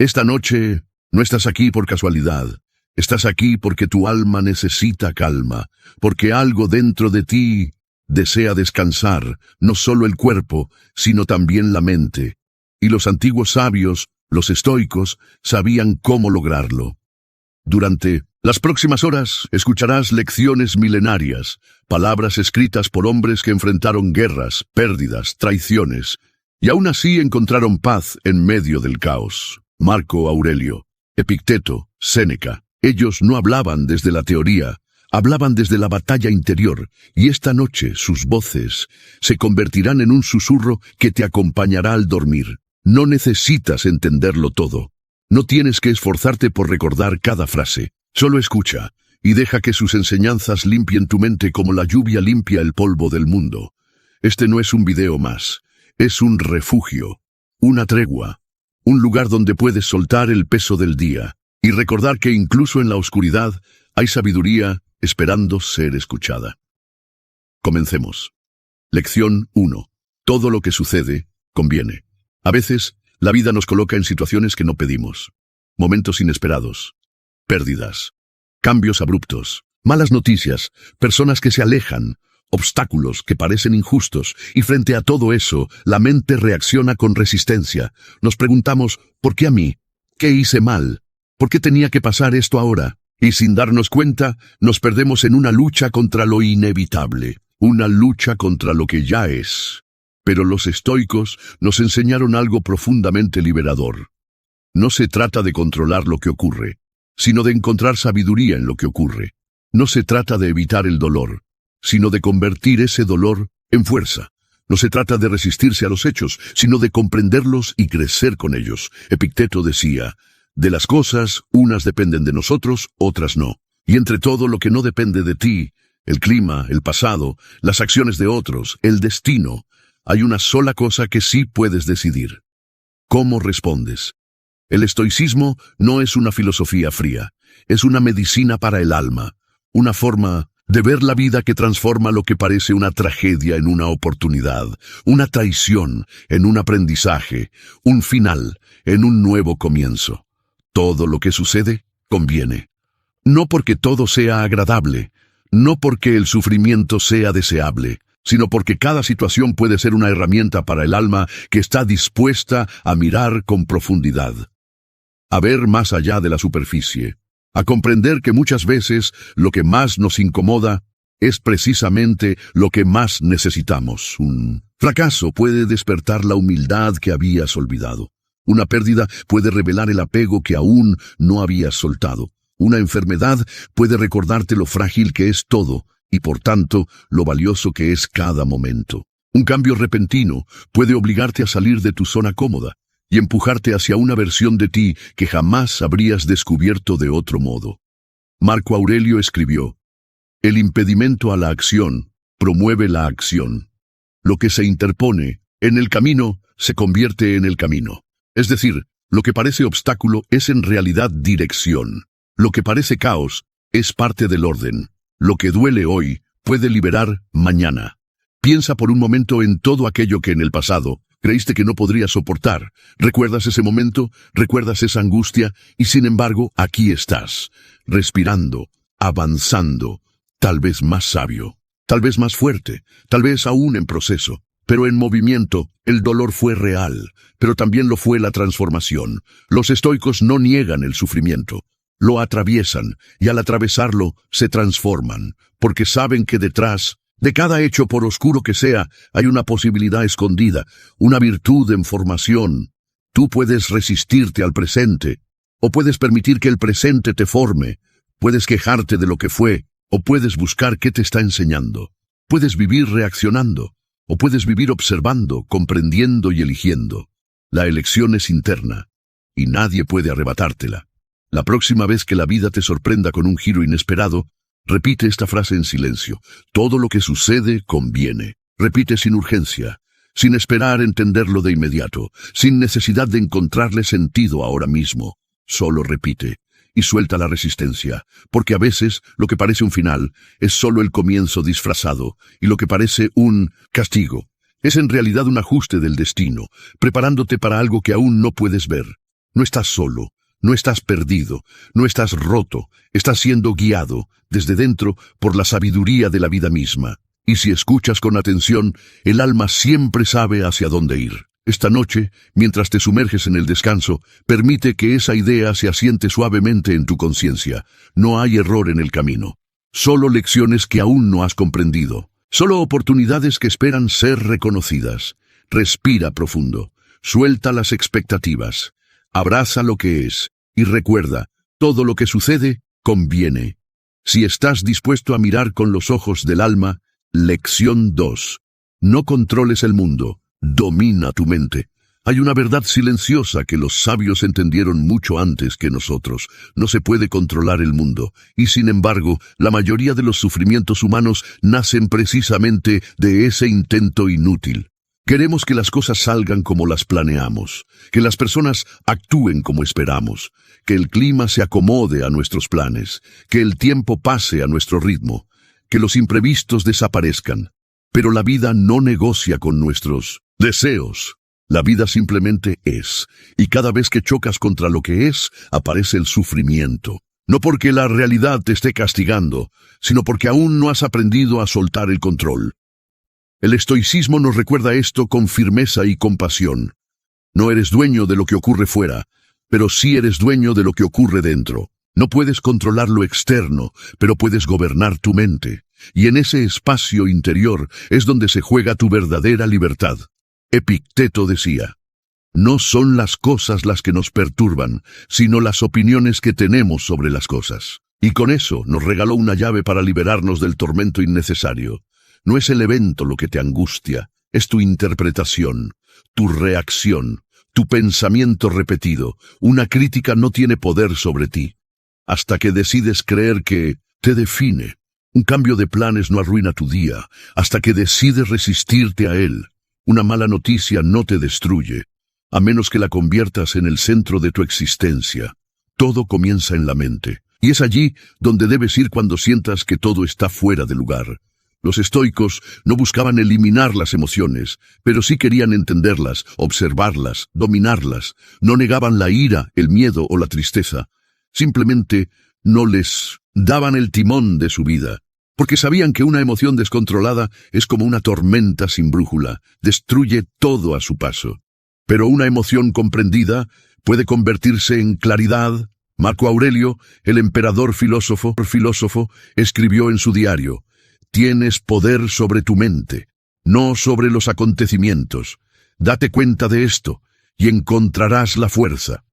Esta noche no estás aquí por casualidad. Estás aquí porque tu alma necesita calma, porque algo dentro de ti desea descansar, no solo el cuerpo, sino también la mente. Y los antiguos sabios, los estoicos, sabían cómo lograrlo. Durante las próximas horas escucharás lecciones milenarias, palabras escritas por hombres que enfrentaron guerras, pérdidas, traiciones, y aún así encontraron paz en medio del caos. Marco Aurelio, Epicteto, Séneca, ellos no hablaban desde la teoría, hablaban desde la batalla interior, y esta noche sus voces se convertirán en un susurro que te acompañará al dormir. No necesitas entenderlo todo. No tienes que esforzarte por recordar cada frase. Solo escucha, y deja que sus enseñanzas limpien tu mente como la lluvia limpia el polvo del mundo. Este no es un video más, es un refugio, una tregua, un lugar donde puedes soltar el peso del día, y recordar que incluso en la oscuridad hay sabiduría esperando ser escuchada. Comencemos. Lección 1. Todo lo que sucede conviene. A veces, la vida nos coloca en situaciones que no pedimos. Momentos inesperados, pérdidas, cambios abruptos, malas noticias, personas que se alejan, obstáculos que parecen injustos, y frente a todo eso, la mente reacciona con resistencia. Nos preguntamos, ¿por qué a mí? ¿Qué hice mal? ¿Por qué tenía que pasar esto ahora? Y sin darnos cuenta, nos perdemos en una lucha contra lo inevitable, una lucha contra lo que ya es. Pero los estoicos nos enseñaron algo profundamente liberador. No se trata de controlar lo que ocurre, sino de encontrar sabiduría en lo que ocurre. No se trata de evitar el dolor, sino de convertir ese dolor en fuerza. No se trata de resistirse a los hechos, sino de comprenderlos y crecer con ellos. Epicteto decía, de las cosas, unas dependen de nosotros, otras no. Y entre todo lo que no depende de ti, el clima, el pasado, las acciones de otros, el destino, hay una sola cosa que sí puedes decidir. ¿Cómo respondes? El estoicismo no es una filosofía fría, es una medicina para el alma, una forma de ver la vida que transforma lo que parece una tragedia en una oportunidad, una traición en un aprendizaje, un final en un nuevo comienzo. Todo lo que sucede conviene. No porque todo sea agradable, no porque el sufrimiento sea deseable, sino porque cada situación puede ser una herramienta para el alma que está dispuesta a mirar con profundidad, a ver más allá de la superficie, a comprender que muchas veces lo que más nos incomoda es precisamente lo que más necesitamos. Un fracaso puede despertar la humildad que habías olvidado. Una pérdida puede revelar el apego que aún no habías soltado. Una enfermedad puede recordarte lo frágil que es todo y por tanto lo valioso que es cada momento. Un cambio repentino puede obligarte a salir de tu zona cómoda y empujarte hacia una versión de ti que jamás habrías descubierto de otro modo. Marco Aurelio escribió, el impedimento a la acción promueve la acción. Lo que se interpone en el camino se convierte en el camino. Es decir, lo que parece obstáculo es en realidad dirección. Lo que parece caos es parte del orden. Lo que duele hoy puede liberar mañana. Piensa por un momento en todo aquello que en el pasado creíste que no podrías soportar. ¿Recuerdas ese momento? ¿Recuerdas esa angustia? Y sin embargo, aquí estás, respirando, avanzando, tal vez más sabio, tal vez más fuerte, tal vez aún en proceso. Pero en movimiento, el dolor fue real, pero también lo fue la transformación. Los estoicos no niegan el sufrimiento. Lo atraviesan, y al atravesarlo, se transforman, porque saben que detrás de cada hecho, por oscuro que sea, hay una posibilidad escondida, una virtud en formación. Tú puedes resistirte al presente, o puedes permitir que el presente te forme. Puedes quejarte de lo que fue, o puedes buscar qué te está enseñando. Puedes vivir reaccionando, o puedes vivir observando, comprendiendo y eligiendo. La elección es interna, y nadie puede arrebatártela. La próxima vez que la vida te sorprenda con un giro inesperado, repite esta frase en silencio. Todo lo que sucede conviene. Repite sin urgencia, sin esperar entenderlo de inmediato, sin necesidad de encontrarle sentido ahora mismo. Solo repite y suelta la resistencia, porque a veces lo que parece un final es solo el comienzo disfrazado, y lo que parece un castigo es en realidad un ajuste del destino, preparándote para algo que aún no puedes ver. No estás solo, no estás perdido, no estás roto, estás siendo guiado desde dentro por la sabiduría de la vida misma. Y si escuchas con atención, el alma siempre sabe hacia dónde ir. Esta noche, mientras te sumerges en el descanso, permite que esa idea se asiente suavemente en tu conciencia. No hay error en el camino. Solo lecciones que aún no has comprendido. Solo oportunidades que esperan ser reconocidas. Respira profundo. Suelta las expectativas. Abraza lo que es. Y recuerda, todo lo que sucede conviene. Si estás dispuesto a mirar con los ojos del alma, lección 2. No controles el mundo. Domina tu mente. Hay una verdad silenciosa que los sabios entendieron mucho antes que nosotros. No se puede controlar el mundo, y sin embargo, la mayoría de los sufrimientos humanos nacen precisamente de ese intento inútil. Queremos que las cosas salgan como las planeamos, que las personas actúen como esperamos, que el clima se acomode a nuestros planes, que el tiempo pase a nuestro ritmo, que los imprevistos desaparezcan. Pero la vida no negocia con nuestros deseos. La vida simplemente es, y cada vez que chocas contra lo que es, aparece el sufrimiento. No porque la realidad te esté castigando, sino porque aún no has aprendido a soltar el control. El estoicismo nos recuerda esto con firmeza y compasión. No eres dueño de lo que ocurre fuera, pero sí eres dueño de lo que ocurre dentro. No puedes controlar lo externo, pero puedes gobernar tu mente. Y en ese espacio interior es donde se juega tu verdadera libertad. Epicteto decía, no son las cosas las que nos perturban, sino las opiniones que tenemos sobre las cosas. Y con eso nos regaló una llave para liberarnos del tormento innecesario. No es el evento lo que te angustia, es tu interpretación, tu reacción, tu pensamiento repetido. Una crítica no tiene poder sobre ti, hasta que decides creer que te define. Un cambio de planes no arruina tu día, hasta que decides resistirte a él. Una mala noticia no te destruye, a menos que la conviertas en el centro de tu existencia. Todo comienza en la mente, y es allí donde debes ir cuando sientas que todo está fuera de lugar. Los estoicos no buscaban eliminar las emociones, pero sí querían entenderlas, observarlas, dominarlas. No negaban la ira, el miedo o la tristeza. Simplemente no les daban el timón de su vida, porque sabían que una emoción descontrolada es como una tormenta sin brújula, destruye todo a su paso. Pero una emoción comprendida puede convertirse en claridad. Marco Aurelio, el emperador filósofo, escribió en su diario, tienes poder sobre tu mente, no sobre los acontecimientos. Date cuenta de esto, y encontrarás la fuerza.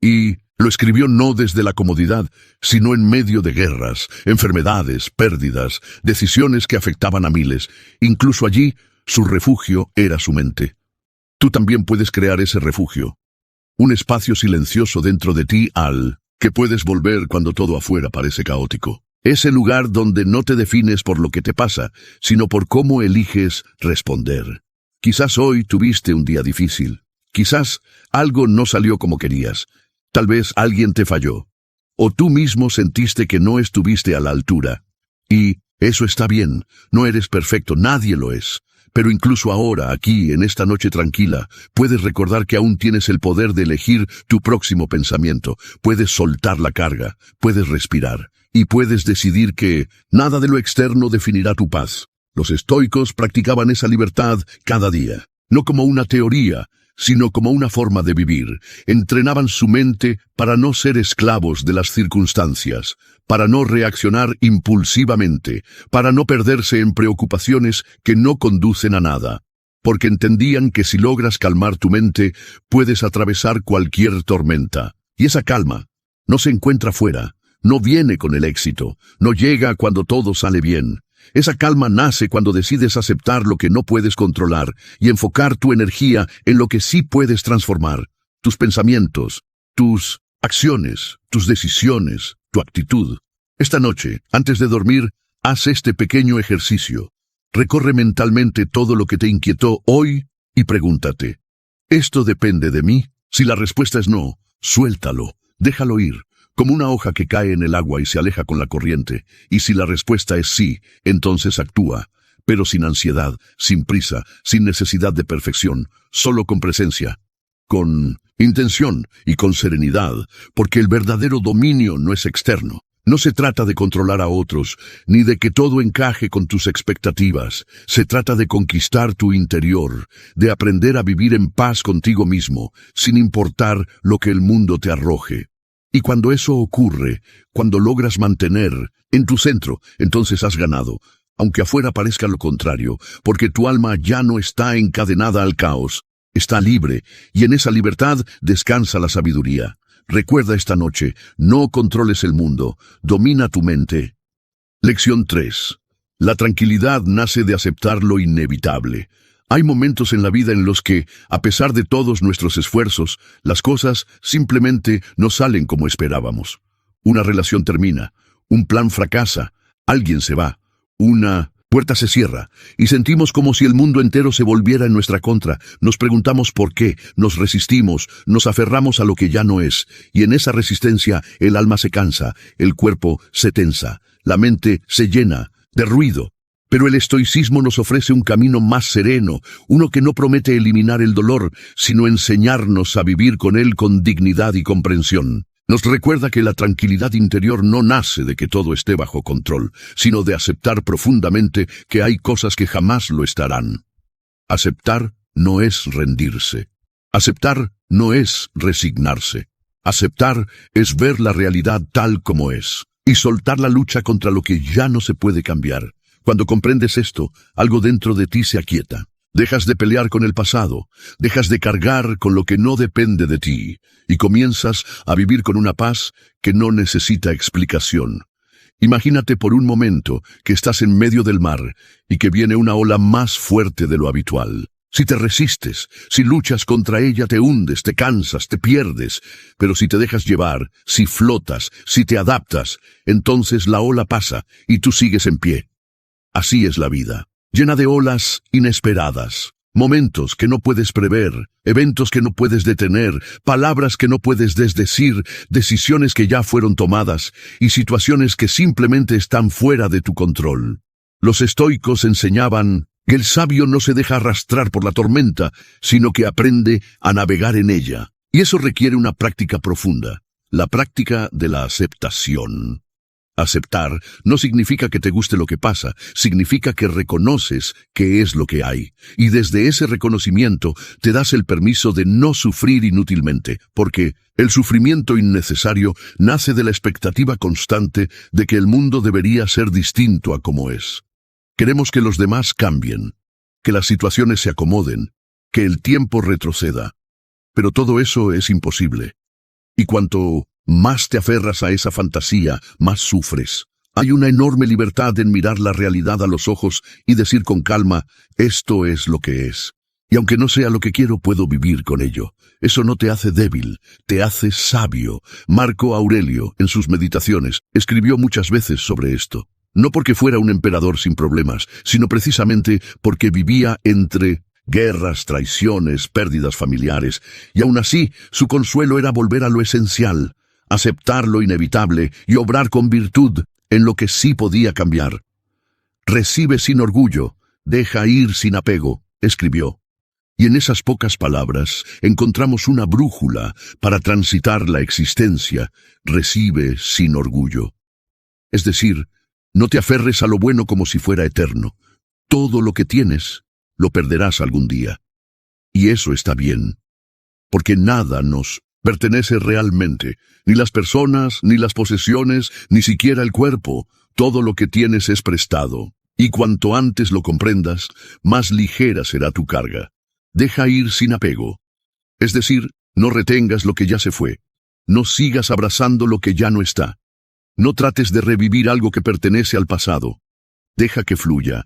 Y lo escribió no desde la comodidad, sino en medio de guerras, enfermedades, pérdidas, decisiones que afectaban a miles. Incluso allí, su refugio era su mente. Tú también puedes crear ese refugio. Un espacio silencioso dentro de ti al que puedes volver cuando todo afuera parece caótico. Ese lugar donde no te defines por lo que te pasa, sino por cómo eliges responder. Quizás hoy tuviste un día difícil. Quizás algo no salió como querías. Tal vez alguien te falló. O tú mismo sentiste que no estuviste a la altura. Y eso está bien. No eres perfecto, nadie lo es. Pero incluso ahora, aquí, en esta noche tranquila, puedes recordar que aún tienes el poder de elegir tu próximo pensamiento. Puedes soltar la carga, puedes respirar. Y puedes decidir que nada de lo externo definirá tu paz. Los estoicos practicaban esa libertad cada día, no como una teoría, sino como una forma de vivir. Entrenaban su mente para no ser esclavos de las circunstancias, para no reaccionar impulsivamente, para no perderse en preocupaciones que no conducen a nada, porque entendían que si logras calmar tu mente, puedes atravesar cualquier tormenta. Y esa calma no se encuentra fuera. No viene con el éxito, no llega cuando todo sale bien. Esa calma nace cuando decides aceptar lo que no puedes controlar y enfocar tu energía en lo que sí puedes transformar. Tus pensamientos, tus acciones, tus decisiones, tu actitud. Esta noche, antes de dormir, haz este pequeño ejercicio. Recorre mentalmente todo lo que te inquietó hoy y pregúntate, ¿esto depende de mí? Si la respuesta es no, suéltalo, déjalo ir. Como una hoja que cae en el agua y se aleja con la corriente. Y si la respuesta es sí, entonces actúa, pero sin ansiedad, sin prisa, sin necesidad de perfección, solo con presencia. con intención y con serenidad, porque el verdadero dominio no es externo. No se trata de controlar a otros, ni de que todo encaje con tus expectativas. Se trata de conquistar tu interior, de aprender a vivir en paz contigo mismo, sin importar lo que el mundo te arroje. Y cuando eso ocurre, cuando logras mantener en tu centro, entonces has ganado, aunque afuera parezca lo contrario, porque tu alma ya no está encadenada al caos, está libre, y en esa libertad descansa la sabiduría. Recuerda esta noche, no controles el mundo, domina tu mente. Lección 3. La tranquilidad nace de aceptar lo inevitable. Hay momentos en la vida en los que, a pesar de todos nuestros esfuerzos, las cosas simplemente no salen como esperábamos. Una relación termina, un plan fracasa, alguien se va, una puerta se cierra, y sentimos como si el mundo entero se volviera en nuestra contra. Nos preguntamos por qué, nos resistimos, nos aferramos a lo que ya no es, y en esa resistencia el alma se cansa, el cuerpo se tensa, la mente se llena de ruido. Pero el estoicismo nos ofrece un camino más sereno, uno que no promete eliminar el dolor, sino enseñarnos a vivir con él con dignidad y comprensión. Nos recuerda que la tranquilidad interior no nace de que todo esté bajo control, sino de aceptar profundamente que hay cosas que jamás lo estarán. Aceptar no es rendirse. Aceptar no es resignarse. Aceptar es ver la realidad tal como es, y soltar la lucha contra lo que ya no se puede cambiar. Cuando comprendes esto, algo dentro de ti se aquieta. Dejas de pelear con el pasado, dejas de cargar con lo que no depende de ti, y comienzas a vivir con una paz que no necesita explicación. Imagínate por un momento que estás en medio del mar y que viene una ola más fuerte de lo habitual. Si te resistes, si luchas contra ella, te hundes, te cansas, te pierdes. Pero si te dejas llevar, si flotas, si te adaptas, entonces la ola pasa y tú sigues en pie. Así es la vida, llena de olas inesperadas, momentos que no puedes prever, eventos que no puedes detener, palabras que no puedes desdecir, decisiones que ya fueron tomadas y situaciones que simplemente están fuera de tu control. Los estoicos enseñaban que el sabio no se deja arrastrar por la tormenta, sino que aprende a navegar en ella. Y eso requiere una práctica profunda, la práctica de la aceptación. Aceptar no significa que te guste lo que pasa, significa que reconoces qué es lo que hay. Y desde ese reconocimiento te das el permiso de no sufrir inútilmente, porque el sufrimiento innecesario nace de la expectativa constante de que el mundo debería ser distinto a como es. Queremos que los demás cambien, que las situaciones se acomoden, que el tiempo retroceda. Pero todo eso es imposible. Y cuanto más te aferras a esa fantasía, más sufres. Hay una enorme libertad en mirar la realidad a los ojos y decir con calma, esto es lo que es. Y aunque no sea lo que quiero, puedo vivir con ello. Eso no te hace débil, te hace sabio. Marco Aurelio, en sus meditaciones, escribió muchas veces sobre esto. No porque fuera un emperador sin problemas, sino precisamente porque vivía entre guerras, traiciones, pérdidas familiares, y aún así su consuelo era volver a lo esencial, aceptar lo inevitable y obrar con virtud en lo que sí podía cambiar. Recibe sin orgullo, deja ir sin apego, escribió. Y en esas pocas palabras encontramos una brújula para transitar la existencia. Recibe sin orgullo. Es decir, no te aferres a lo bueno como si fuera eterno. Todo lo que tienes lo perderás algún día. Y eso está bien, porque nada nos pertenece realmente, ni las personas, ni las posesiones, ni siquiera el cuerpo. Todo lo que tienes es prestado, y cuanto antes lo comprendas, más ligera será tu carga. Deja ir sin apego. Es decir, no retengas lo que ya se fue. No sigas abrazando lo que ya no está. No trates de revivir algo que pertenece al pasado. Deja que fluya.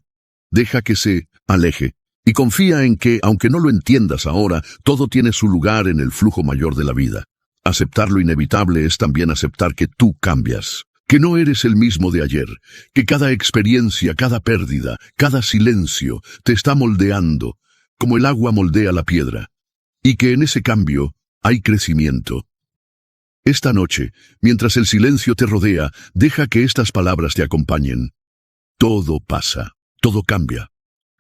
Deja que se aleje. Y confía en que, aunque no lo entiendas ahora, todo tiene su lugar en el flujo mayor de la vida. Aceptar lo inevitable es también aceptar que tú cambias, que no eres el mismo de ayer, que cada experiencia, cada pérdida, cada silencio te está moldeando, como el agua moldea la piedra, y que en ese cambio hay crecimiento. Esta noche, mientras el silencio te rodea, deja que estas palabras te acompañen. Todo pasa, todo cambia.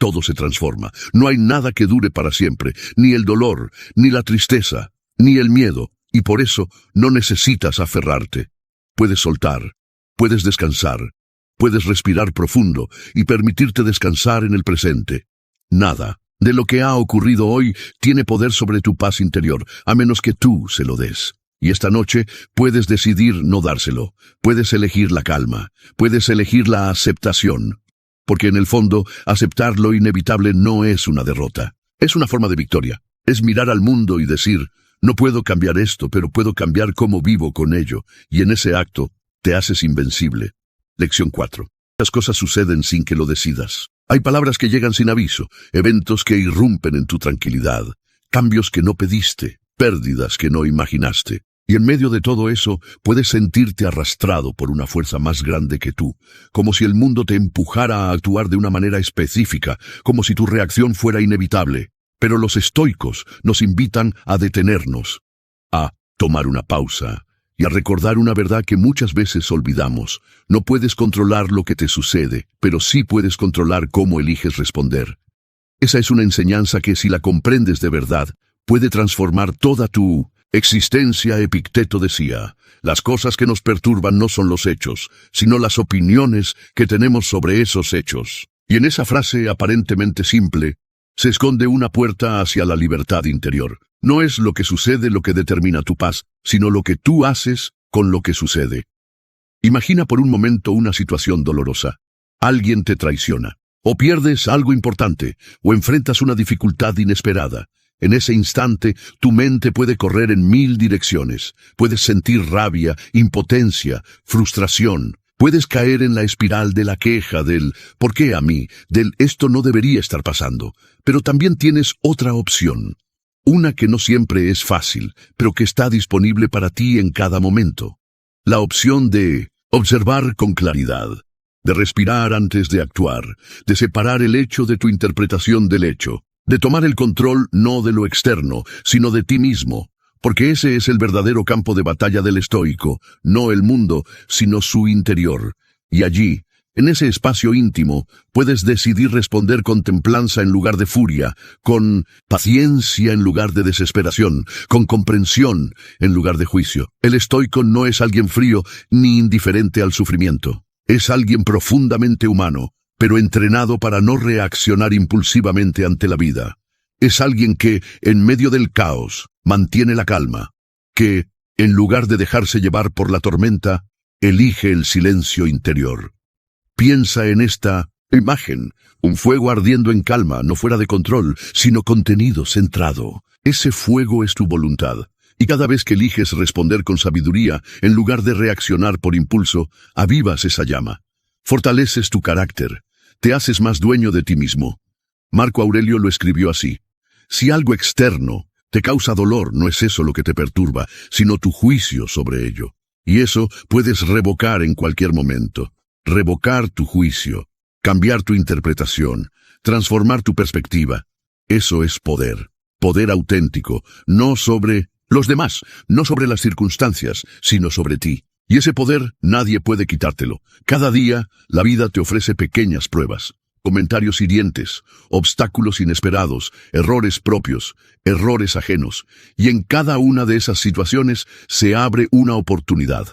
todo se transforma. No hay nada que dure para siempre, ni el dolor, ni la tristeza, ni el miedo, y por eso no necesitas aferrarte. Puedes soltar, puedes descansar, puedes respirar profundo y permitirte descansar en el presente. Nada de lo que ha ocurrido hoy tiene poder sobre tu paz interior, a menos que tú se lo des. Y esta noche puedes decidir no dárselo. Puedes elegir la calma, puedes elegir la aceptación. Porque en el fondo, aceptar lo inevitable no es una derrota. Es una forma de victoria. Es mirar al mundo y decir, no puedo cambiar esto, pero puedo cambiar cómo vivo con ello. Y en ese acto, te haces invencible. Lección 4. Las cosas suceden sin que lo decidas. Hay palabras que llegan sin aviso, eventos que irrumpen en tu tranquilidad, cambios que no pediste, pérdidas que no imaginaste. Y en medio de todo eso, puedes sentirte arrastrado por una fuerza más grande que tú, como si el mundo te empujara a actuar de una manera específica, como si tu reacción fuera inevitable. Pero los estoicos nos invitan a detenernos, a tomar una pausa y a recordar una verdad que muchas veces olvidamos. No puedes controlar lo que te sucede, pero sí puedes controlar cómo eliges responder. Esa es una enseñanza que, si la comprendes de verdad, puede transformar toda tu existencia. Epicteto decía, las cosas que nos perturban no son los hechos, sino las opiniones que tenemos sobre esos hechos. Y en esa frase aparentemente simple, se esconde una puerta hacia la libertad interior. No es lo que sucede lo que determina tu paz, sino lo que tú haces con lo que sucede. Imagina por un momento una situación dolorosa. Alguien te traiciona, o pierdes algo importante, o enfrentas una dificultad inesperada. En ese instante, tu mente puede correr en 1000 direcciones. Puedes sentir rabia, impotencia, frustración. Puedes caer en la espiral de la queja, del ¿por qué a mí?, del esto no debería estar pasando. Pero también tienes otra opción. Una que no siempre es fácil, pero que está disponible para ti en cada momento. La opción de observar con claridad, de respirar antes de actuar, de separar el hecho de tu interpretación del hecho, de tomar el control no de lo externo, sino de ti mismo, porque ese es el verdadero campo de batalla del estoico, no el mundo, sino su interior. Y allí, en ese espacio íntimo, puedes decidir responder con templanza en lugar de furia, con paciencia en lugar de desesperación, con comprensión en lugar de juicio. El estoico no es alguien frío ni indiferente al sufrimiento. Es alguien profundamente humano, pero entrenado para no reaccionar impulsivamente ante la vida. Es alguien que, en medio del caos, mantiene la calma, que, en lugar de dejarse llevar por la tormenta, elige el silencio interior. Piensa en esta imagen, un fuego ardiendo en calma, no fuera de control, sino contenido, centrado. Ese fuego es tu voluntad, y cada vez que eliges responder con sabiduría, en lugar de reaccionar por impulso, avivas esa llama. Fortaleces tu carácter, te haces más dueño de ti mismo. Marco Aurelio lo escribió así: si algo externo te causa dolor, no es eso lo que te perturba, sino tu juicio sobre ello. Y eso puedes revocar en cualquier momento. Revocar tu juicio, cambiar tu interpretación, transformar tu perspectiva. Eso es poder. Poder auténtico, no sobre los demás, no sobre las circunstancias, sino sobre ti. Y ese poder nadie puede quitártelo. Cada día, la vida te ofrece pequeñas pruebas, comentarios hirientes, obstáculos inesperados, errores propios, errores ajenos. Y en cada una de esas situaciones se abre una oportunidad.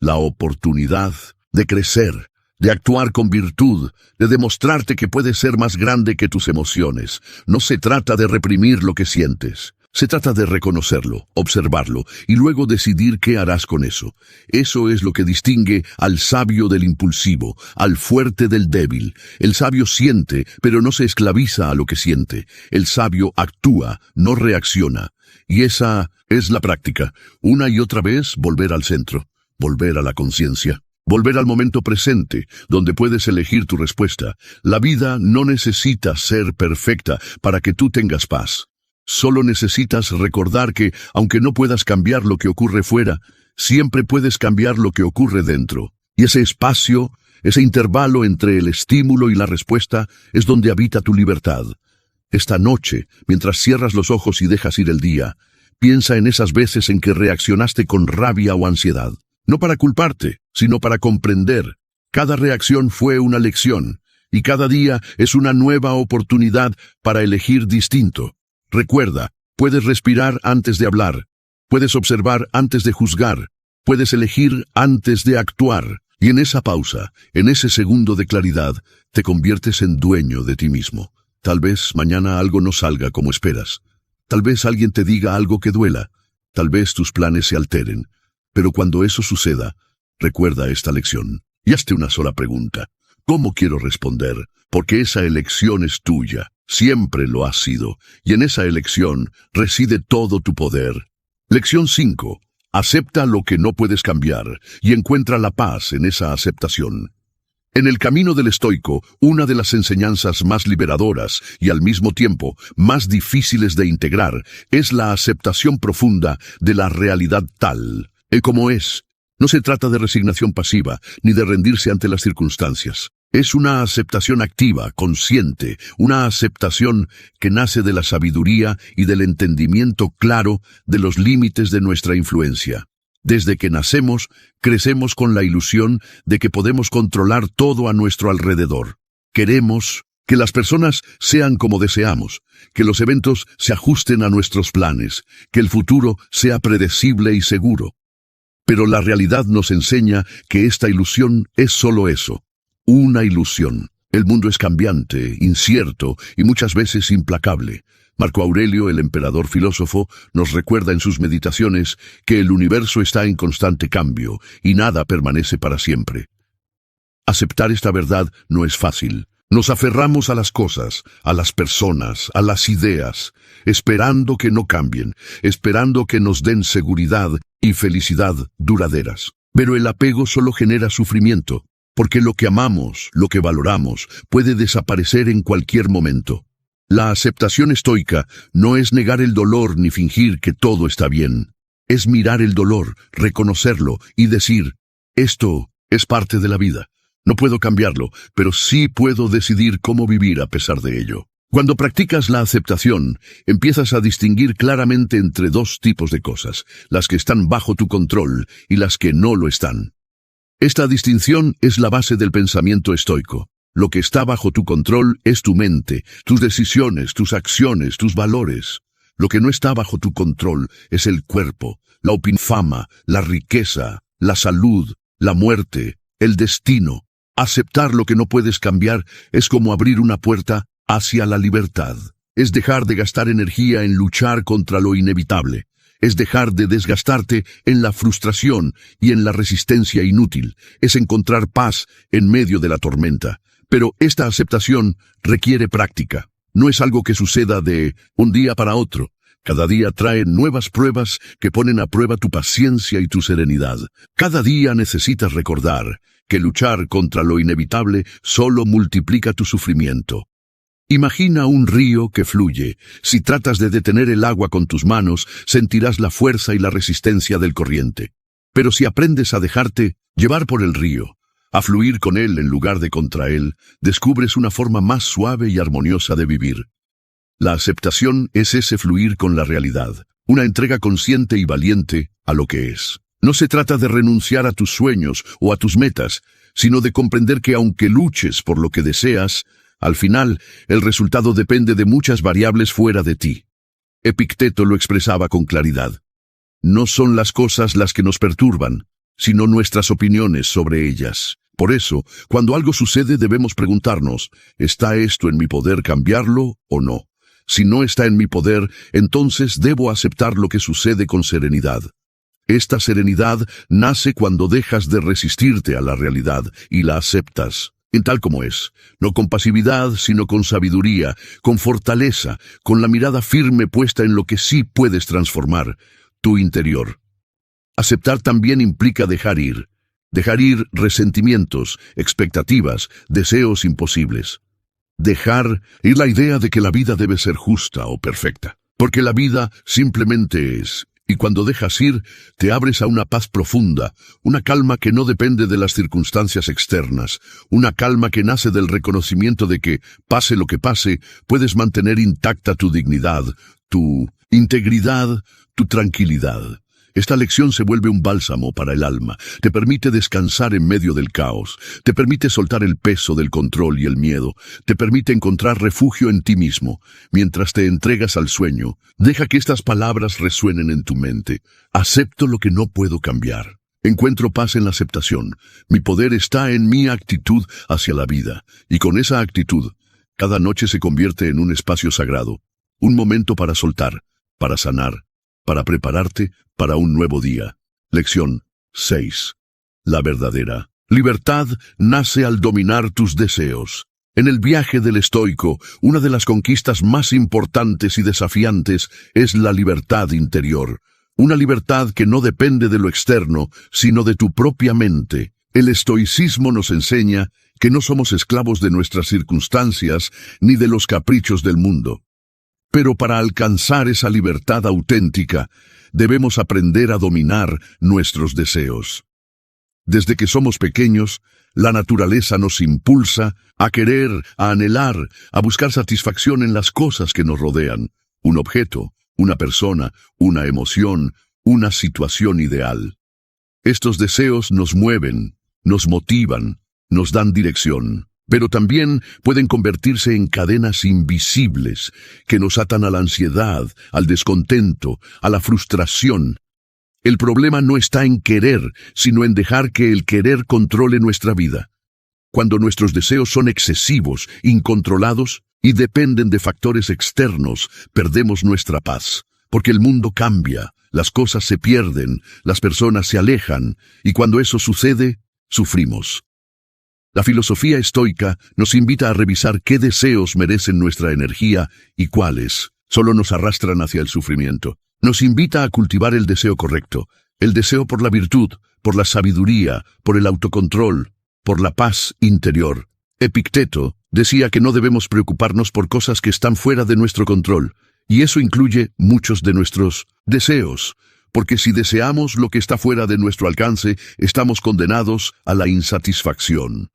La oportunidad de crecer, de actuar con virtud, de demostrarte que puedes ser más grande que tus emociones. No se trata de reprimir lo que sientes. Se trata de reconocerlo, observarlo, y luego decidir qué harás con eso. Eso es lo que distingue al sabio del impulsivo, al fuerte del débil. El sabio siente, pero no se esclaviza a lo que siente. El sabio actúa, no reacciona. Y esa es la práctica. Una y otra vez volver al centro, volver a la conciencia. Volver al momento presente, donde puedes elegir tu respuesta. La vida no necesita ser perfecta para que tú tengas paz. Solo necesitas recordar que, aunque no puedas cambiar lo que ocurre fuera, siempre puedes cambiar lo que ocurre dentro. Y ese espacio, ese intervalo entre el estímulo y la respuesta, es donde habita tu libertad. Esta noche, mientras cierras los ojos y dejas ir el día, piensa en esas veces en que reaccionaste con rabia o ansiedad. No para culparte, sino para comprender. Cada reacción fue una lección. y cada día es una nueva oportunidad para elegir distinto. Recuerda, puedes respirar antes de hablar, puedes observar antes de juzgar, puedes elegir antes de actuar. Y en esa pausa, en ese segundo de claridad, te conviertes en dueño de ti mismo. Tal vez mañana algo no salga como esperas. Tal vez alguien te diga algo que duela. Tal vez tus planes se alteren. Pero cuando eso suceda, recuerda esta lección. Y hazte una sola pregunta. ¿Cómo quiero responder? Porque esa elección es tuya. Siempre lo ha sido. Y en esa elección reside todo tu poder. Lección 5. Acepta lo que no puedes cambiar y encuentra la paz en esa aceptación. En el camino del estoico, una de las enseñanzas más liberadoras y al mismo tiempo más difíciles de integrar es la aceptación profunda de la realidad tal y como es. No se trata de resignación pasiva ni de rendirse ante las circunstancias. Es una aceptación activa, consciente, una aceptación que nace de la sabiduría y del entendimiento claro de los límites de nuestra influencia. Desde que nacemos, crecemos con la ilusión de que podemos controlar todo a nuestro alrededor. Queremos que las personas sean como deseamos, que los eventos se ajusten a nuestros planes, que el futuro sea predecible y seguro. Pero la realidad nos enseña que esta ilusión es solo eso. Una ilusión. El mundo es cambiante, incierto y muchas veces implacable. Marco Aurelio, el emperador filósofo, nos recuerda en sus meditaciones que el universo está en constante cambio y nada permanece para siempre. Aceptar esta verdad no es fácil. Nos aferramos a las cosas, a las personas, a las ideas, esperando que no cambien, esperando que nos den seguridad y felicidad duraderas. Pero el apego solo genera sufrimiento. Porque lo que amamos, lo que valoramos, puede desaparecer en cualquier momento. La aceptación estoica no es negar el dolor ni fingir que todo está bien. Es mirar el dolor, reconocerlo y decir, esto es parte de la vida. No puedo cambiarlo, pero sí puedo decidir cómo vivir a pesar de ello. Cuando practicas la aceptación, empiezas a distinguir claramente entre dos tipos de cosas, las que están bajo tu control y las que no lo están. Esta distinción es la base del pensamiento estoico. Lo que está bajo tu control es tu mente, tus decisiones, tus acciones, tus valores. Lo que no está bajo tu control es el cuerpo, la fama, la riqueza, la salud, la muerte, el destino. Aceptar lo que no puedes cambiar es como abrir una puerta hacia la libertad. Es dejar de gastar energía en luchar contra lo inevitable. Es dejar de desgastarte en la frustración y en la resistencia inútil. Es encontrar paz en medio de la tormenta. Pero esta aceptación requiere práctica. No es algo que suceda de un día para otro. Cada día trae nuevas pruebas que ponen a prueba tu paciencia y tu serenidad. Cada día necesitas recordar que luchar contra lo inevitable solo multiplica tu sufrimiento. Imagina un río que fluye. Si tratas de detener el agua con tus manos, sentirás la fuerza y la resistencia del corriente. Pero si aprendes a dejarte llevar por el río, a fluir con él en lugar de contra él, descubres una forma más suave y armoniosa de vivir. La aceptación es ese fluir con la realidad, una entrega consciente y valiente a lo que es. No se trata de renunciar a tus sueños o a tus metas, sino de comprender que aunque luches por lo que deseas, al final, el resultado depende de muchas variables fuera de ti. Epicteto lo expresaba con claridad. No son las cosas las que nos perturban, sino nuestras opiniones sobre ellas. Por eso, cuando algo sucede debemos preguntarnos, ¿está esto en mi poder cambiarlo o no? Si no está en mi poder, entonces debo aceptar lo que sucede con serenidad. Esta serenidad nace cuando dejas de resistirte a la realidad y la aceptas. En tal como es, no con pasividad, sino con sabiduría, con fortaleza, con la mirada firme puesta en lo que sí puedes transformar, tu interior. Aceptar también implica dejar ir resentimientos, expectativas, deseos imposibles. Dejar ir la idea de que la vida debe ser justa o perfecta, porque la vida simplemente es. Y cuando dejas ir, te abres a una paz profunda, una calma que no depende de las circunstancias externas, una calma que nace del reconocimiento de que, pase lo que pase, puedes mantener intacta tu dignidad, tu integridad, tu tranquilidad. Esta lección se vuelve un bálsamo para el alma, te permite descansar en medio del caos, te permite soltar el peso del control y el miedo, te permite encontrar refugio en ti mismo. Mientras te entregas al sueño, deja que estas palabras resuenen en tu mente. Acepto lo que no puedo cambiar. Encuentro paz en la aceptación. Mi poder está en mi actitud hacia la vida, y con esa actitud, cada noche se convierte en un espacio sagrado, un momento para soltar, para sanar, para prepararte para un nuevo día. Lección 6. La verdadera libertad nace al dominar tus deseos. En el viaje del estoico, una de las conquistas más importantes y desafiantes es la libertad interior. Una libertad que no depende de lo externo, sino de tu propia mente. El estoicismo nos enseña que no somos esclavos de nuestras circunstancias ni de los caprichos del mundo. Pero para alcanzar esa libertad auténtica, debemos aprender a dominar nuestros deseos. Desde que somos pequeños, la naturaleza nos impulsa a querer, a anhelar, a buscar satisfacción en las cosas que nos rodean. Un objeto, una persona, una emoción, una situación ideal. Estos deseos nos mueven, nos motivan, nos dan dirección. Pero también pueden convertirse en cadenas invisibles que nos atan a la ansiedad, al descontento, a la frustración. El problema no está en querer, sino en dejar que el querer controle nuestra vida. Cuando nuestros deseos son excesivos, incontrolados y dependen de factores externos, perdemos nuestra paz, porque el mundo cambia, las cosas se pierden, las personas se alejan, y cuando eso sucede, sufrimos. La filosofía estoica nos invita a revisar qué deseos merecen nuestra energía y cuáles solo nos arrastran hacia el sufrimiento. Nos invita a cultivar el deseo correcto, el deseo por la virtud, por la sabiduría, por el autocontrol, por la paz interior. Epicteto decía que no debemos preocuparnos por cosas que están fuera de nuestro control, y eso incluye muchos de nuestros deseos, porque si deseamos lo que está fuera de nuestro alcance, estamos condenados a la insatisfacción.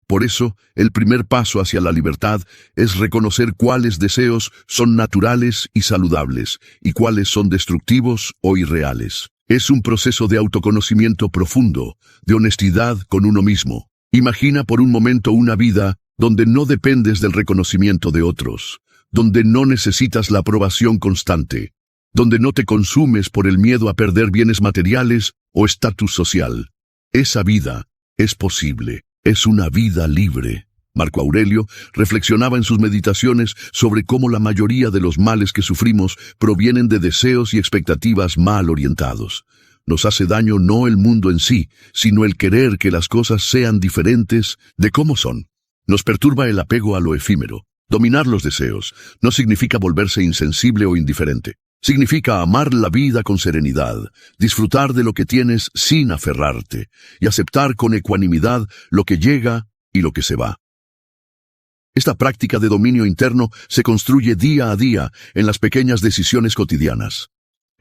Por eso, el primer paso hacia la libertad es reconocer cuáles deseos son naturales y saludables, y cuáles son destructivos o irreales. Es un proceso de autoconocimiento profundo, de honestidad con uno mismo. Imagina por un momento una vida donde no dependes del reconocimiento de otros, donde no necesitas la aprobación constante, donde no te consumes por el miedo a perder bienes materiales o estatus social. Esa vida es posible. Es una vida libre. Marco Aurelio reflexionaba en sus meditaciones sobre cómo la mayoría de los males que sufrimos provienen de deseos y expectativas mal orientados. Nos hace daño no el mundo en sí, sino el querer que las cosas sean diferentes de cómo son. Nos perturba el apego a lo efímero. Dominar los deseos no significa volverse insensible o indiferente. Significa amar la vida con serenidad, disfrutar de lo que tienes sin aferrarte, y aceptar con ecuanimidad lo que llega y lo que se va. Esta práctica de dominio interno se construye día a día en las pequeñas decisiones cotidianas,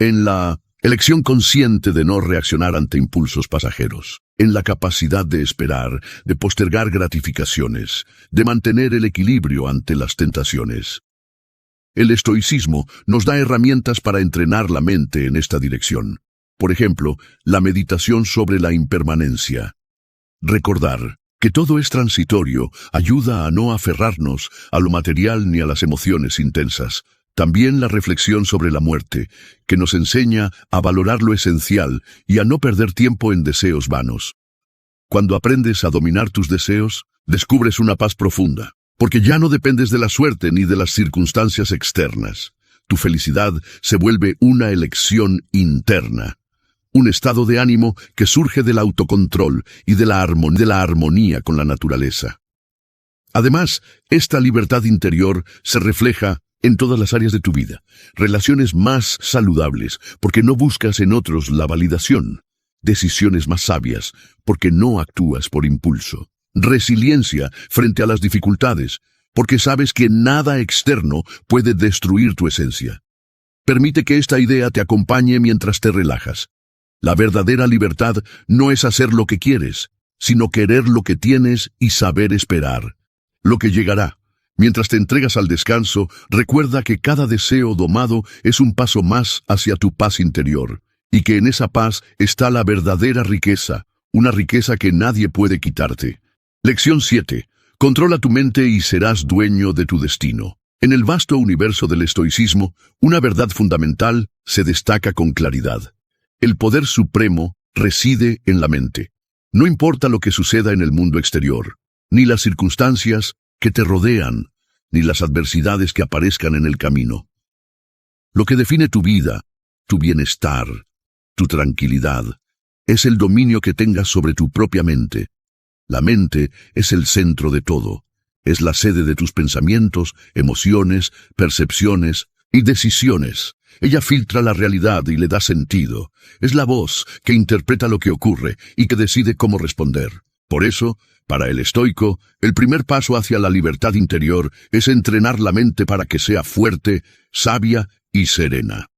en la elección consciente de no reaccionar ante impulsos pasajeros, en la capacidad de esperar, de postergar gratificaciones, de mantener el equilibrio ante las tentaciones. El estoicismo nos da herramientas para entrenar la mente en esta dirección. Por ejemplo, la meditación sobre la impermanencia. Recordar que todo es transitorio ayuda a no aferrarnos a lo material ni a las emociones intensas. También la reflexión sobre la muerte, que nos enseña a valorar lo esencial y a no perder tiempo en deseos vanos. Cuando aprendes a dominar tus deseos, descubres una paz profunda. Porque ya no dependes de la suerte ni de las circunstancias externas. Tu felicidad se vuelve una elección interna, un estado de ánimo que surge del autocontrol y de la armonía con la naturaleza. Además, esta libertad interior se refleja en todas las áreas de tu vida. Relaciones más saludables, porque no buscas en otros la validación. Decisiones más sabias, porque no actúas por impulso. Resiliencia frente a las dificultades, porque sabes que nada externo puede destruir tu esencia. Permite que esta idea te acompañe mientras te relajas. La verdadera libertad no es hacer lo que quieres, sino querer lo que tienes y saber esperar. Lo que llegará. Mientras te entregas al descanso, recuerda que cada deseo domado es un paso más hacia tu paz interior, y que en esa paz está la verdadera riqueza, una riqueza que nadie puede quitarte. Lección 7. Controla tu mente y serás dueño de tu destino. En el vasto universo del estoicismo, una verdad fundamental se destaca con claridad. El poder supremo reside en la mente. No importa lo que suceda en el mundo exterior, ni las circunstancias que te rodean, ni las adversidades que aparezcan en el camino. Lo que define tu vida, tu bienestar, tu tranquilidad, es el dominio que tengas sobre tu propia mente. La mente es el centro de todo. Es la sede de tus pensamientos, emociones, percepciones y decisiones. Ella filtra la realidad y le da sentido. Es la voz que interpreta lo que ocurre y que decide cómo responder. Por eso, para el estoico, el primer paso hacia la libertad interior es entrenar la mente para que sea fuerte, sabia y serena.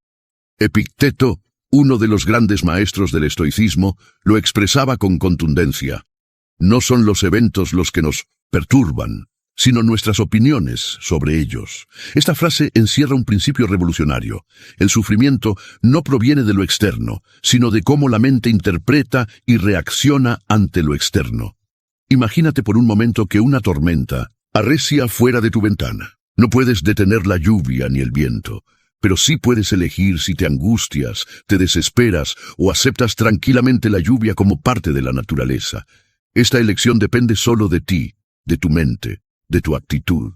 Epicteto, uno de los grandes maestros del estoicismo, lo expresaba con contundencia. No son los eventos los que nos perturban, sino nuestras opiniones sobre ellos. Esta frase encierra un principio revolucionario. El sufrimiento no proviene de lo externo, sino de cómo la mente interpreta y reacciona ante lo externo. Imagínate por un momento que una tormenta arrecia fuera de tu ventana. No puedes detener la lluvia ni el viento, pero sí puedes elegir si te angustias, te desesperas o aceptas tranquilamente la lluvia como parte de la naturaleza. Esta elección depende solo de ti, de tu mente, de tu actitud.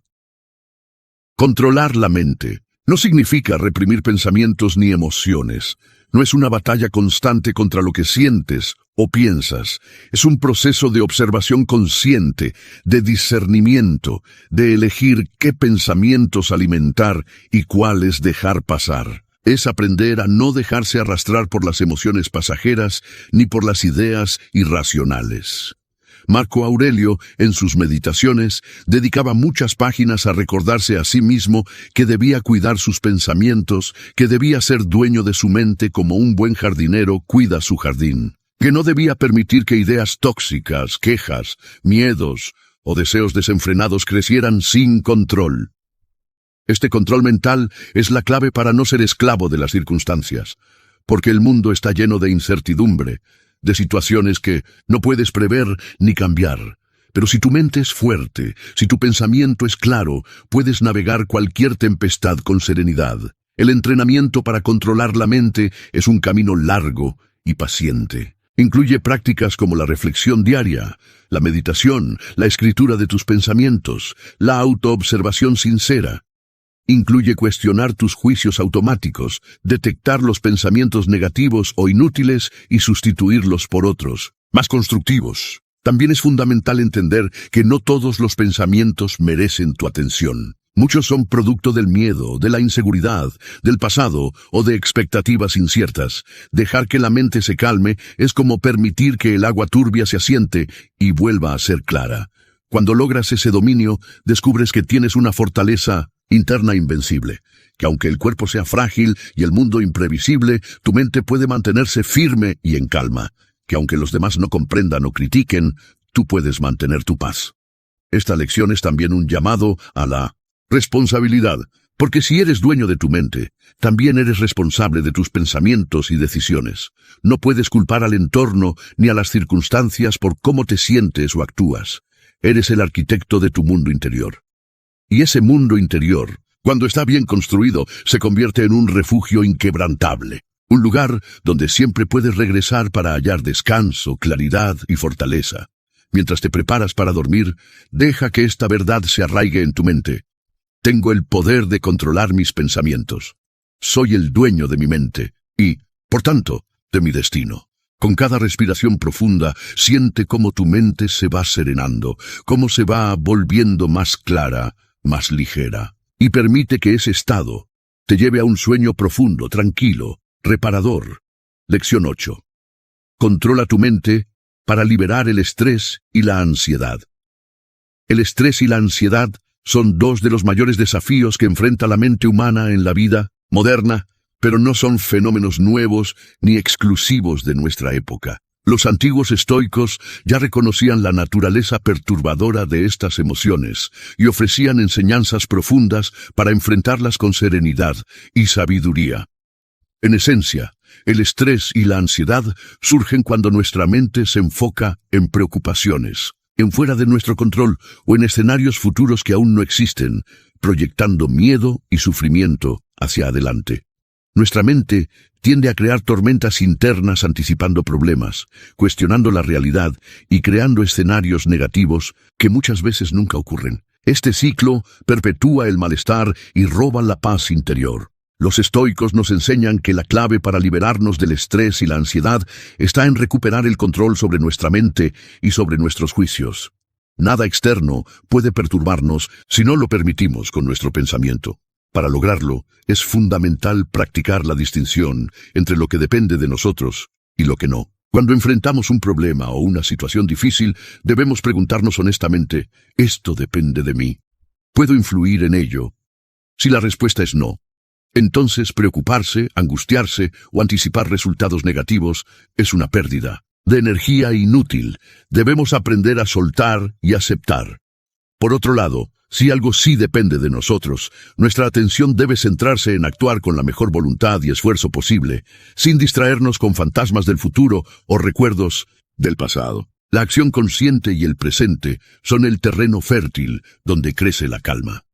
Controlar la mente no significa reprimir pensamientos ni emociones. No es una batalla constante contra lo que sientes o piensas. Es un proceso de observación consciente, de discernimiento, de elegir qué pensamientos alimentar y cuáles dejar pasar. Es aprender a no dejarse arrastrar por las emociones pasajeras ni por las ideas irracionales. Marco Aurelio, en sus meditaciones, dedicaba muchas páginas a recordarse a sí mismo que debía cuidar sus pensamientos, que debía ser dueño de su mente como un buen jardinero cuida su jardín, que no debía permitir que ideas tóxicas, quejas, miedos o deseos desenfrenados crecieran sin control. Este control mental es la clave para no ser esclavo de las circunstancias, porque el mundo está lleno de incertidumbre, de situaciones que no puedes prever ni cambiar. Pero si tu mente es fuerte, si tu pensamiento es claro, puedes navegar cualquier tempestad con serenidad. El entrenamiento para controlar la mente es un camino largo y paciente. Incluye prácticas como la reflexión diaria, la meditación, la escritura de tus pensamientos, la autoobservación sincera. Incluye cuestionar tus juicios automáticos, detectar los pensamientos negativos o inútiles y sustituirlos por otros, más constructivos. También es fundamental entender que no todos los pensamientos merecen tu atención. Muchos son producto del miedo, de la inseguridad, del pasado o de expectativas inciertas. Dejar que la mente se calme es como permitir que el agua turbia se asiente y vuelva a ser clara. Cuando logras ese dominio, descubres que tienes una fortaleza interna invencible, que aunque el cuerpo sea frágil y el mundo imprevisible, tu mente puede mantenerse firme y en calma, que aunque los demás no comprendan o critiquen, tú puedes mantener tu paz. Esta lección es también un llamado a la responsabilidad, porque si eres dueño de tu mente, también eres responsable de tus pensamientos y decisiones. No puedes culpar al entorno ni a las circunstancias por cómo te sientes o actúas. Eres el arquitecto de tu mundo interior. Y ese mundo interior, cuando está bien construido, se convierte en un refugio inquebrantable, un lugar donde siempre puedes regresar para hallar descanso, claridad y fortaleza. Mientras te preparas para dormir, deja que esta verdad se arraigue en tu mente. Tengo el poder de controlar mis pensamientos. Soy el dueño de mi mente y, por tanto, de mi destino. Con cada respiración profunda, siente cómo tu mente se va serenando, cómo se va volviendo más clara, más ligera, y permite que ese estado te lleve a un sueño profundo, tranquilo, reparador. Lección 8. Controla tu mente para liberar el estrés y la ansiedad. El estrés y la ansiedad son dos de los mayores desafíos que enfrenta la mente humana en la vida moderna, pero no son fenómenos nuevos ni exclusivos de nuestra época. Los antiguos estoicos ya reconocían la naturaleza perturbadora de estas emociones y ofrecían enseñanzas profundas para enfrentarlas con serenidad y sabiduría. En esencia, el estrés y la ansiedad surgen cuando nuestra mente se enfoca en preocupaciones, en fuera de nuestro control o en escenarios futuros que aún no existen, proyectando miedo y sufrimiento hacia adelante. Nuestra mente tiende a crear tormentas internas anticipando problemas, cuestionando la realidad y creando escenarios negativos que muchas veces nunca ocurren. Este ciclo perpetúa el malestar y roba la paz interior. Los estoicos nos enseñan que la clave para liberarnos del estrés y la ansiedad está en recuperar el control sobre nuestra mente y sobre nuestros juicios. Nada externo puede perturbarnos si no lo permitimos con nuestro pensamiento. Para lograrlo, es fundamental practicar la distinción entre lo que depende de nosotros y lo que no. Cuando enfrentamos un problema o una situación difícil, debemos preguntarnos honestamente, ¿esto depende de mí? ¿Puedo influir en ello? Si la respuesta es no, entonces preocuparse, angustiarse o anticipar resultados negativos es una pérdida de energía inútil. Debemos aprender a soltar y aceptar. Por otro lado, si algo sí depende de nosotros, nuestra atención debe centrarse en actuar con la mejor voluntad y esfuerzo posible, sin distraernos con fantasmas del futuro o recuerdos del pasado. La acción consciente y el presente son el terreno fértil donde crece la calma.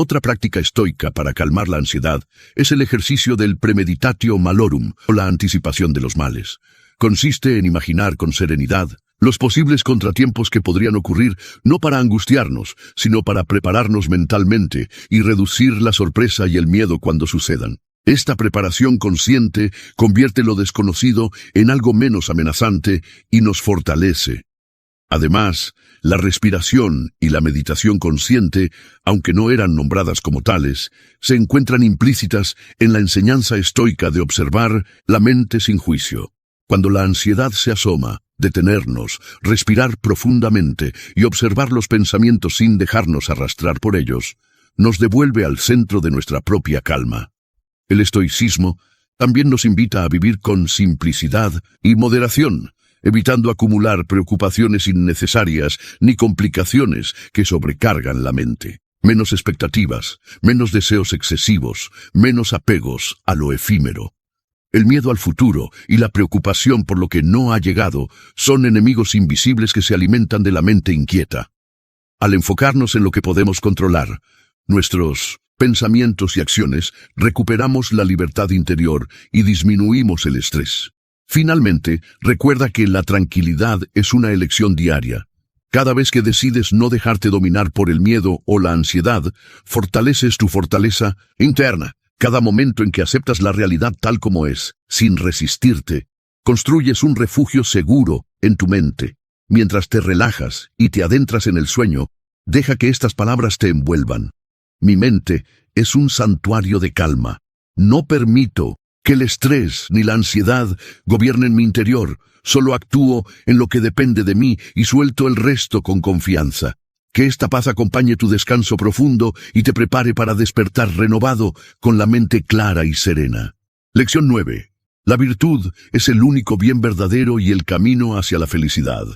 Otra práctica estoica para calmar la ansiedad es el ejercicio del premeditatio malorum, o la anticipación de los males. Consiste en imaginar con serenidad los posibles contratiempos que podrían ocurrir, no para angustiarnos, sino para prepararnos mentalmente y reducir la sorpresa y el miedo cuando sucedan. Esta preparación consciente convierte lo desconocido en algo menos amenazante y nos fortalece. Además, la respiración y la meditación consciente, aunque no eran nombradas como tales, se encuentran implícitas en la enseñanza estoica de observar la mente sin juicio. Cuando la ansiedad se asoma, detenernos, respirar profundamente y observar los pensamientos sin dejarnos arrastrar por ellos, nos devuelve al centro de nuestra propia calma. El estoicismo también nos invita a vivir con simplicidad y moderación, evitando acumular preocupaciones innecesarias ni complicaciones que sobrecargan la mente. Menos expectativas, menos deseos excesivos, menos apegos a lo efímero. El miedo al futuro y la preocupación por lo que no ha llegado son enemigos invisibles que se alimentan de la mente inquieta. Al enfocarnos en lo que podemos controlar, nuestros pensamientos y acciones, recuperamos la libertad interior y disminuimos el estrés. Finalmente, recuerda que la tranquilidad es una elección diaria. Cada vez que decides no dejarte dominar por el miedo o la ansiedad, fortaleces tu fortaleza interna. Cada momento en que aceptas la realidad tal como es, sin resistirte, construyes un refugio seguro en tu mente. Mientras te relajas y te adentras en el sueño, deja que estas palabras te envuelvan. Mi mente es un santuario de calma. No permito que el estrés ni la ansiedad gobiernen mi interior. Solo actúo en lo que depende de mí y suelto el resto con confianza. Que esta paz acompañe tu descanso profundo y te prepare para despertar renovado con la mente clara y serena. Lección 9. La virtud es el único bien verdadero y el camino hacia la felicidad.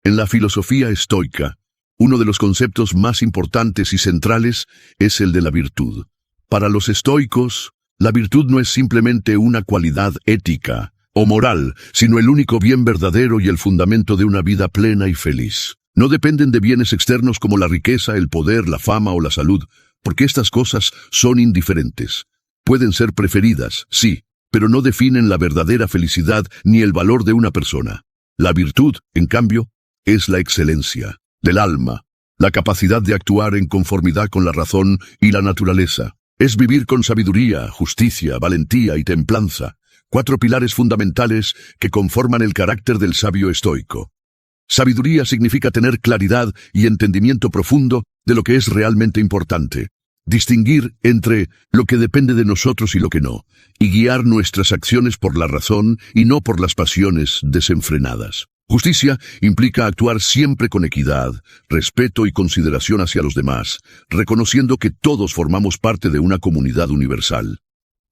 En la filosofía estoica, uno de los conceptos más importantes y centrales es el de la virtud. Para los estoicos, la virtud no es simplemente una cualidad ética o moral, sino el único bien verdadero y el fundamento de una vida plena y feliz. No dependen de bienes externos como la riqueza, el poder, la fama o la salud, porque estas cosas son indiferentes. Pueden ser preferidas, sí, pero no definen la verdadera felicidad ni el valor de una persona. La virtud, en cambio, es la excelencia del alma, la capacidad de actuar en conformidad con la razón y la naturaleza. Es vivir con sabiduría, justicia, valentía y templanza, 4 pilares fundamentales que conforman el carácter del sabio estoico. Sabiduría significa tener claridad y entendimiento profundo de lo que es realmente importante, distinguir entre lo que depende de nosotros y lo que no, y guiar nuestras acciones por la razón y no por las pasiones desenfrenadas. Justicia implica actuar siempre con equidad, respeto y consideración hacia los demás, reconociendo que todos formamos parte de una comunidad universal.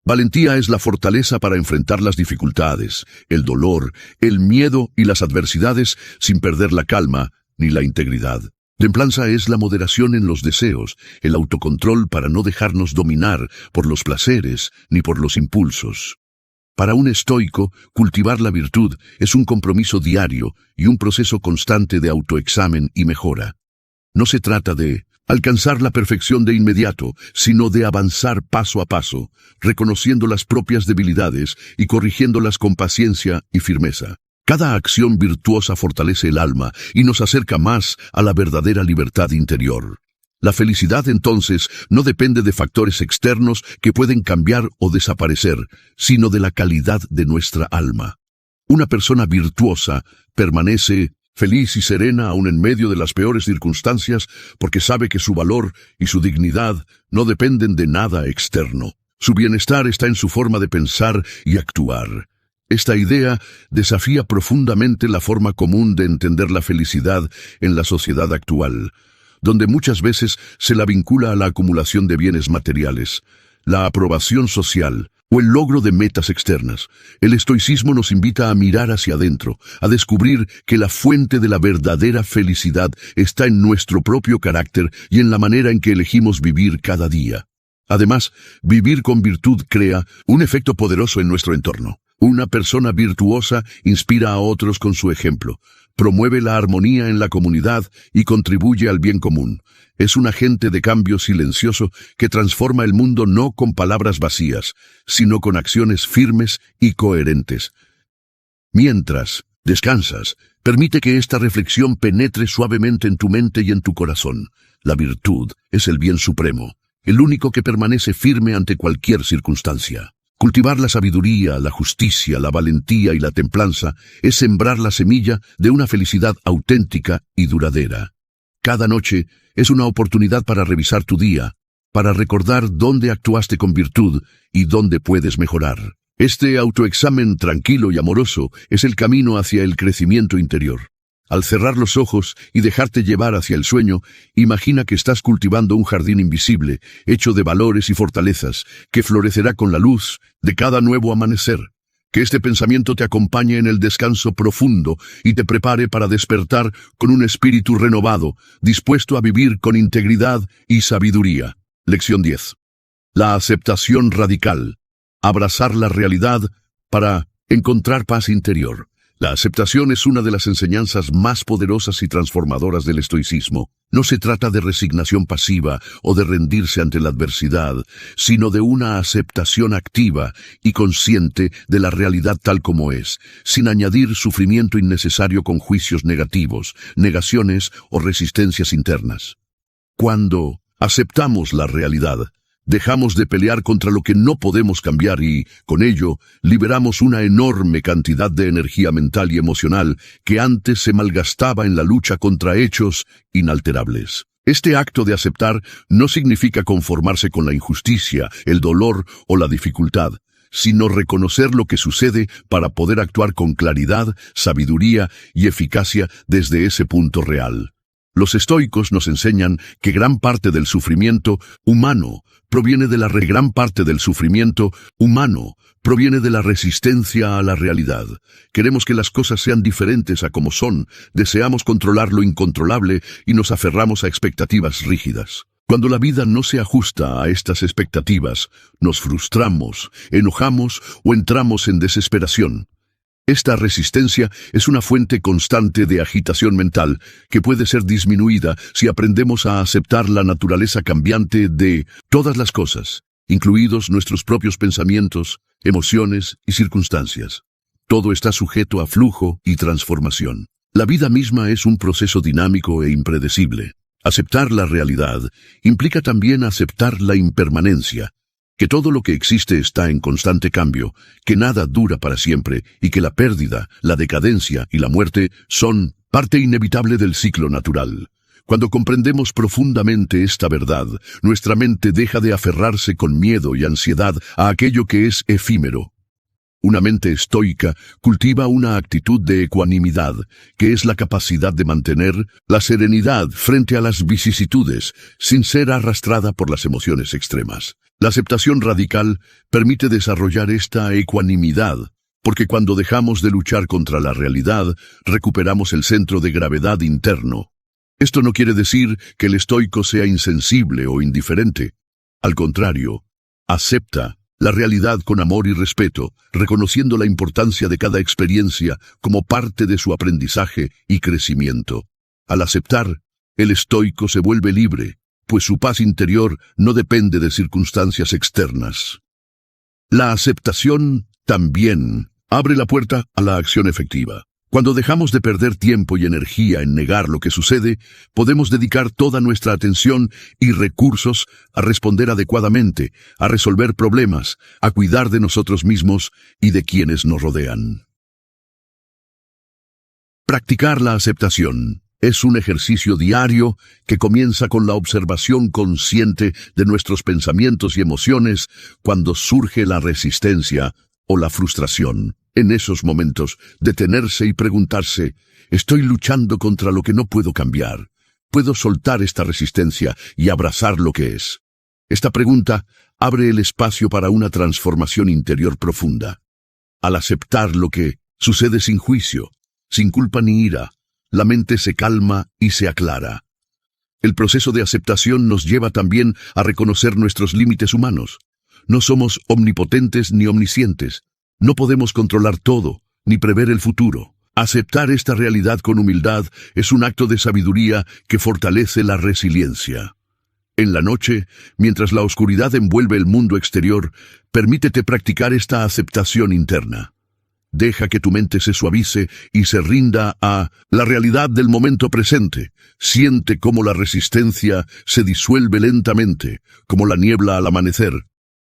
Valentía es la fortaleza para enfrentar las dificultades, el dolor, el miedo y las adversidades sin perder la calma ni la integridad. Templanza es la moderación en los deseos, el autocontrol para no dejarnos dominar por los placeres ni por los impulsos. Para un estoico, cultivar la virtud es un compromiso diario y un proceso constante de autoexamen y mejora. No se trata de alcanzar la perfección de inmediato, sino de avanzar paso a paso, reconociendo las propias debilidades y corrigiéndolas con paciencia y firmeza. Cada acción virtuosa fortalece el alma y nos acerca más a la verdadera libertad interior. La felicidad, entonces, no depende de factores externos que pueden cambiar o desaparecer, sino de la calidad de nuestra alma. Una persona virtuosa permanece feliz y serena aun en medio de las peores circunstancias porque sabe que su valor y su dignidad no dependen de nada externo. Su bienestar está en su forma de pensar y actuar. Esta idea desafía profundamente la forma común de entender la felicidad en la sociedad actual, donde muchas veces se la vincula a la acumulación de bienes materiales, la aprobación social o el logro de metas externas. El estoicismo nos invita a mirar hacia adentro, a descubrir que la fuente de la verdadera felicidad está en nuestro propio carácter y en la manera en que elegimos vivir cada día. Además, vivir con virtud crea un efecto poderoso en nuestro entorno. Una persona virtuosa inspira a otros con su ejemplo, promueve la armonía en la comunidad y contribuye al bien común. Es un agente de cambio silencioso que transforma el mundo no con palabras vacías, sino con acciones firmes y coherentes. Mientras descansas, permite que esta reflexión penetre suavemente en tu mente y en tu corazón. La virtud es el bien supremo, el único que permanece firme ante cualquier circunstancia. Cultivar la sabiduría, la justicia, la valentía y la templanza es sembrar la semilla de una felicidad auténtica y duradera. Cada noche es una oportunidad para revisar tu día, para recordar dónde actuaste con virtud y dónde puedes mejorar. Este autoexamen tranquilo y amoroso es el camino hacia el crecimiento interior. Al cerrar los ojos y dejarte llevar hacia el sueño, imagina que estás cultivando un jardín invisible, hecho de valores y fortalezas, que florecerá con la luz de cada nuevo amanecer. Que este pensamiento te acompañe en el descanso profundo y te prepare para despertar con un espíritu renovado, dispuesto a vivir con integridad y sabiduría. Lección 10. La aceptación radical. Abrazar la realidad para encontrar paz interior. La aceptación es una de las enseñanzas más poderosas y transformadoras del estoicismo. No se trata de resignación pasiva o de rendirse ante la adversidad, sino de una aceptación activa y consciente de la realidad tal como es, sin añadir sufrimiento innecesario con juicios negativos, negaciones o resistencias internas. Cuando aceptamos la realidad, dejamos de pelear contra lo que no podemos cambiar y, con ello, liberamos una enorme cantidad de energía mental y emocional que antes se malgastaba en la lucha contra hechos inalterables. Este acto de aceptar no significa conformarse con la injusticia, el dolor o la dificultad, sino reconocer lo que sucede para poder actuar con claridad, sabiduría y eficacia desde ese punto real. Los estoicos nos enseñan que gran parte del sufrimiento humano proviene de la resistencia a la realidad. Queremos que las cosas sean diferentes a como son, deseamos controlar lo incontrolable y nos aferramos a expectativas rígidas. Cuando la vida no se ajusta a estas expectativas, nos frustramos, enojamos o entramos en desesperación. Esta resistencia es una fuente constante de agitación mental que puede ser disminuida si aprendemos a aceptar la naturaleza cambiante de todas las cosas, incluidos nuestros propios pensamientos, emociones y circunstancias. Todo está sujeto a flujo y transformación. La vida misma es un proceso dinámico e impredecible. Aceptar la realidad implica también aceptar la impermanencia, que todo lo que existe está en constante cambio, que nada dura para siempre y que la pérdida, la decadencia y la muerte son parte inevitable del ciclo natural. Cuando comprendemos profundamente esta verdad, nuestra mente deja de aferrarse con miedo y ansiedad a aquello que es efímero. Una mente estoica cultiva una actitud de ecuanimidad, que es la capacidad de mantener la serenidad frente a las vicisitudes, sin ser arrastrada por las emociones extremas. La aceptación radical permite desarrollar esta ecuanimidad, porque cuando dejamos de luchar contra la realidad, recuperamos el centro de gravedad interno. Esto no quiere decir que el estoico sea insensible o indiferente. Al contrario, acepta la realidad con amor y respeto, reconociendo la importancia de cada experiencia como parte de su aprendizaje y crecimiento. Al aceptar, el estoico se vuelve libre, pues su paz interior no depende de circunstancias externas. La aceptación también abre la puerta a la acción efectiva. Cuando dejamos de perder tiempo y energía en negar lo que sucede, podemos dedicar toda nuestra atención y recursos a responder adecuadamente, a resolver problemas, a cuidar de nosotros mismos y de quienes nos rodean. Practicar la aceptación es un ejercicio diario que comienza con la observación consciente de nuestros pensamientos y emociones cuando surge la resistencia o la frustración. En esos momentos, detenerse y preguntarse, ¿estoy luchando contra lo que no puedo cambiar? ¿Puedo soltar esta resistencia y abrazar lo que es? Esta pregunta abre el espacio para una transformación interior profunda. Al aceptar lo que sucede sin juicio, sin culpa ni ira, la mente se calma y se aclara. El proceso de aceptación nos lleva también a reconocer nuestros límites humanos. No somos omnipotentes ni omniscientes. No podemos controlar todo, ni prever el futuro. Aceptar esta realidad con humildad es un acto de sabiduría que fortalece la resiliencia. En la noche, mientras la oscuridad envuelve el mundo exterior, permítete practicar esta aceptación interna. Deja que tu mente se suavice y se rinda a la realidad del momento presente. Siente cómo la resistencia se disuelve lentamente, como la niebla al amanecer.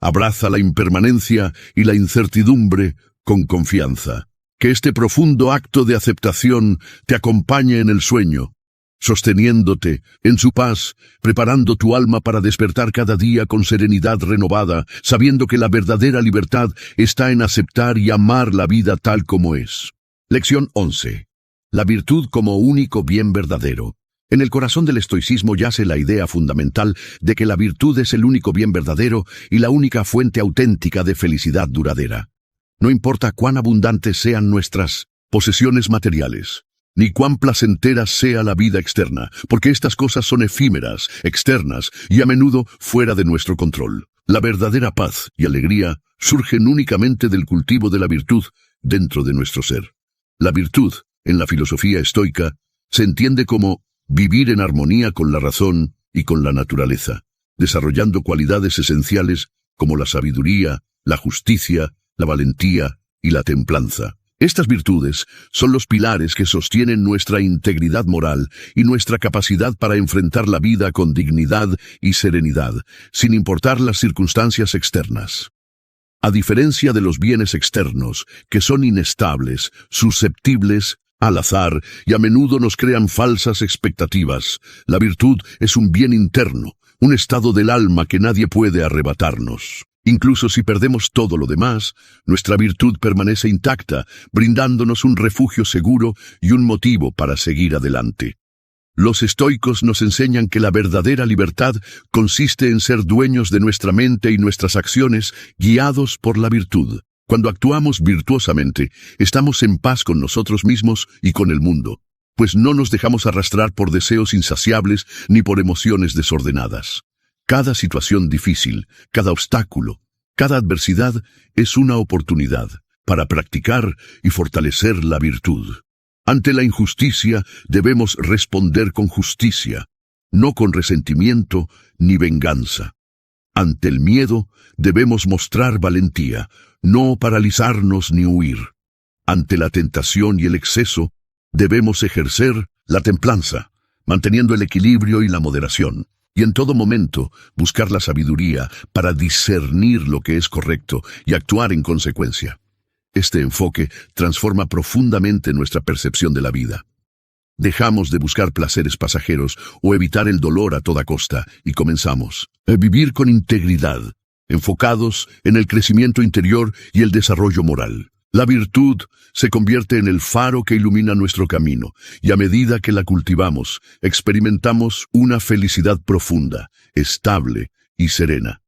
Abraza la impermanencia y la incertidumbre con confianza. Que este profundo acto de aceptación te acompañe en el sueño, sosteniéndote en su paz, preparando tu alma para despertar cada día con serenidad renovada, sabiendo que la verdadera libertad está en aceptar y amar la vida tal como es. Lección 11. La virtud como único bien verdadero. En el corazón del estoicismo yace la idea fundamental de que la virtud es el único bien verdadero y la única fuente auténtica de felicidad duradera. No importa cuán abundantes sean nuestras posesiones materiales, ni cuán placentera sea la vida externa, porque estas cosas son efímeras, externas y a menudo fuera de nuestro control. La verdadera paz y alegría surgen únicamente del cultivo de la virtud dentro de nuestro ser. La virtud, en la filosofía estoica, se entiende como vivir en armonía con la razón y con la naturaleza, desarrollando cualidades esenciales como la sabiduría, la justicia, la valentía y la templanza. Estas virtudes son los pilares que sostienen nuestra integridad moral y nuestra capacidad para enfrentar la vida con dignidad y serenidad, sin importar las circunstancias externas. A diferencia de los bienes externos, que son inestables, susceptibles al azar y a menudo nos crean falsas expectativas, la virtud es un bien interno, un estado del alma que nadie puede arrebatarnos. Incluso si perdemos todo lo demás, nuestra virtud permanece intacta, brindándonos un refugio seguro y un motivo para seguir adelante. Los estoicos nos enseñan que la verdadera libertad consiste en ser dueños de nuestra mente y nuestras acciones, guiados por la virtud. Cuando actuamos virtuosamente, estamos en paz con nosotros mismos y con el mundo, pues no nos dejamos arrastrar por deseos insaciables ni por emociones desordenadas. Cada situación difícil, cada obstáculo, cada adversidad es una oportunidad para practicar y fortalecer la virtud. Ante la injusticia debemos responder con justicia, no con resentimiento ni venganza. Ante el miedo debemos mostrar valentía, no paralizarnos ni huir. Ante la tentación y el exceso debemos ejercer la templanza, manteniendo el equilibrio y la moderación. Y en todo momento buscar la sabiduría para discernir lo que es correcto y actuar en consecuencia. Este enfoque transforma profundamente nuestra percepción de la vida. Dejamos de buscar placeres pasajeros o evitar el dolor a toda costa y comenzamos a vivir con integridad, enfocados en el crecimiento interior y el desarrollo moral. La virtud se convierte en el faro que ilumina nuestro camino, y a medida que la cultivamos, experimentamos una felicidad profunda, estable y serena.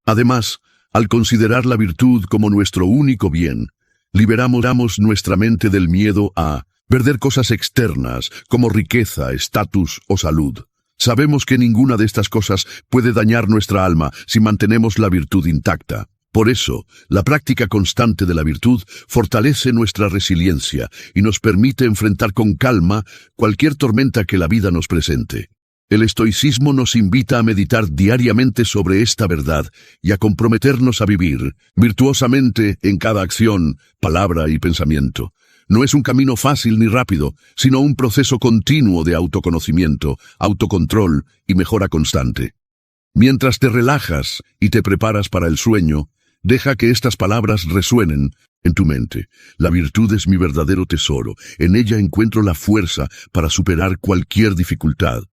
Además, al considerar la virtud como nuestro único bien, liberamos nuestra mente del miedo a perder cosas externas como riqueza, estatus o salud. Sabemos que ninguna de estas cosas puede dañar nuestra alma si mantenemos la virtud intacta. Por eso, la práctica constante de la virtud fortalece nuestra resiliencia y nos permite enfrentar con calma cualquier tormenta que la vida nos presente. El estoicismo nos invita a meditar diariamente sobre esta verdad y a comprometernos a vivir virtuosamente en cada acción, palabra y pensamiento. No es un camino fácil ni rápido, sino un proceso continuo de autoconocimiento, autocontrol y mejora constante. Mientras te relajas y te preparas para el sueño, deja que estas palabras resuenen en tu mente. La virtud es mi verdadero tesoro. En ella encuentro la fuerza para superar cualquier dificultad.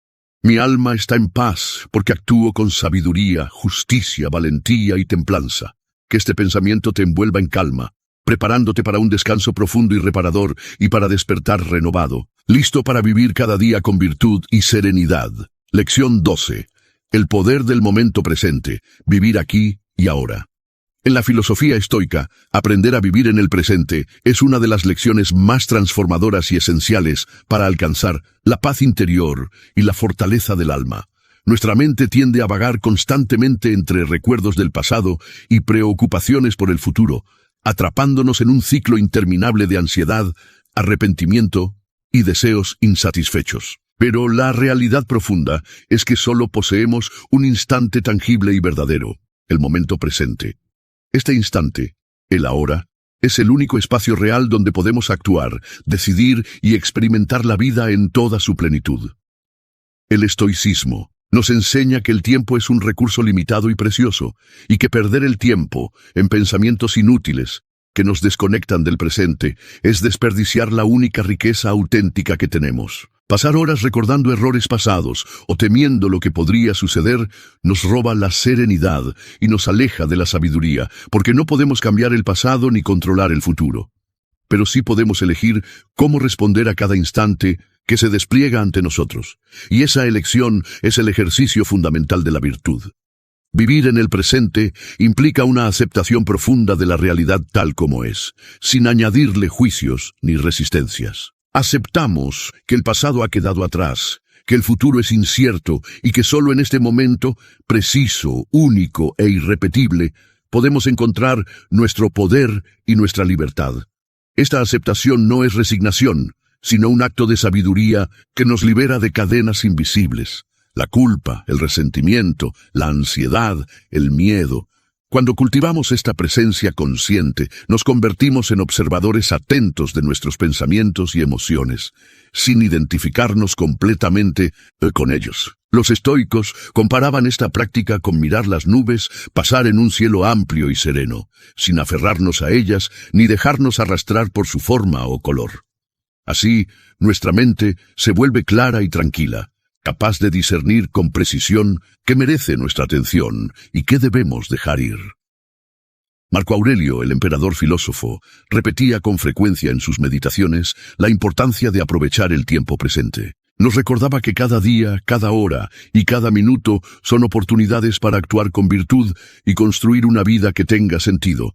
Mi alma está en paz porque actúo con sabiduría, justicia, valentía y templanza. Que este pensamiento te envuelva en calma, preparándote para un descanso profundo y reparador y para despertar renovado, listo para vivir cada día con virtud y serenidad. Lección 12. El poder del momento presente, vivir aquí y ahora. En la filosofía estoica, aprender a vivir en el presente es una de las lecciones más transformadoras y esenciales para alcanzar la paz interior y la fortaleza del alma. Nuestra mente tiende a vagar constantemente entre recuerdos del pasado y preocupaciones por el futuro, atrapándonos en un ciclo interminable de ansiedad, arrepentimiento y deseos insatisfechos. Pero la realidad profunda es que solo poseemos un instante tangible y verdadero, el momento presente. Este instante, el ahora, es el único espacio real donde podemos actuar, decidir y experimentar la vida en toda su plenitud. El estoicismo nos enseña que el tiempo es un recurso limitado y precioso, y que perder el tiempo en pensamientos inútiles que nos desconectan del presente es desperdiciar la única riqueza auténtica que tenemos. Pasar horas recordando errores pasados o temiendo lo que podría suceder nos roba la serenidad y nos aleja de la sabiduría, porque no podemos cambiar el pasado ni controlar el futuro. Pero sí podemos elegir cómo responder a cada instante que se despliega ante nosotros, y esa elección es el ejercicio fundamental de la virtud. Vivir en el presente implica una aceptación profunda de la realidad tal como es, sin añadirle juicios ni resistencias. Aceptamos que el pasado ha quedado atrás, que el futuro es incierto y que solo en este momento, preciso, único e irrepetible, podemos encontrar nuestro poder y nuestra libertad. Esta aceptación no es resignación, sino un acto de sabiduría que nos libera de cadenas invisibles. La culpa, el resentimiento, la ansiedad, el miedo. Cuando cultivamos esta presencia consciente, nos convertimos en observadores atentos de nuestros pensamientos y emociones, sin identificarnos completamente con ellos. Los estoicos comparaban esta práctica con mirar las nubes pasar en un cielo amplio y sereno, sin aferrarnos a ellas ni dejarnos arrastrar por su forma o color. Así, nuestra mente se vuelve clara y tranquila, capaz de discernir con precisión qué merece nuestra atención y qué debemos dejar ir. Marco Aurelio, el emperador filósofo, repetía con frecuencia en sus meditaciones la importancia de aprovechar el tiempo presente. Nos recordaba que cada día, cada hora y cada minuto son oportunidades para actuar con virtud y construir una vida que tenga sentido.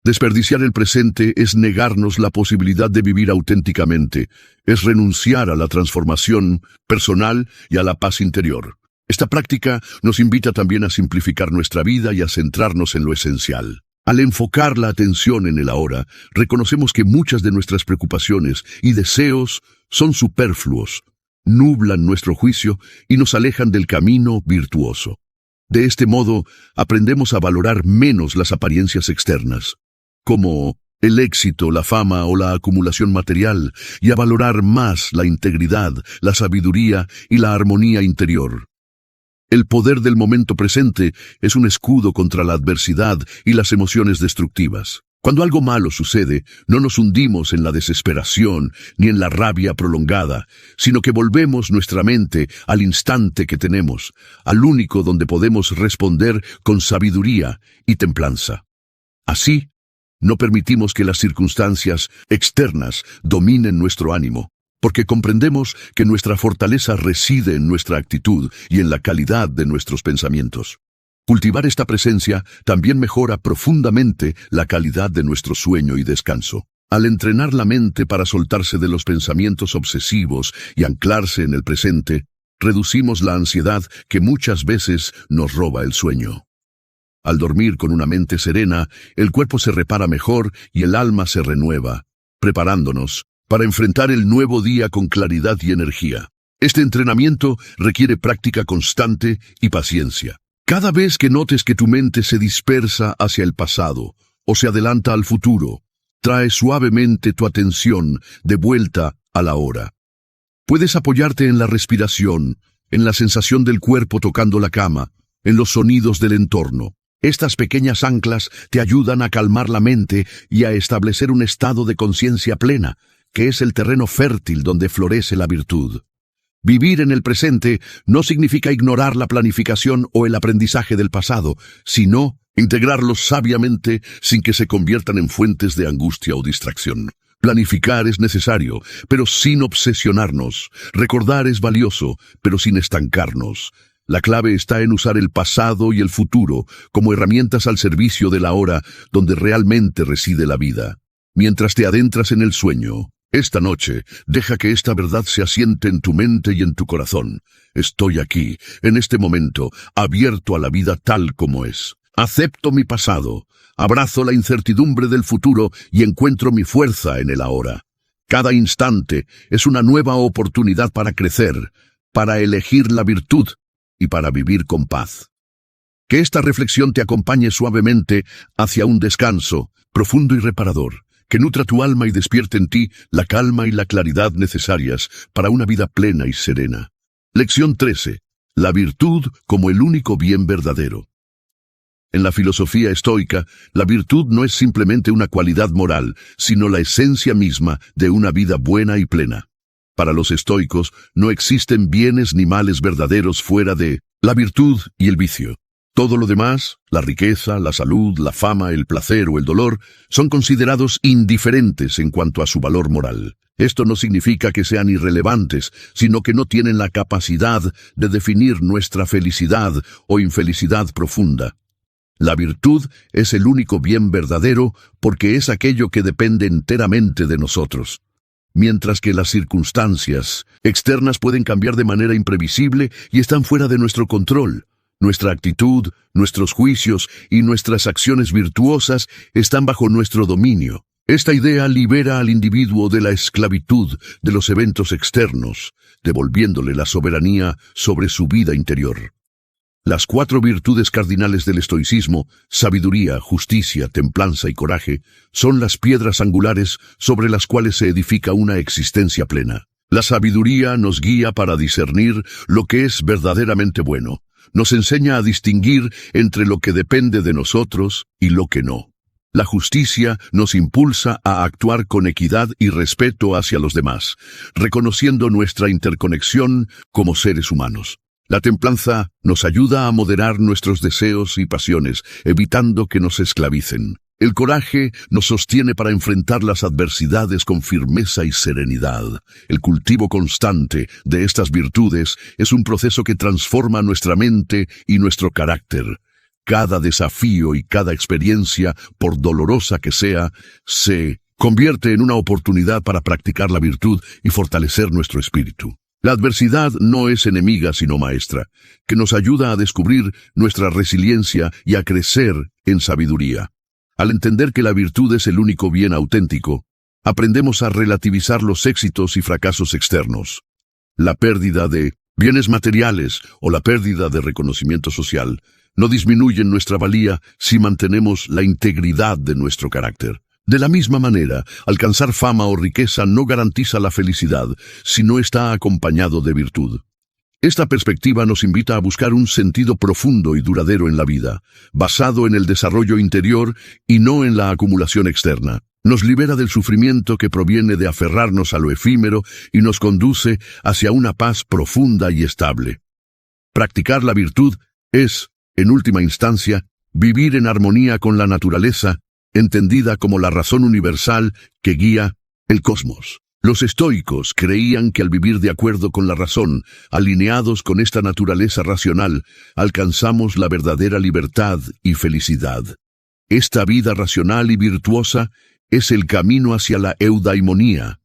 Desperdiciar el presente es negarnos la posibilidad de vivir auténticamente, es renunciar a la transformación personal y a la paz interior. Esta práctica nos invita también a simplificar nuestra vida y a centrarnos en lo esencial. Al enfocar la atención en el ahora, reconocemos que muchas de nuestras preocupaciones y deseos son superfluos, nublan nuestro juicio y nos alejan del camino virtuoso. De este modo, aprendemos a valorar menos las apariencias externas, como el éxito, la fama o la acumulación material, y a valorar más la integridad, la sabiduría y la armonía interior. El poder del momento presente es un escudo contra la adversidad y las emociones destructivas. Cuando algo malo sucede, no nos hundimos en la desesperación ni en la rabia prolongada, sino que volvemos nuestra mente al instante que tenemos, al único donde podemos responder con sabiduría y templanza. Así, no permitimos que las circunstancias externas dominen nuestro ánimo, porque comprendemos que nuestra fortaleza reside en nuestra actitud y en la calidad de nuestros pensamientos. Cultivar esta presencia también mejora profundamente la calidad de nuestro sueño y descanso. Al entrenar la mente para soltarse de los pensamientos obsesivos y anclarse en el presente, reducimos la ansiedad que muchas veces nos roba el sueño. Al dormir con una mente serena, el cuerpo se repara mejor y el alma se renueva, preparándonos para enfrentar el nuevo día con claridad y energía. Este entrenamiento requiere práctica constante y paciencia. Cada vez que notes que tu mente se dispersa hacia el pasado o se adelanta al futuro, trae suavemente tu atención de vuelta a la hora. Puedes apoyarte en la respiración, en la sensación del cuerpo tocando la cama, en los sonidos del entorno. Estas pequeñas anclas te ayudan a calmar la mente y a establecer un estado de conciencia plena, que es el terreno fértil donde florece la virtud. Vivir en el presente no significa ignorar la planificación o el aprendizaje del pasado, sino integrarlos sabiamente sin que se conviertan en fuentes de angustia o distracción. Planificar es necesario, pero sin obsesionarnos. Recordar es valioso, pero sin estancarnos. La clave está en usar el pasado y el futuro como herramientas al servicio de la hora donde realmente reside la vida. Mientras te adentras en el sueño, esta noche, deja que esta verdad se asiente en tu mente y en tu corazón. Estoy aquí, en este momento, abierto a la vida tal como es. Acepto mi pasado, abrazo la incertidumbre del futuro y encuentro mi fuerza en el ahora. Cada instante es una nueva oportunidad para crecer, para elegir la virtud y para vivir con paz. Que esta reflexión te acompañe suavemente hacia un descanso profundo y reparador, que nutra tu alma y despierte en ti la calma y la claridad necesarias para una vida plena y serena. Lección 13. La virtud como el único bien verdadero. En la filosofía estoica, la virtud no es simplemente una cualidad moral, sino la esencia misma de una vida buena y plena. Para los estoicos, no existen bienes ni males verdaderos fuera de la virtud y el vicio. Todo lo demás, la riqueza, la salud, la fama, el placer o el dolor, son considerados indiferentes en cuanto a su valor moral. Esto no significa que sean irrelevantes, sino que no tienen la capacidad de definir nuestra felicidad o infelicidad profunda. La virtud es el único bien verdadero porque es aquello que depende enteramente de nosotros. Mientras que las circunstancias externas pueden cambiar de manera imprevisible y están fuera de nuestro control, nuestra actitud, nuestros juicios y nuestras acciones virtuosas están bajo nuestro dominio. Esta idea libera al individuo de la esclavitud de los eventos externos, devolviéndole la soberanía sobre su vida interior. Las 4 virtudes cardinales del estoicismo, sabiduría, justicia, templanza y coraje, son las piedras angulares sobre las cuales se edifica una existencia plena. La sabiduría nos guía para discernir lo que es verdaderamente bueno. Nos enseña a distinguir entre lo que depende de nosotros y lo que no. La justicia nos impulsa a actuar con equidad y respeto hacia los demás, reconociendo nuestra interconexión como seres humanos. La templanza nos ayuda a moderar nuestros deseos y pasiones, evitando que nos esclavicen. El coraje nos sostiene para enfrentar las adversidades con firmeza y serenidad. El cultivo constante de estas virtudes es un proceso que transforma nuestra mente y nuestro carácter. Cada desafío y cada experiencia, por dolorosa que sea, se convierte en una oportunidad para practicar la virtud y fortalecer nuestro espíritu. La adversidad no es enemiga sino maestra, que nos ayuda a descubrir nuestra resiliencia y a crecer en sabiduría. Al entender que la virtud es el único bien auténtico, aprendemos a relativizar los éxitos y fracasos externos. La pérdida de bienes materiales o la pérdida de reconocimiento social no disminuyen nuestra valía si mantenemos la integridad de nuestro carácter. De la misma manera, alcanzar fama o riqueza no garantiza la felicidad si no está acompañado de virtud. Esta perspectiva nos invita a buscar un sentido profundo y duradero en la vida, basado en el desarrollo interior y no en la acumulación externa. Nos libera del sufrimiento que proviene de aferrarnos a lo efímero y nos conduce hacia una paz profunda y estable. Practicar la virtud es, en última instancia, vivir en armonía con la naturaleza, entendida como la razón universal que guía el cosmos. Los estoicos creían que al vivir de acuerdo con la razón, alineados con esta naturaleza racional, alcanzamos la verdadera libertad y felicidad. Esta vida racional y virtuosa es el camino hacia la eudaimonía,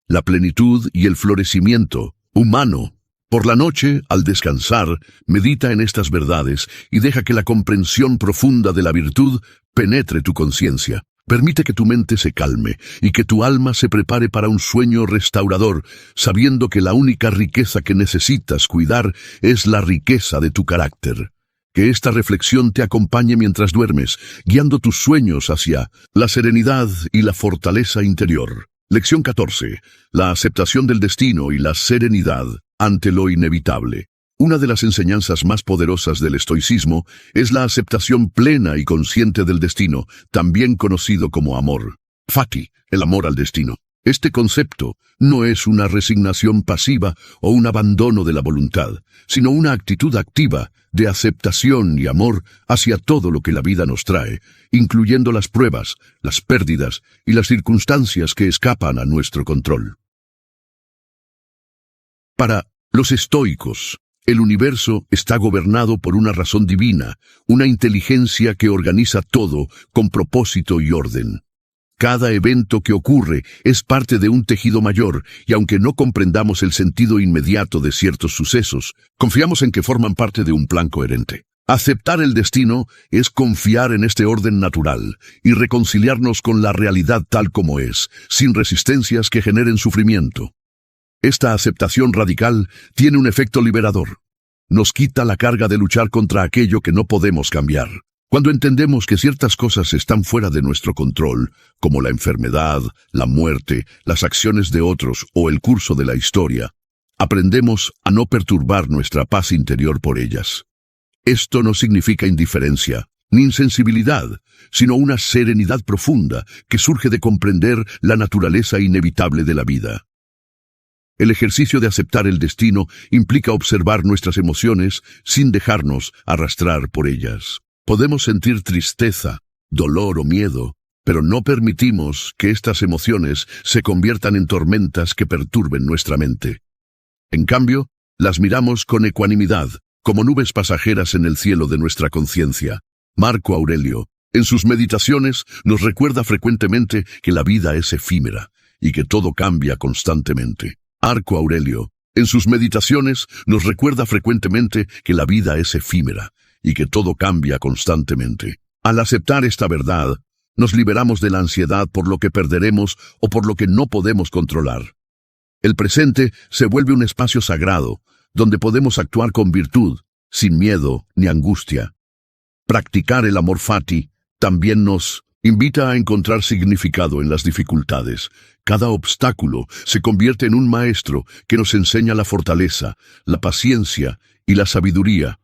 la plenitud y el florecimiento humano Por la noche, al descansar, medita en estas verdades y deja que la comprensión profunda de la virtud penetre tu conciencia. Permite que tu mente se calme y que tu alma se prepare para un sueño restaurador, sabiendo que la única riqueza que necesitas cuidar es la riqueza de tu carácter. Que esta reflexión te acompañe mientras duermes, guiando tus sueños hacia la serenidad y la fortaleza interior. Lección 14. La aceptación del destino y la serenidad ante lo inevitable. Una de las enseñanzas más poderosas del estoicismo es la aceptación plena y consciente del destino, también conocido como amor fati, el amor al destino. Este concepto no es una resignación pasiva o un abandono de la voluntad, sino una actitud activa de aceptación y amor hacia todo lo que la vida nos trae, incluyendo las pruebas, las pérdidas y las circunstancias que escapan a nuestro control. Para los estoicos, el universo está gobernado por una razón divina, una inteligencia que organiza todo con propósito y orden. Cada evento que ocurre es parte de un tejido mayor, y aunque no comprendamos el sentido inmediato de ciertos sucesos, confiamos en que forman parte de un plan coherente. Aceptar el destino es confiar en este orden natural y reconciliarnos con la realidad tal como es, sin resistencias que generen sufrimiento. Esta aceptación radical tiene un efecto liberador. Nos quita la carga de luchar contra aquello que no podemos cambiar. Cuando entendemos que ciertas cosas están fuera de nuestro control, como la enfermedad, la muerte, las acciones de otros o el curso de la historia, aprendemos a no perturbar nuestra paz interior por ellas. Esto no significa indiferencia ni insensibilidad, sino una serenidad profunda que surge de comprender la naturaleza inevitable de la vida. El ejercicio de aceptar el destino implica observar nuestras emociones sin dejarnos arrastrar por ellas. Podemos sentir tristeza, dolor o miedo, pero no permitimos que estas emociones se conviertan en tormentas que perturben nuestra mente. En cambio, las miramos con ecuanimidad, como nubes pasajeras en el cielo de nuestra conciencia. Marco Aurelio, en sus meditaciones, nos recuerda frecuentemente que la vida es efímera y que todo cambia constantemente. Marco Aurelio, en sus meditaciones, nos recuerda frecuentemente que la vida es efímera y que todo cambia constantemente. Al aceptar esta verdad, nos liberamos de la ansiedad por lo que perderemos o por lo que no podemos controlar. El presente se vuelve un espacio sagrado, donde podemos actuar con virtud, sin miedo ni angustia. Practicar el amor fati también nos invita a encontrar significado en las dificultades. Cada obstáculo se convierte en un maestro que nos enseña la fortaleza, la paciencia y la sabiduría.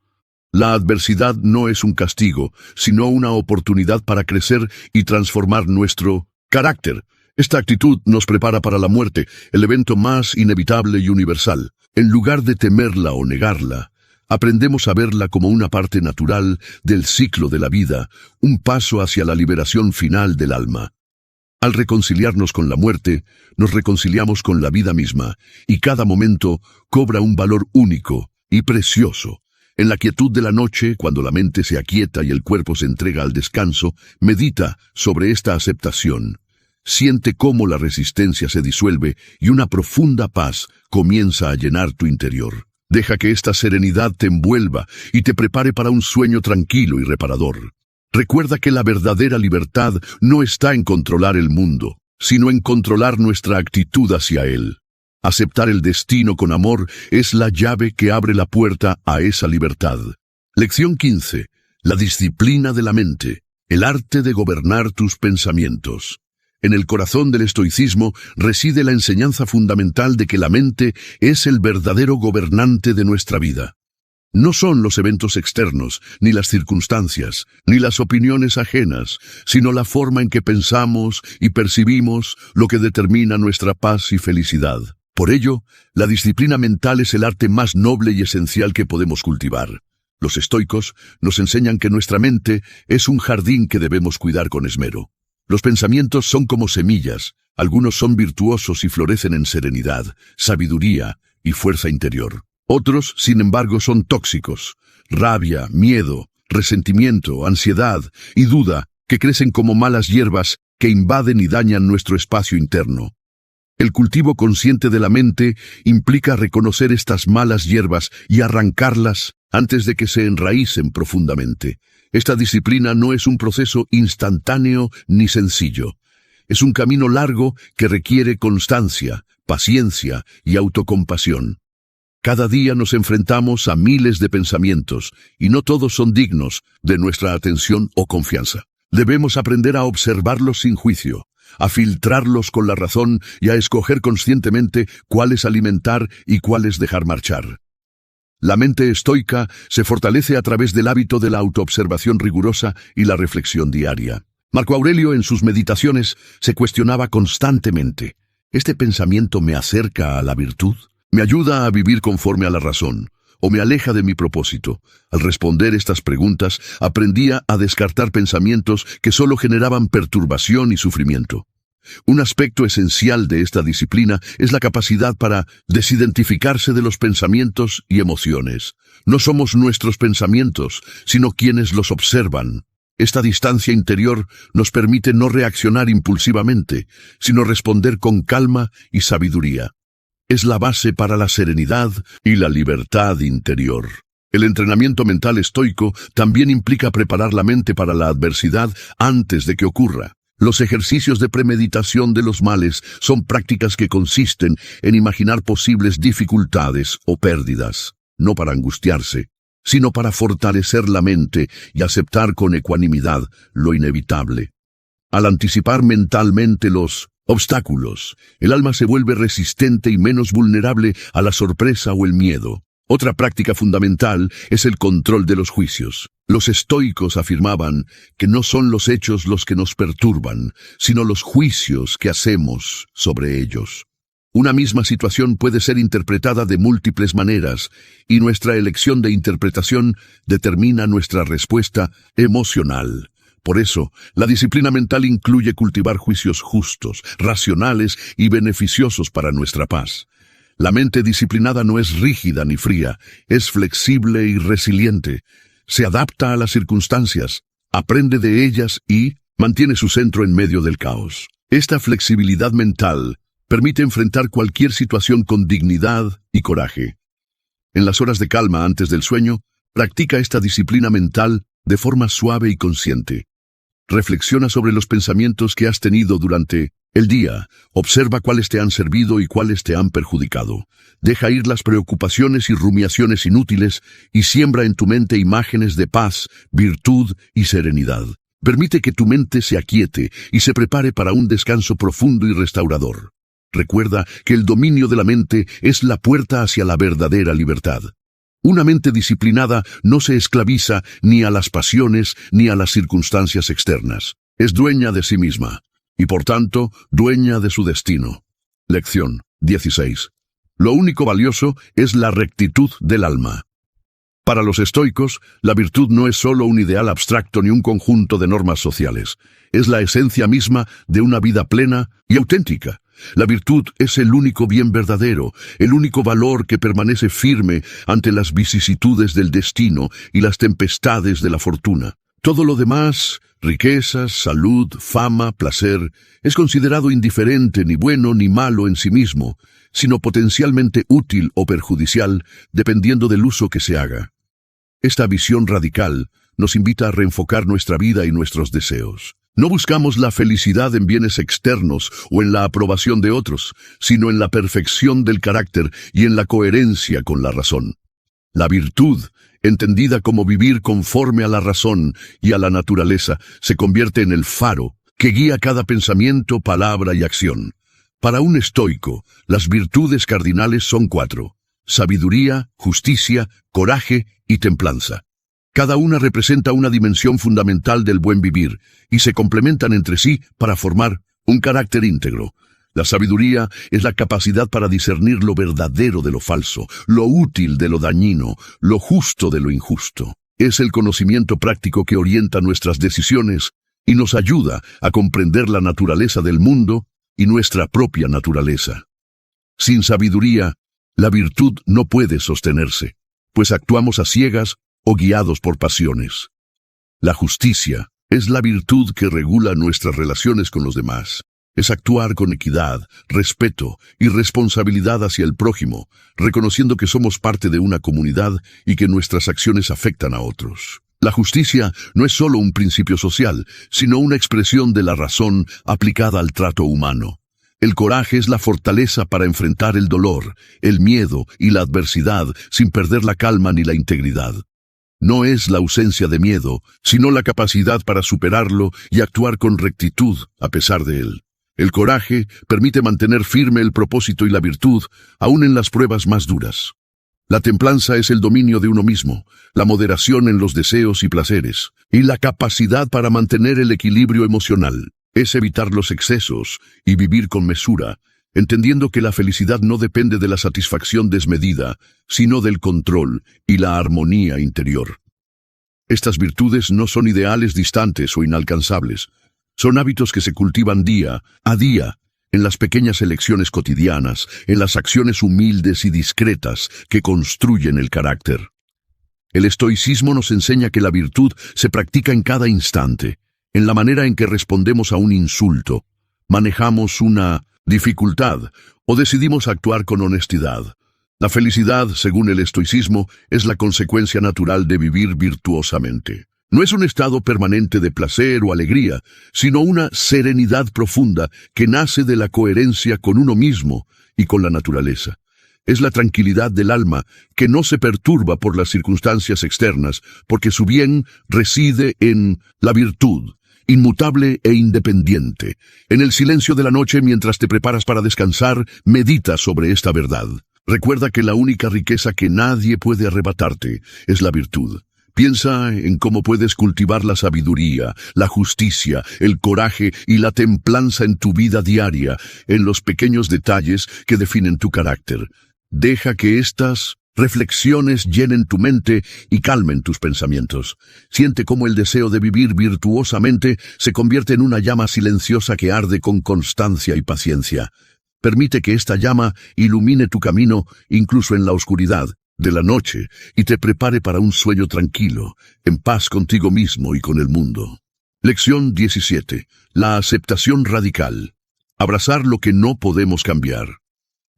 La adversidad no es un castigo, sino una oportunidad para crecer y transformar nuestro carácter. Esta actitud nos prepara para la muerte, el evento más inevitable y universal. En lugar de temerla o negarla, aprendemos a verla como una parte natural del ciclo de la vida, un paso hacia la liberación final del alma. Al reconciliarnos con la muerte, nos reconciliamos con la vida misma, y cada momento cobra un valor único y precioso. En la quietud de la noche, cuando la mente se aquieta y el cuerpo se entrega al descanso, medita sobre esta aceptación. Siente cómo la resistencia se disuelve y una profunda paz comienza a llenar tu interior. Deja que esta serenidad te envuelva y te prepare para un sueño tranquilo y reparador. Recuerda que la verdadera libertad no está en controlar el mundo, sino en controlar nuestra actitud hacia él. Aceptar el destino con amor es la llave que abre la puerta a esa libertad. Lección 15. La disciplina de la mente, el arte de gobernar tus pensamientos. En el corazón del estoicismo reside la enseñanza fundamental de que la mente es el verdadero gobernante de nuestra vida. No son los eventos externos, ni las circunstancias, ni las opiniones ajenas, sino la forma en que pensamos y percibimos lo que determina nuestra paz y felicidad. Por ello, la disciplina mental es el arte más noble y esencial que podemos cultivar. Los estoicos nos enseñan que nuestra mente es un jardín que debemos cuidar con esmero. Los pensamientos son como semillas, algunos son virtuosos y florecen en serenidad, sabiduría y fuerza interior. Otros, sin embargo, son tóxicos, rabia, miedo, resentimiento, ansiedad y duda, que crecen como malas hierbas que invaden y dañan nuestro espacio interno. El cultivo consciente de la mente implica reconocer estas malas hierbas y arrancarlas antes de que se enraícen profundamente. Esta disciplina no es un proceso instantáneo ni sencillo. Es un camino largo que requiere constancia, paciencia y autocompasión. Cada día nos enfrentamos a miles de pensamientos, y no todos son dignos de nuestra atención o confianza. Debemos aprender a observarlos sin juicio, a filtrarlos con la razón y a escoger conscientemente cuáles alimentar y cuáles dejar marchar. La mente estoica se fortalece a través del hábito de la autoobservación rigurosa y la reflexión diaria. Marco Aurelio en sus meditaciones se cuestionaba constantemente: ¿este pensamiento me acerca a la virtud? ¿Me ayuda a vivir conforme a la razón? ¿O me aleja de mi propósito? Al responder estas preguntas, aprendía a descartar pensamientos que solo generaban perturbación y sufrimiento. Un aspecto esencial de esta disciplina es la capacidad para desidentificarse de los pensamientos y emociones. No somos nuestros pensamientos, sino quienes los observan. Esta distancia interior nos permite no reaccionar impulsivamente, sino responder con calma y sabiduría. Es la base para la serenidad y la libertad interior. El entrenamiento mental estoico también implica preparar la mente para la adversidad antes de que ocurra. Los ejercicios de premeditación de los males son prácticas que consisten en imaginar posibles dificultades o pérdidas, no para angustiarse, sino para fortalecer la mente y aceptar con ecuanimidad lo inevitable. Al anticipar mentalmente los obstáculos, el alma se vuelve resistente y menos vulnerable a la sorpresa o el miedo. Otra práctica fundamental es el control de los juicios. Los estoicos afirmaban que no son los hechos los que nos perturban, sino los juicios que hacemos sobre ellos. Una misma situación puede ser interpretada de múltiples maneras, y nuestra elección de interpretación determina nuestra respuesta emocional. Por eso, la disciplina mental incluye cultivar juicios justos, racionales y beneficiosos para nuestra paz. La mente disciplinada no es rígida ni fría, es flexible y resiliente. Se adapta a las circunstancias, aprende de ellas y mantiene su centro en medio del caos. Esta flexibilidad mental permite enfrentar cualquier situación con dignidad y coraje. En las horas de calma antes del sueño, practica esta disciplina mental de forma suave y consciente. Reflexiona sobre los pensamientos que has tenido durante el día. Observa cuáles te han servido y cuáles te han perjudicado. Deja ir las preocupaciones y rumiaciones inútiles y siembra en tu mente imágenes de paz, virtud y serenidad. Permite que tu mente se aquiete y se prepare para un descanso profundo y restaurador. Recuerda que el dominio de la mente es la puerta hacia la verdadera libertad. Una mente disciplinada no se esclaviza ni a las pasiones ni a las circunstancias externas. Es dueña de sí misma y, por tanto, dueña de su destino. Lección 16. Lo único valioso es la rectitud del alma. Para los estoicos, la virtud no es solo un ideal abstracto ni un conjunto de normas sociales. Es la esencia misma de una vida plena y auténtica. La virtud es el único bien verdadero, el único valor que permanece firme ante las vicisitudes del destino y las tempestades de la fortuna. Todo lo demás, riquezas, salud, fama, placer, es considerado indiferente, ni bueno ni malo en sí mismo, sino potencialmente útil o perjudicial, dependiendo del uso que se haga. Esta visión radical nos invita a reenfocar nuestra vida y nuestros deseos. No buscamos la felicidad en bienes externos o en la aprobación de otros, sino en la perfección del carácter y en la coherencia con la razón. La virtud, entendida como vivir conforme a la razón y a la naturaleza, se convierte en el faro que guía cada pensamiento, palabra y acción. Para un estoico, las virtudes cardinales son 4: sabiduría, justicia, coraje y templanza. Cada una representa una dimensión fundamental del buen vivir y se complementan entre sí para formar un carácter íntegro. La sabiduría es la capacidad para discernir lo verdadero de lo falso, lo útil de lo dañino, lo justo de lo injusto. Es el conocimiento práctico que orienta nuestras decisiones y nos ayuda a comprender la naturaleza del mundo y nuestra propia naturaleza. Sin sabiduría, la virtud no puede sostenerse, pues actuamos a ciegas o guiados por pasiones. La justicia es la virtud que regula nuestras relaciones con los demás. Es actuar con equidad, respeto y responsabilidad hacia el prójimo, reconociendo que somos parte de una comunidad y que nuestras acciones afectan a otros. La justicia no es solo un principio social, sino una expresión de la razón aplicada al trato humano. El coraje es la fortaleza para enfrentar el dolor, el miedo y la adversidad sin perder la calma ni la integridad. No es la ausencia de miedo, sino la capacidad para superarlo y actuar con rectitud a pesar de él. El coraje permite mantener firme el propósito y la virtud, aun en las pruebas más duras. La templanza es el dominio de uno mismo, la moderación en los deseos y placeres, y la capacidad para mantener el equilibrio emocional. Es evitar los excesos y vivir con mesura, entendiendo que la felicidad no depende de la satisfacción desmedida, sino del control y la armonía interior. Estas virtudes no son ideales distantes o inalcanzables. Son hábitos que se cultivan día a día, en las pequeñas elecciones cotidianas, en las acciones humildes y discretas que construyen el carácter. El estoicismo nos enseña que la virtud se practica en cada instante, en la manera en que respondemos a un insulto, manejamos una dificultad o decidimos actuar con honestidad. La felicidad, según el estoicismo, es la consecuencia natural de vivir virtuosamente. No es un estado permanente de placer o alegría, sino una serenidad profunda que nace de la coherencia con uno mismo y con la naturaleza. Es la tranquilidad del alma que no se perturba por las circunstancias externas, porque su bien reside en la virtud, inmutable e independiente. En el silencio de la noche, mientras te preparas para descansar, medita sobre esta verdad. Recuerda que la única riqueza que nadie puede arrebatarte es la virtud. Piensa en cómo puedes cultivar la sabiduría, la justicia, el coraje y la templanza en tu vida diaria, en los pequeños detalles que definen tu carácter. Deja que estas reflexiones llenen tu mente y calmen tus pensamientos. Siente cómo el deseo de vivir virtuosamente se convierte en una llama silenciosa que arde con constancia y paciencia. Permite que esta llama ilumine tu camino incluso en la oscuridad de la noche y te prepare para un sueño tranquilo, en paz contigo mismo y con el mundo. Lección 17. La aceptación radical. Abrazar lo que no podemos cambiar.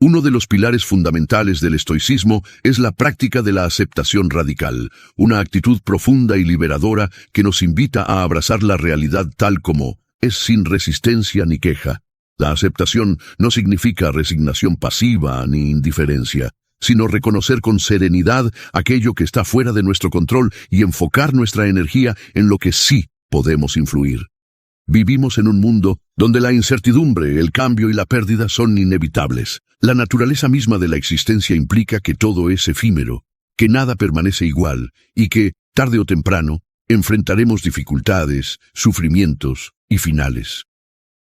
Uno de los pilares fundamentales del estoicismo es la práctica de la aceptación radical, una actitud profunda y liberadora que nos invita a abrazar la realidad tal como es, sin resistencia ni queja. La aceptación no significa resignación pasiva ni indiferencia, sino reconocer con serenidad aquello que está fuera de nuestro control y enfocar nuestra energía en lo que sí podemos influir. Vivimos en un mundo donde la incertidumbre, el cambio y la pérdida son inevitables. La naturaleza misma de la existencia implica que todo es efímero, que nada permanece igual y que, tarde o temprano, enfrentaremos dificultades, sufrimientos y finales.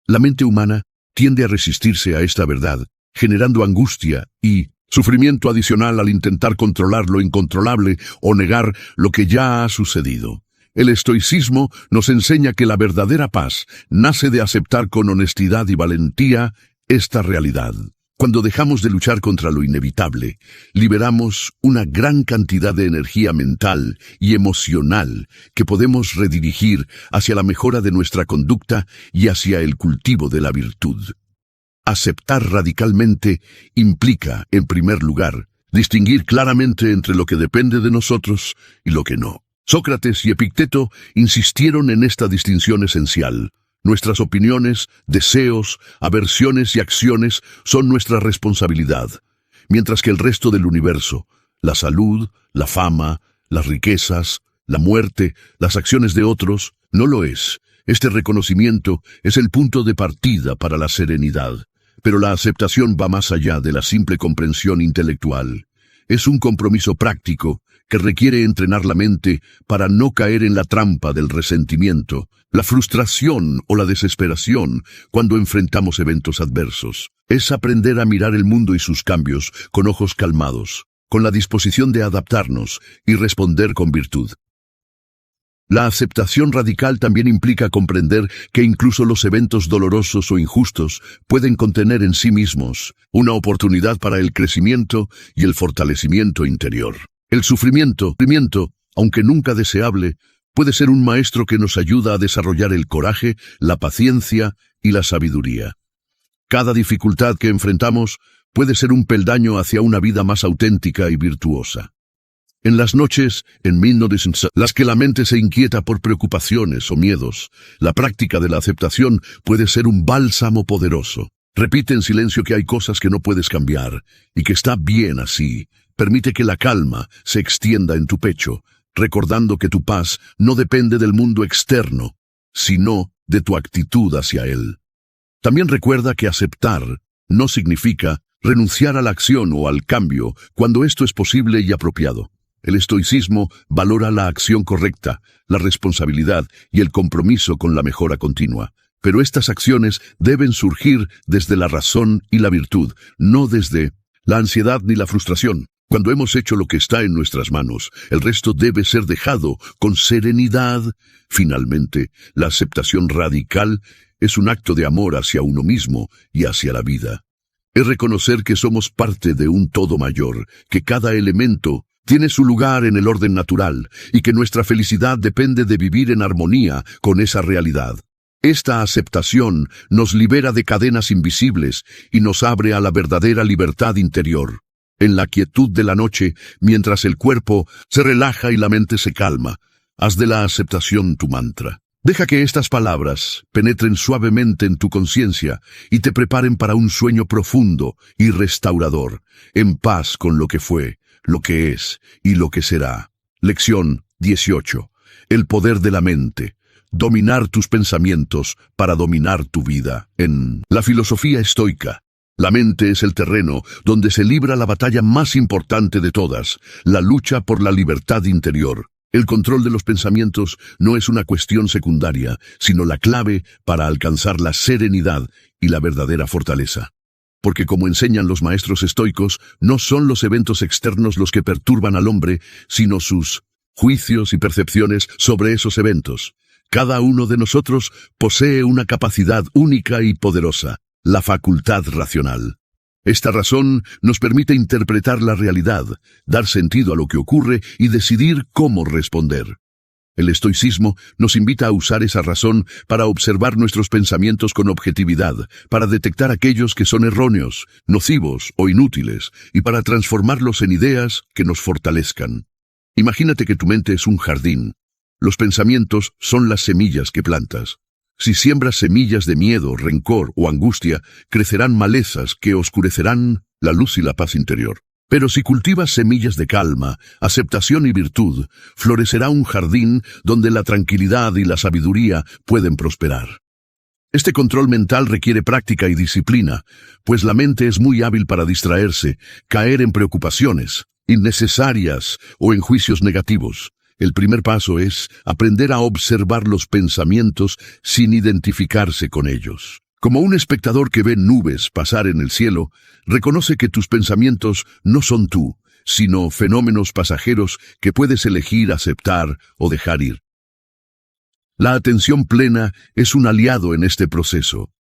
La mente humana tiende a resistirse a esta verdad, generando angustia y sufrimiento adicional al intentar controlar lo incontrolable o negar lo que ya ha sucedido. El estoicismo nos enseña que la verdadera paz nace de aceptar con honestidad y valentía esta realidad. Cuando dejamos de luchar contra lo inevitable, liberamos una gran cantidad de energía mental y emocional que podemos redirigir hacia la mejora de nuestra conducta y hacia el cultivo de la virtud. Aceptar radicalmente implica, en primer lugar, distinguir claramente entre lo que depende de nosotros y lo que no. Sócrates y Epicteto insistieron en esta distinción esencial. Nuestras opiniones, deseos, aversiones y acciones son nuestra responsabilidad, mientras que el resto del universo, la salud, la fama, las riquezas, la muerte, las acciones de otros, no lo es. Este reconocimiento es el punto de partida para la serenidad. Pero la aceptación va más allá de la simple comprensión intelectual. Es un compromiso práctico que requiere entrenar la mente para no caer en la trampa del resentimiento, la frustración o la desesperación cuando enfrentamos eventos adversos. Es aprender a mirar el mundo y sus cambios con ojos calmados, con la disposición de adaptarnos y responder con virtud. La aceptación radical también implica comprender que incluso los eventos dolorosos o injustos pueden contener en sí mismos una oportunidad para el crecimiento y el fortalecimiento interior. El sufrimiento, aunque nunca deseable, puede ser un maestro que nos ayuda a desarrollar el coraje, la paciencia y la sabiduría. Cada dificultad que enfrentamos puede ser un peldaño hacia una vida más auténtica y virtuosa. En las noches, las que la mente se inquieta por preocupaciones o miedos, la práctica de la aceptación puede ser un bálsamo poderoso. Repite en silencio que hay cosas que no puedes cambiar y que está bien así. Permite que la calma se extienda en tu pecho, recordando que tu paz no depende del mundo externo, sino de tu actitud hacia él. También recuerda que aceptar no significa renunciar a la acción o al cambio cuando esto es posible y apropiado. El estoicismo valora la acción correcta, la responsabilidad y el compromiso con la mejora continua. Pero estas acciones deben surgir desde la razón y la virtud, no desde la ansiedad ni la frustración. Cuando hemos hecho lo que está en nuestras manos, el resto debe ser dejado con serenidad. Finalmente, la aceptación radical es un acto de amor hacia uno mismo y hacia la vida. Es reconocer que somos parte de un todo mayor, que cada elemento tiene su lugar en el orden natural y que nuestra felicidad depende de vivir en armonía con esa realidad. Esta aceptación nos libera de cadenas invisibles y nos abre a la verdadera libertad interior. En la quietud de la noche, mientras el cuerpo se relaja y la mente se calma, haz de la aceptación tu mantra. Deja que estas palabras penetren suavemente en tu conciencia y te preparen para un sueño profundo y restaurador, en paz con lo que fue, lo que es y lo que será. Lección 18. El poder de la mente. Dominar tus pensamientos para dominar tu vida. En la filosofía estoica, la mente es el terreno donde se libra la batalla más importante de todas, la lucha por la libertad interior. El control de los pensamientos no es una cuestión secundaria, sino la clave para alcanzar la serenidad y la verdadera fortaleza. Porque como enseñan los maestros estoicos, no son los eventos externos los que perturban al hombre, sino sus juicios y percepciones sobre esos eventos. Cada uno de nosotros posee una capacidad única y poderosa, la facultad racional. Esta razón nos permite interpretar la realidad, dar sentido a lo que ocurre y decidir cómo responder. El estoicismo nos invita a usar esa razón para observar nuestros pensamientos con objetividad, para detectar aquellos que son erróneos, nocivos o inútiles, y para transformarlos en ideas que nos fortalezcan. Imagínate que tu mente es un jardín. Los pensamientos son las semillas que plantas. Si siembras semillas de miedo, rencor o angustia, crecerán malezas que oscurecerán la luz y la paz interior. Pero si cultivas semillas de calma, aceptación y virtud, florecerá un jardín donde la tranquilidad y la sabiduría pueden prosperar. Este control mental requiere práctica y disciplina, pues la mente es muy hábil para distraerse, caer en preocupaciones innecesarias o en juicios negativos. El primer paso es aprender a observar los pensamientos sin identificarse con ellos. Como un espectador que ve nubes pasar en el cielo, reconoce que tus pensamientos no son tú, sino fenómenos pasajeros que puedes elegir aceptar o dejar ir. La atención plena es un aliado en este proceso.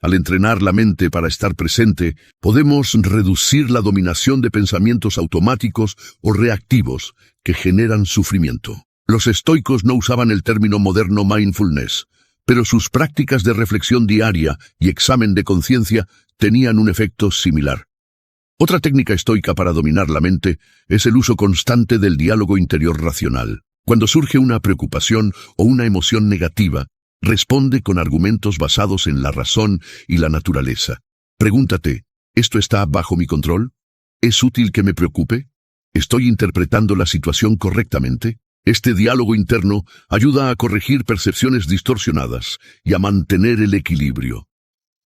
Al entrenar la mente para estar presente, podemos reducir la dominación de pensamientos automáticos o reactivos que generan sufrimiento. Los estoicos no usaban el término moderno mindfulness, pero sus prácticas de reflexión diaria y examen de conciencia tenían un efecto similar. Otra técnica estoica para dominar la mente es el uso constante del diálogo interior racional. Cuando surge una preocupación o una emoción negativa, responde con argumentos basados en la razón y la naturaleza. Pregúntate, ¿esto está bajo mi control? ¿Es útil que me preocupe? ¿Estoy interpretando la situación correctamente? Este diálogo interno ayuda a corregir percepciones distorsionadas y a mantener el equilibrio.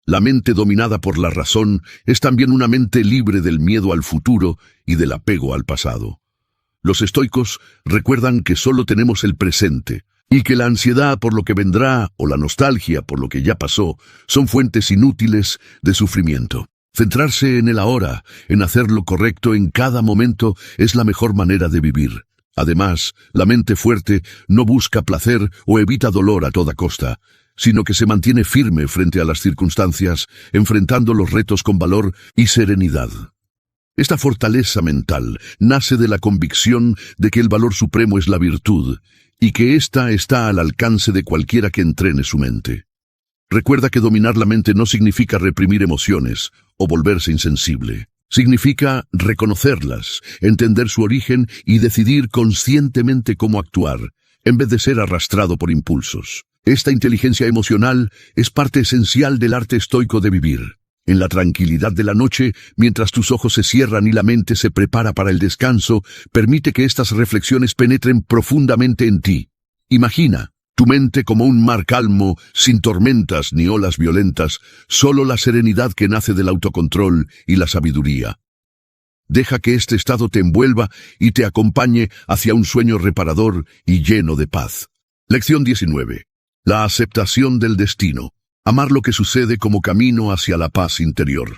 La mente dominada por la razón es también una mente libre del miedo al futuro y del apego al pasado. Los estoicos recuerdan que solo tenemos el presente, y que la ansiedad por lo que vendrá o la nostalgia por lo que ya pasó son fuentes inútiles de sufrimiento. Centrarse en el ahora, en hacer lo correcto en cada momento, es la mejor manera de vivir. Además, la mente fuerte no busca placer o evita dolor a toda costa, sino que se mantiene firme frente a las circunstancias, enfrentando los retos con valor y serenidad. Esta fortaleza mental nace de la convicción de que el valor supremo es la virtud, y que ésta está al alcance de cualquiera que entrene su mente. Recuerda que dominar la mente no significa reprimir emociones o volverse insensible. Significa reconocerlas, entender su origen y decidir conscientemente cómo actuar, en vez de ser arrastrado por impulsos. Esta inteligencia emocional es parte esencial del arte estoico de vivir. En la tranquilidad de la noche, mientras tus ojos se cierran y la mente se prepara para el descanso, permite que estas reflexiones penetren profundamente en ti. Imagina tu mente como un mar calmo, sin tormentas ni olas violentas, solo la serenidad que nace del autocontrol y la sabiduría. Deja que este estado te envuelva y te acompañe hacia un sueño reparador y lleno de paz. Lección 19. La aceptación del destino. Amar lo que sucede como camino hacia la paz interior.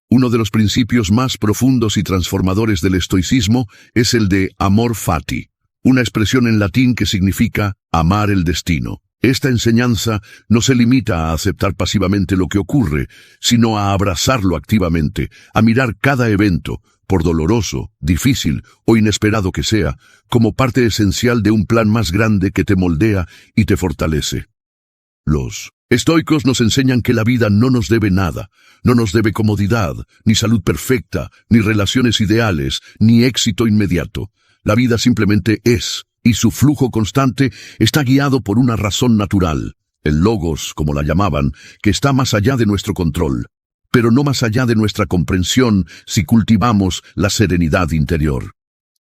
Uno de los principios más profundos y transformadores del estoicismo es el de amor fati, una expresión en latín que significa amar el destino. Esta enseñanza no se limita a aceptar pasivamente lo que ocurre, sino a abrazarlo activamente, a mirar cada evento, por doloroso, difícil o inesperado que sea, como parte esencial de un plan más grande que te moldea y te fortalece. Los estoicos nos enseñan que la vida no nos debe nada, no nos debe comodidad, ni salud perfecta, ni relaciones ideales, ni éxito inmediato. La vida simplemente es, y su flujo constante está guiado por una razón natural, el logos, como la llamaban, que está más allá de nuestro control, pero no más allá de nuestra comprensión si cultivamos la serenidad interior.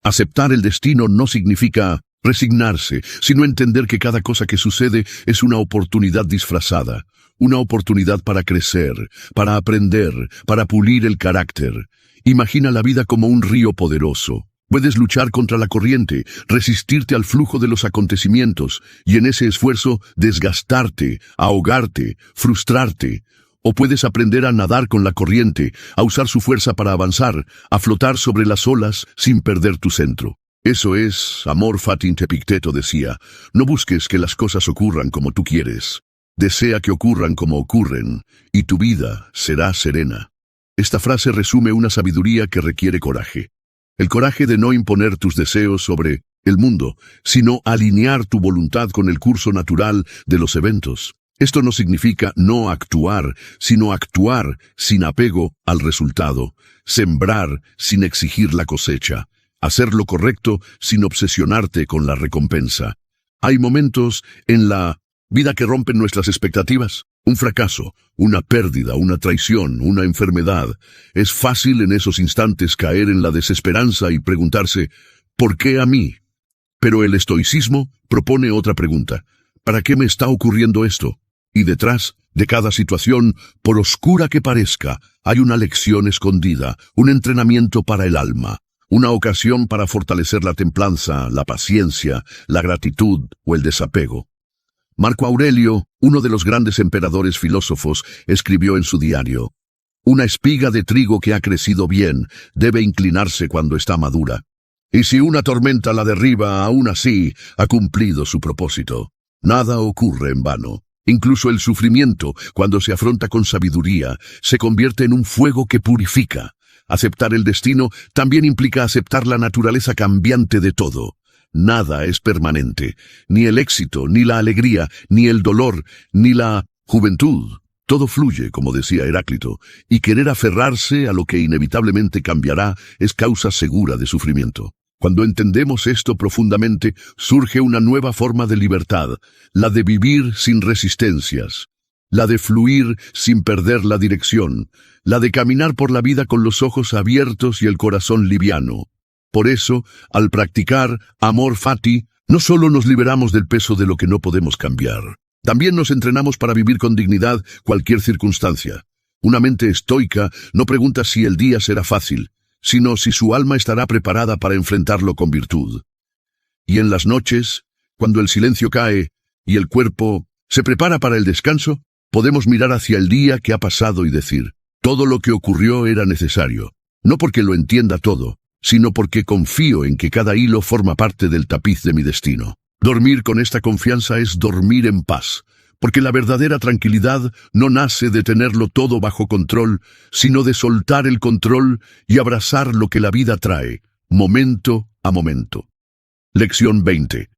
Aceptar el destino no significa resignarse, sino entender que cada cosa que sucede es una oportunidad disfrazada, una oportunidad para crecer, para aprender, para pulir el carácter. Imagina la vida como un río poderoso. Puedes luchar contra la corriente, resistirte al flujo de los acontecimientos y en ese esfuerzo desgastarte, ahogarte, frustrarte. O puedes aprender a nadar con la corriente, a usar su fuerza para avanzar, a flotar sobre las olas sin perder tu centro. Eso es amor fati. Epicteto decía, no busques que las cosas ocurran como tú quieres. Desea que ocurran como ocurren, y tu vida será serena. Esta frase resume una sabiduría que requiere coraje. El coraje de no imponer tus deseos sobre el mundo, sino alinear tu voluntad con el curso natural de los eventos. Esto no significa no actuar, sino actuar sin apego al resultado, sembrar sin exigir la cosecha, hacer lo correcto sin obsesionarte con la recompensa. Hay momentos en la vida que rompen nuestras expectativas. Un fracaso, una pérdida, una traición, una enfermedad. Es fácil en esos instantes caer en la desesperanza y preguntarse, ¿por qué a mí? Pero el estoicismo propone otra pregunta. ¿Para qué me está ocurriendo esto? Y detrás de cada situación, por oscura que parezca, hay una lección escondida, un entrenamiento para el alma, una ocasión para fortalecer la templanza, la paciencia, la gratitud o el desapego. Marco Aurelio, uno de los grandes emperadores filósofos, escribió en su diario, «Una espiga de trigo que ha crecido bien debe inclinarse cuando está madura. Y si una tormenta la derriba, aún así ha cumplido su propósito. Nada ocurre en vano. Incluso el sufrimiento, cuando se afronta con sabiduría, se convierte en un fuego que purifica. Aceptar el destino también implica aceptar la naturaleza cambiante de todo. Nada es permanente, ni el éxito, ni la alegría, ni el dolor, ni la juventud. Todo fluye, como decía Heráclito, y querer aferrarse a lo que inevitablemente cambiará es causa segura de sufrimiento. Cuando entendemos esto profundamente, surge una nueva forma de libertad, la de vivir sin resistencias, la de fluir sin perder la dirección, la de caminar por la vida con los ojos abiertos y el corazón liviano. Por eso, al practicar amor fati, no solo nos liberamos del peso de lo que no podemos cambiar, también nos entrenamos para vivir con dignidad cualquier circunstancia. Una mente estoica no pregunta si el día será fácil, sino si su alma estará preparada para enfrentarlo con virtud. Y en las noches, cuando el silencio cae y el cuerpo se prepara para el descanso, podemos mirar hacia el día que ha pasado y decir, todo lo que ocurrió era necesario, no porque lo entienda todo, sino porque confío en que cada hilo forma parte del tapiz de mi destino. Dormir con esta confianza es dormir en paz, porque la verdadera tranquilidad no nace de tenerlo todo bajo control, sino de soltar el control y abrazar lo que la vida trae, momento a momento. Lección 20.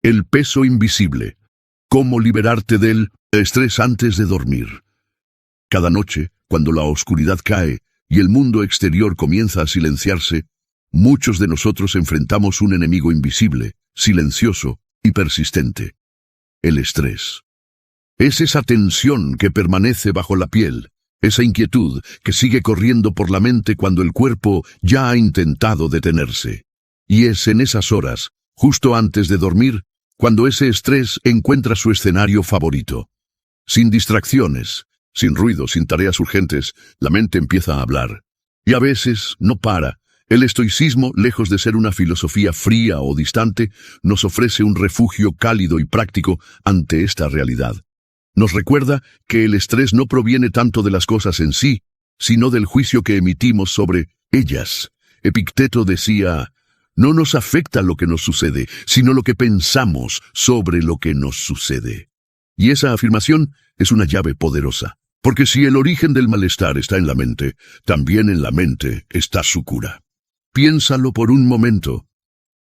El peso invisible. ¿Cómo liberarte del Estrés antes de dormir. Cada noche, cuando la oscuridad cae y el mundo exterior comienza a silenciarse, muchos de nosotros enfrentamos un enemigo invisible, silencioso y persistente: el estrés. Es esa tensión que permanece bajo la piel, esa inquietud que sigue corriendo por la mente cuando el cuerpo ya ha intentado detenerse. Y es en esas horas, justo antes de dormir, cuando ese estrés encuentra su escenario favorito. Sin distracciones, sin ruido, sin tareas urgentes, la mente empieza a hablar. Y a veces no para. El estoicismo, lejos de ser una filosofía fría o distante, nos ofrece un refugio cálido y práctico ante esta realidad. Nos recuerda que el estrés no proviene tanto de las cosas en sí, sino del juicio que emitimos sobre ellas. Epicteto decía: no nos afecta lo que nos sucede, sino lo que pensamos sobre lo que nos sucede. Y esa afirmación es una llave poderosa, porque si el origen del malestar está en la mente, también en la mente está su cura. Piénsalo por un momento.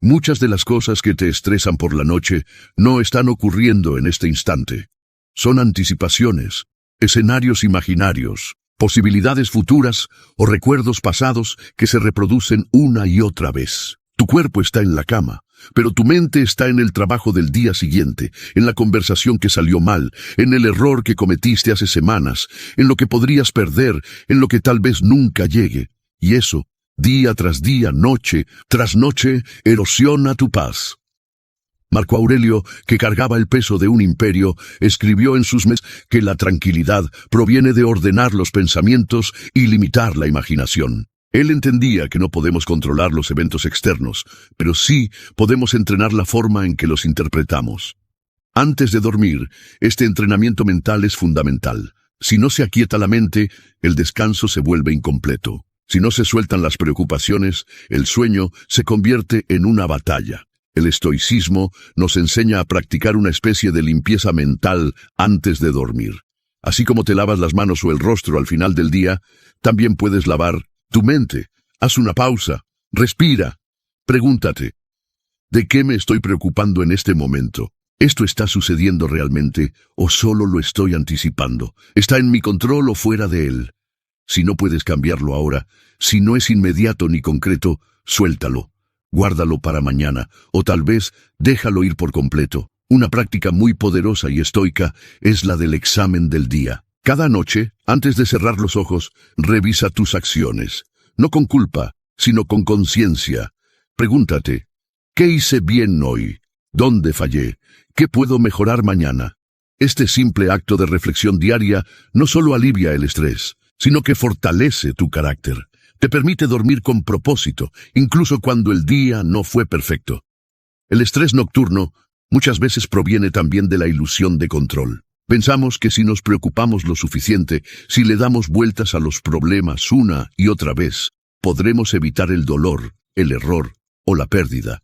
Muchas de las cosas que te estresan por la noche no están ocurriendo en este instante. Son anticipaciones, escenarios imaginarios, posibilidades futuras o recuerdos pasados que se reproducen una y otra vez. Tu cuerpo está en la cama, pero tu mente está en el trabajo del día siguiente, en la conversación que salió mal, en el error que cometiste hace semanas, en lo que podrías perder, en lo que tal vez nunca llegue. Y eso, día tras día, noche tras noche, erosiona tu paz. Marco Aurelio, que cargaba el peso de un imperio, escribió en sus Meditaciones que la tranquilidad proviene de ordenar los pensamientos y limitar la imaginación. Él entendía que no podemos controlar los eventos externos, pero sí podemos entrenar la forma en que los interpretamos. Antes de dormir, este entrenamiento mental es fundamental. Si no se aquieta la mente, el descanso se vuelve incompleto. Si no se sueltan las preocupaciones, el sueño se convierte en una batalla. El estoicismo nos enseña a practicar una especie de limpieza mental antes de dormir. Así como te lavas las manos o el rostro al final del día, también puedes lavar tu mente. Haz una pausa, respira, pregúntate: ¿de qué me estoy preocupando en este momento? ¿Esto está sucediendo realmente o solo lo estoy anticipando? ¿Está en mi control o fuera de él? Si no puedes cambiarlo ahora, si no es inmediato ni concreto, suéltalo, guárdalo para mañana, o tal vez déjalo ir por completo. Una práctica muy poderosa y estoica es la del examen del día. Cada noche, antes de cerrar los ojos, revisa tus acciones, no con culpa, sino con conciencia. Pregúntate: ¿qué hice bien hoy? ¿Dónde fallé? ¿Qué puedo mejorar mañana? Este simple acto de reflexión diaria no solo alivia el estrés, sino que fortalece tu carácter. Te permite dormir con propósito, incluso cuando el día no fue perfecto. El estrés nocturno muchas veces proviene también de la ilusión de control. Pensamos que si nos preocupamos lo suficiente, si le damos vueltas a los problemas una y otra vez, podremos evitar el dolor, el error o la pérdida.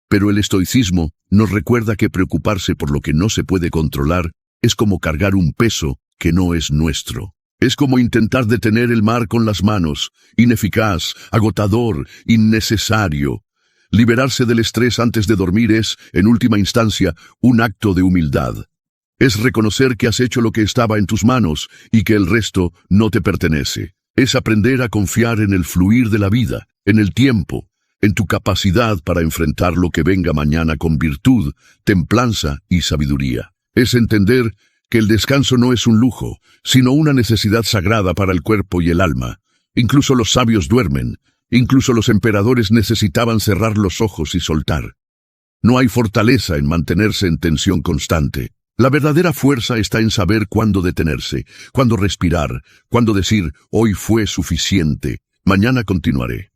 Pero el estoicismo nos recuerda que preocuparse por lo que no se puede controlar es como cargar un peso que no es nuestro. Es como intentar detener el mar con las manos, ineficaz, agotador, innecesario. Liberarse del estrés antes de dormir es, en última instancia, un acto de humildad. Es reconocer que has hecho lo que estaba en tus manos y que el resto no te pertenece. Es aprender a confiar en el fluir de la vida, en el tiempo, en tu capacidad para enfrentar lo que venga mañana con virtud, templanza y sabiduría. Es entender que el descanso no es un lujo, sino una necesidad sagrada para el cuerpo y el alma. Incluso los sabios duermen, incluso los emperadores necesitaban cerrar los ojos y soltar. No hay fortaleza en mantenerse en tensión constante. La verdadera fuerza está en saber cuándo detenerse, cuándo respirar, cuándo decir: hoy fue suficiente, mañana continuaré.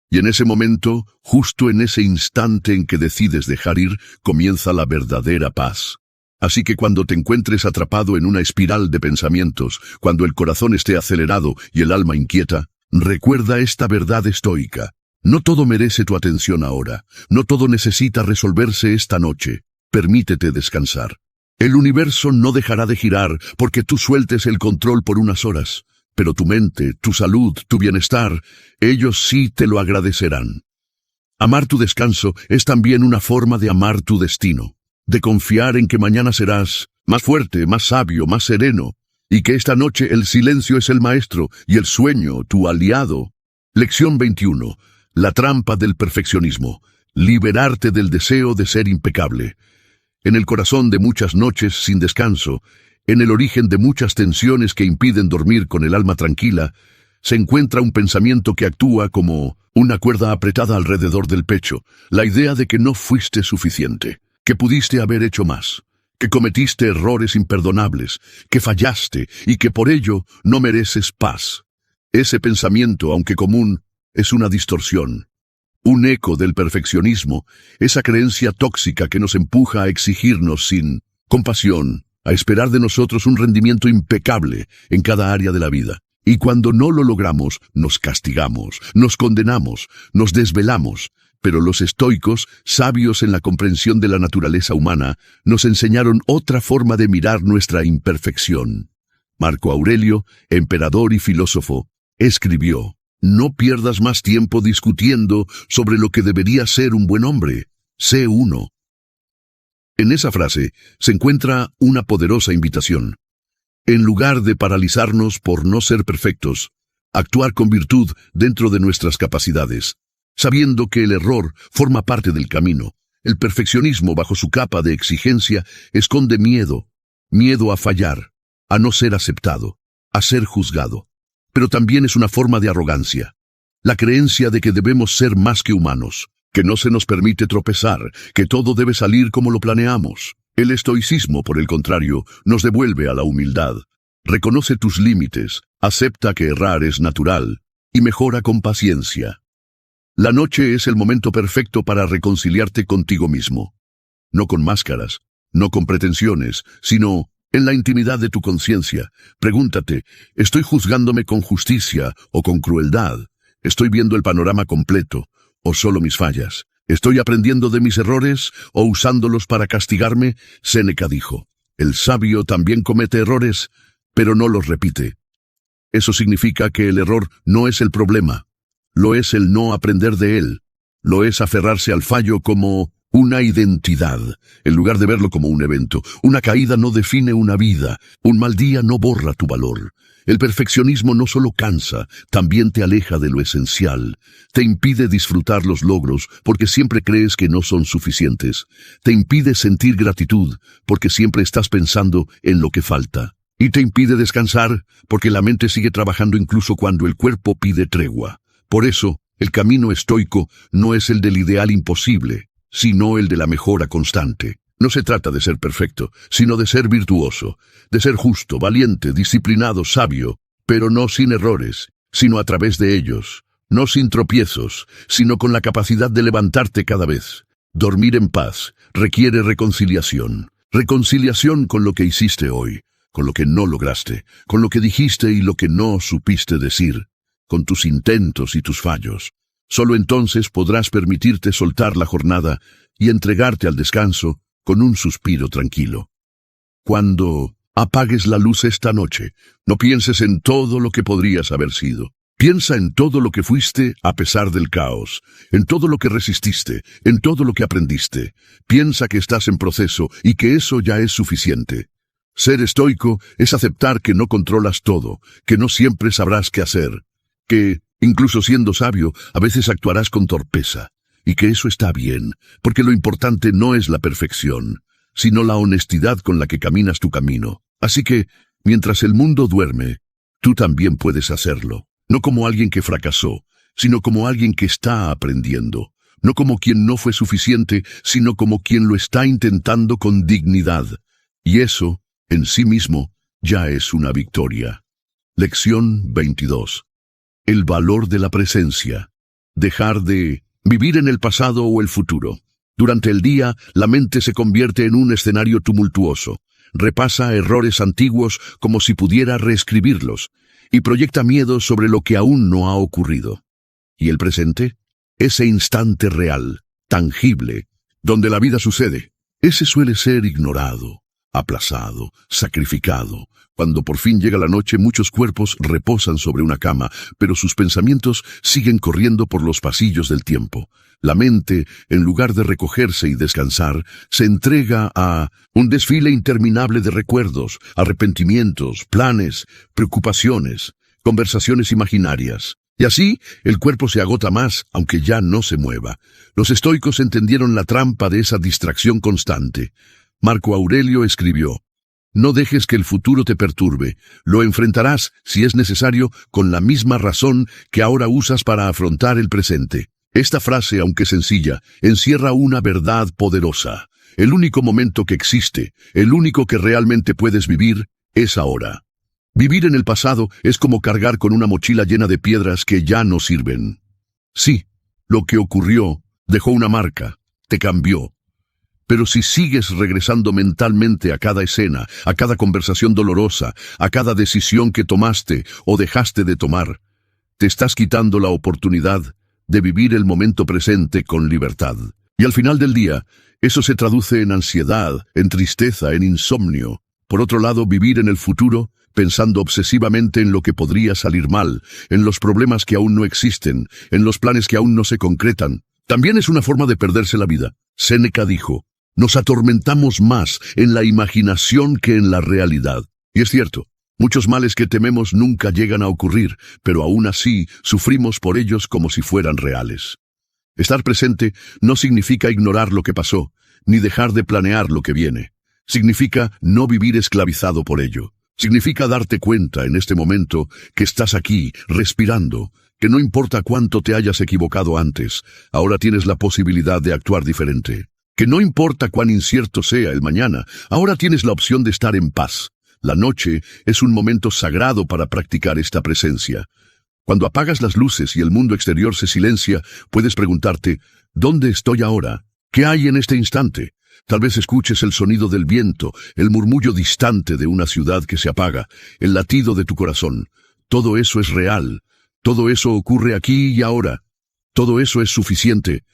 Y en ese momento, justo en ese instante en que decides dejar ir, comienza la verdadera paz. Así que cuando te encuentres atrapado en una espiral de pensamientos, cuando el corazón esté acelerado y el alma inquieta, recuerda esta verdad estoica: no todo merece tu atención ahora, no todo necesita resolverse esta noche. Permítete descansar. El universo no dejará de girar porque tú sueltes el control por unas horas, pero tu mente, tu salud, tu bienestar, ellos sí te lo agradecerán. Amar tu descanso es también una forma de amar tu destino, de confiar en que mañana serás más fuerte, más sabio, más sereno, y que esta noche el silencio es el maestro y el sueño tu aliado. Lección 21. La trampa del perfeccionismo. Liberarte del deseo de ser impecable. En el corazón de muchas noches sin descanso, en el origen de muchas tensiones que impiden dormir con el alma tranquila, se encuentra un pensamiento que actúa como una cuerda apretada alrededor del pecho, la idea de que no fuiste suficiente, que pudiste haber hecho más, que cometiste errores imperdonables, que fallaste y que por ello no mereces paz. Ese pensamiento, aunque común, es una distorsión, un eco del perfeccionismo, esa creencia tóxica que nos empuja a exigirnos sin compasión, a esperar de nosotros un rendimiento impecable en cada área de la vida. Y cuando no lo logramos, nos castigamos, nos condenamos, nos desvelamos. Pero los estoicos, sabios en la comprensión de la naturaleza humana, nos enseñaron otra forma de mirar nuestra imperfección. Marco Aurelio, emperador y filósofo, escribió: «No pierdas más tiempo discutiendo sobre lo que debería ser un buen hombre. Sé uno». En esa frase se encuentra una poderosa invitación. En lugar de paralizarnos por no ser perfectos, actuar con virtud dentro de nuestras capacidades, sabiendo que el error forma parte del camino. El perfeccionismo, bajo su capa de exigencia, esconde miedo, miedo a fallar, a no ser aceptado, a ser juzgado. Pero también es una forma de arrogancia, la creencia de que debemos ser más que humanos, que no se nos permite tropezar, que todo debe salir como lo planeamos. El estoicismo, por el contrario, nos devuelve a la humildad. Reconoce tus límites, acepta que errar es natural y mejora con paciencia. La noche es el momento perfecto para reconciliarte contigo mismo. No con máscaras, no con pretensiones, sino en la intimidad de tu conciencia. Pregúntate, ¿estoy juzgándome con justicia o con crueldad? ¿Estoy viendo el panorama completo o solo mis fallas? ¿Estoy aprendiendo de mis errores o usándolos para castigarme? Séneca dijo: «El sabio también comete errores, pero no los repite». Eso significa que el error no es el problema, lo es el no aprender de él, lo es aferrarse al fallo como una identidad, en lugar de verlo como un evento. Una caída no define una vida, un mal día no borra tu valor. El perfeccionismo no solo cansa, también te aleja de lo esencial. Te impide disfrutar los logros porque siempre crees que no son suficientes. Te impide sentir gratitud porque siempre estás pensando en lo que falta. Y te impide descansar porque la mente sigue trabajando incluso cuando el cuerpo pide tregua. Por eso, el camino estoico no es el del ideal imposible, sino el de la mejora constante. No se trata de ser perfecto, sino de ser virtuoso, de ser justo, valiente, disciplinado, sabio, pero no sin errores, sino a través de ellos, no sin tropiezos, sino con la capacidad de levantarte cada vez. Dormir en paz requiere reconciliación, reconciliación con lo que hiciste hoy, con lo que no lograste, con lo que dijiste y lo que no supiste decir, con tus intentos y tus fallos. Solo entonces podrás permitirte soltar la jornada y entregarte al descanso con un suspiro tranquilo. Cuando apagues la luz esta noche, no pienses en todo lo que podrías haber sido. Piensa en todo lo que fuiste a pesar del caos, en todo lo que resististe, en todo lo que aprendiste. Piensa que estás en proceso y que eso ya es suficiente. Ser estoico es aceptar que no controlas todo, que no siempre sabrás qué hacer, que, incluso siendo sabio, a veces actuarás con torpeza, y que eso está bien, porque lo importante no es la perfección, sino la honestidad con la que caminas tu camino. Así que, mientras el mundo duerme, tú también puedes hacerlo, no como alguien que fracasó, sino como alguien que está aprendiendo, no como quien no fue suficiente, sino como quien lo está intentando con dignidad. Y eso, en sí mismo, ya es una victoria. Lección 22. El valor de la presencia. Dejar de vivir en el pasado o el futuro. Durante el día, la mente se convierte en un escenario tumultuoso. Repasa errores antiguos como si pudiera reescribirlos, y proyecta miedo sobre lo que aún no ha ocurrido. ¿Y el presente? Ese instante real, tangible, donde la vida sucede. Ese suele ser ignorado, aplazado, sacrificado. Cuando por fin llega la noche, muchos cuerpos reposan sobre una cama, pero sus pensamientos siguen corriendo por los pasillos del tiempo. La mente, en lugar de recogerse y descansar, se entrega a un desfile interminable de recuerdos, arrepentimientos, planes, preocupaciones, conversaciones imaginarias. Y así, el cuerpo se agota más, aunque ya no se mueva. Los estoicos entendieron la trampa de esa distracción constante. Marco Aurelio escribió: «No dejes que el futuro te perturbe. Lo enfrentarás, si es necesario, con la misma razón que ahora usas para afrontar el presente». Esta frase, aunque sencilla, encierra una verdad poderosa. El único momento que existe, el único que realmente puedes vivir, es ahora. Vivir en el pasado es como cargar con una mochila llena de piedras que ya no sirven. Sí, lo que ocurrió dejó una marca, te cambió. Pero si sigues regresando mentalmente a cada escena, a cada conversación dolorosa, a cada decisión que tomaste o dejaste de tomar, te estás quitando la oportunidad de vivir el momento presente con libertad. Y al final del día, eso se traduce en ansiedad, en tristeza, en insomnio. Por otro lado, vivir en el futuro, pensando obsesivamente en lo que podría salir mal, en los problemas que aún no existen, en los planes que aún no se concretan, también es una forma de perderse la vida. Séneca dijo: «Nos atormentamos más en la imaginación que en la realidad». Y es cierto, muchos males que tememos nunca llegan a ocurrir, pero aún así sufrimos por ellos como si fueran reales. Estar presente no significa ignorar lo que pasó, ni dejar de planear lo que viene. Significa no vivir esclavizado por ello. Significa darte cuenta en este momento que estás aquí, respirando, que no importa cuánto te hayas equivocado antes, ahora tienes la posibilidad de actuar diferente. Que no importa cuán incierto sea el mañana, ahora tienes la opción de estar en paz. La noche es un momento sagrado para practicar esta presencia. Cuando apagas las luces y el mundo exterior se silencia, puedes preguntarte: ¿dónde estoy ahora? ¿Qué hay en este instante? Tal vez escuches el sonido del viento, el murmullo distante de una ciudad que se apaga, el latido de tu corazón. Todo eso es real. Todo eso ocurre aquí y ahora. Todo eso es suficiente.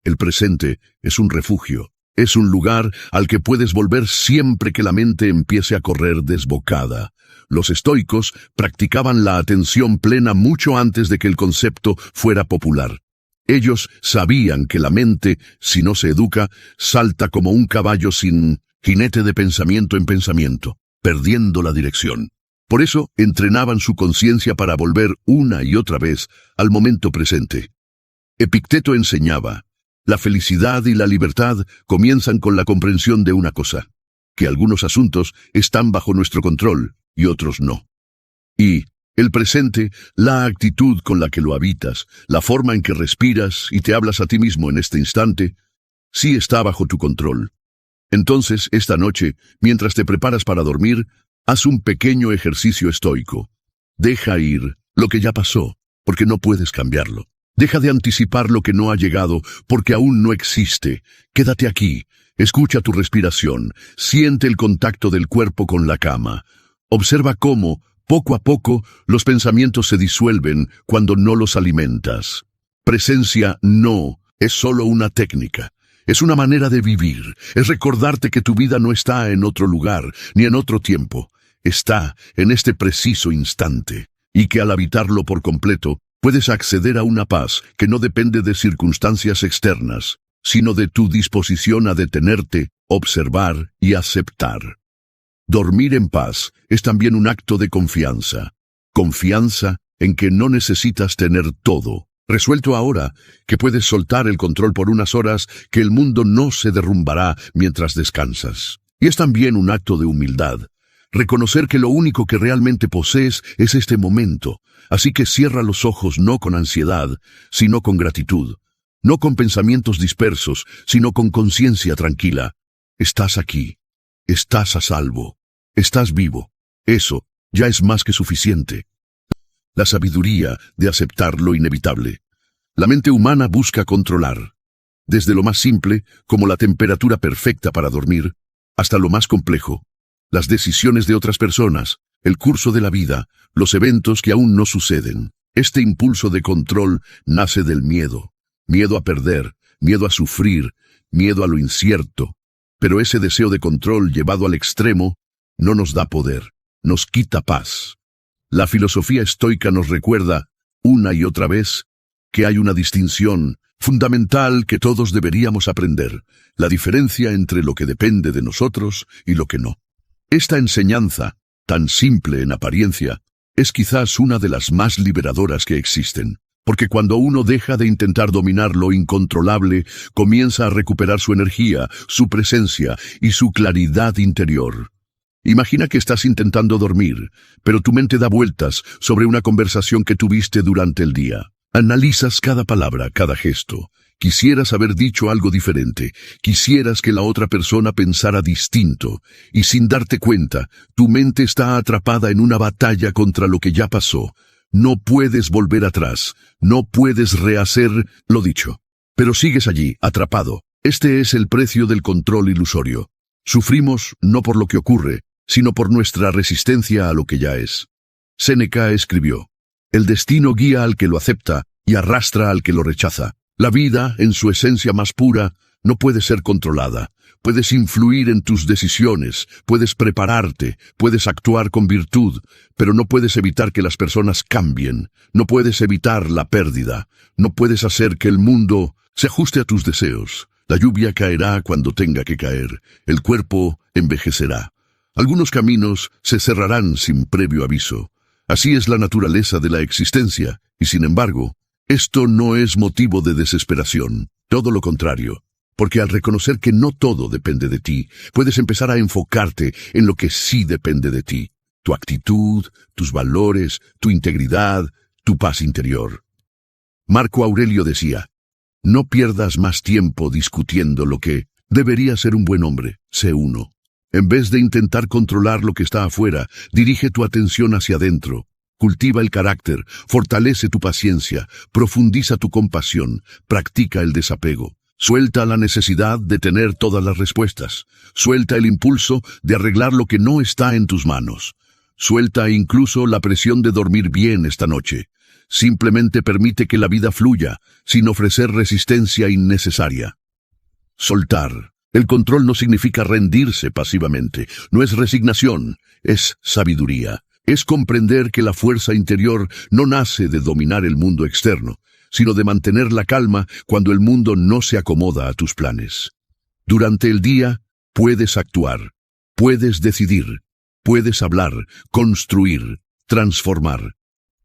El presente es un refugio. Es un lugar al que puedes volver siempre que la mente empiece a correr desbocada. Los estoicos practicaban la atención plena mucho antes de que el concepto fuera popular. Ellos sabían que la mente, si no se educa, salta como un caballo sin jinete de pensamiento en pensamiento, perdiendo la dirección. Por eso entrenaban su conciencia para volver una y otra vez al momento presente. Epicteto enseñaba: la felicidad y la libertad comienzan con la comprensión de una cosa, que algunos asuntos están bajo nuestro control y otros no. Y el presente, la actitud con la que lo habitas, la forma en que respiras y te hablas a ti mismo en este instante, sí está bajo tu control. Entonces, esta noche, mientras te preparas para dormir, haz un pequeño ejercicio estoico. Deja ir lo que ya pasó, porque no puedes cambiarlo. Deja de anticipar lo que no ha llegado, porque aún no existe. Quédate aquí, escucha tu respiración, siente el contacto del cuerpo con la cama. Observa cómo, poco a poco, los pensamientos se disuelven cuando no los alimentas. Presencia no es solo una técnica. Es una manera de vivir. Es recordarte que tu vida no está en otro lugar, ni en otro tiempo. Está en este preciso instante. Y que al habitarlo por completo, puedes acceder a una paz que no depende de circunstancias externas, sino de tu disposición a detenerte, observar y aceptar. Dormir en paz es también un acto de confianza. Confianza en que no necesitas tener todo resuelto ahora, que puedes soltar el control por unas horas, que el mundo no se derrumbará mientras descansas. Y es también un acto de humildad. Reconocer que lo único que realmente posees es este momento. Así que cierra los ojos no con ansiedad, sino con gratitud. No con pensamientos dispersos, sino con conciencia tranquila. Estás aquí. Estás a salvo. Estás vivo. Eso ya es más que suficiente. La sabiduría de aceptar lo inevitable. La mente humana busca controlar. Desde lo más simple, como la temperatura perfecta para dormir, hasta lo más complejo. Las decisiones de otras personas, el curso de la vida, los eventos que aún no suceden. Este impulso de control nace del miedo. Miedo a perder, miedo a sufrir, miedo a lo incierto. Pero ese deseo de control llevado al extremo no nos da poder, nos quita paz. La filosofía estoica nos recuerda, una y otra vez, que hay una distinción fundamental que todos deberíamos aprender, la diferencia entre lo que depende de nosotros y lo que no. Esta enseñanza, tan simple en apariencia, es quizás una de las más liberadoras que existen, porque cuando uno deja de intentar dominar lo incontrolable, comienza a recuperar su energía, su presencia y su claridad interior. Imagina que estás intentando dormir, pero tu mente da vueltas sobre una conversación que tuviste durante el día. Analizas cada palabra, cada gesto. Quisieras haber dicho algo diferente, quisieras que la otra persona pensara distinto, y sin darte cuenta, tu mente está atrapada en una batalla contra lo que ya pasó. No puedes volver atrás, no puedes rehacer lo dicho. Pero sigues allí, atrapado. Este es el precio del control ilusorio. Sufrimos no por lo que ocurre, sino por nuestra resistencia a lo que ya es. Séneca escribió: el destino guía al que lo acepta y arrastra al que lo rechaza. La vida, en su esencia más pura, no puede ser controlada. Puedes influir en tus decisiones, puedes prepararte, puedes actuar con virtud, pero no puedes evitar que las personas cambien, no puedes evitar la pérdida, no puedes hacer que el mundo se ajuste a tus deseos. La lluvia caerá cuando tenga que caer, el cuerpo envejecerá. Algunos caminos se cerrarán sin previo aviso. Así es la naturaleza de la existencia, y sin embargo, esto no es motivo de desesperación, todo lo contrario, porque al reconocer que no todo depende de ti, puedes empezar a enfocarte en lo que sí depende de ti, tu actitud, tus valores, tu integridad, tu paz interior. Marco Aurelio decía: no pierdas más tiempo discutiendo lo que debería ser un buen hombre, sé uno. En vez de intentar controlar lo que está afuera, dirige tu atención hacia adentro. Cultiva el carácter, fortalece tu paciencia, profundiza tu compasión, practica el desapego. Suelta la necesidad de tener todas las respuestas. Suelta el impulso de arreglar lo que no está en tus manos. Suelta incluso la presión de dormir bien esta noche. Simplemente permite que la vida fluya, sin ofrecer resistencia innecesaria. Soltar. El control no significa rendirse pasivamente, no es resignación, es sabiduría. Es comprender que la fuerza interior no nace de dominar el mundo externo, sino de mantener la calma cuando el mundo no se acomoda a tus planes. Durante el día, puedes actuar, puedes decidir, puedes hablar, construir, transformar.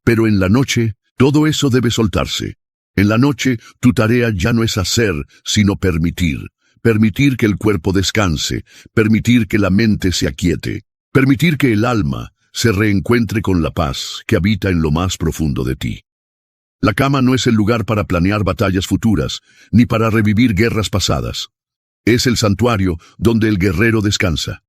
Pero en la noche, todo eso debe soltarse. En la noche, tu tarea ya no es hacer, sino permitir. Permitir que el cuerpo descanse, permitir que la mente se aquiete, permitir que el alma se reencuentre con la paz que habita en lo más profundo de ti. La cama no es el lugar para planear batallas futuras, ni para revivir guerras pasadas. Es el santuario donde el guerrero descansa,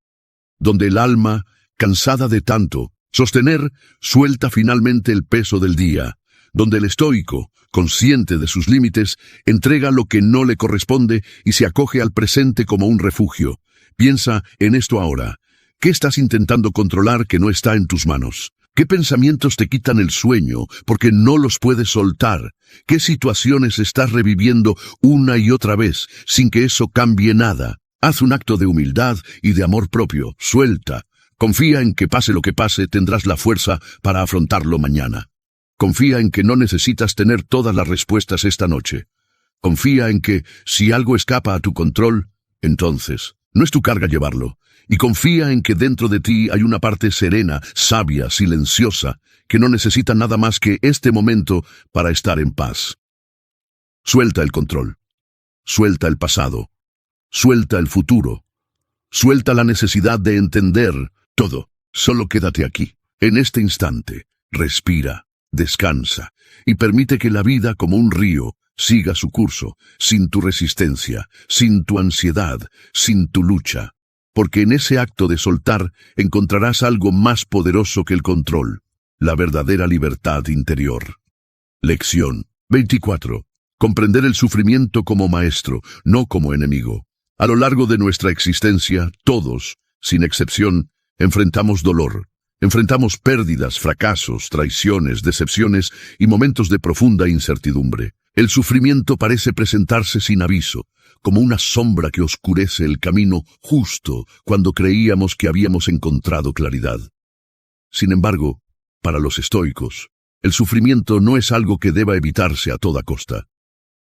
donde el alma, cansada de tanto sostener, suelta finalmente el peso del día, donde el estoico, consciente de sus límites, entrega lo que no le corresponde y se acoge al presente como un refugio. Piensa en esto ahora. ¿Qué estás intentando controlar que no está en tus manos? ¿Qué pensamientos te quitan el sueño porque no los puedes soltar? ¿Qué situaciones estás reviviendo una y otra vez sin que eso cambie nada? Haz un acto de humildad y de amor propio. Suelta. Confía en que pase lo que pase, tendrás la fuerza para afrontarlo mañana. Confía en que no necesitas tener todas las respuestas esta noche. Confía en que, si algo escapa a tu control, entonces no es tu carga llevarlo. Y confía en que dentro de ti hay una parte serena, sabia, silenciosa, que no necesita nada más que este momento para estar en paz. Suelta el control. Suelta el pasado. Suelta el futuro. Suelta la necesidad de entender todo. Solo quédate aquí, en este instante. Respira, descansa, y permite que la vida, como un río, siga su curso, sin tu resistencia, sin tu ansiedad, sin tu lucha. Porque en ese acto de soltar encontrarás algo más poderoso que el control, la verdadera libertad interior. Lección 24. Comprender el sufrimiento como maestro, no como enemigo. A lo largo de nuestra existencia, todos, sin excepción, enfrentamos dolor. Enfrentamos pérdidas, fracasos, traiciones, decepciones y momentos de profunda incertidumbre. El sufrimiento parece presentarse sin aviso, como una sombra que oscurece el camino justo cuando creíamos que habíamos encontrado claridad. Sin embargo, para los estoicos, el sufrimiento no es algo que deba evitarse a toda costa.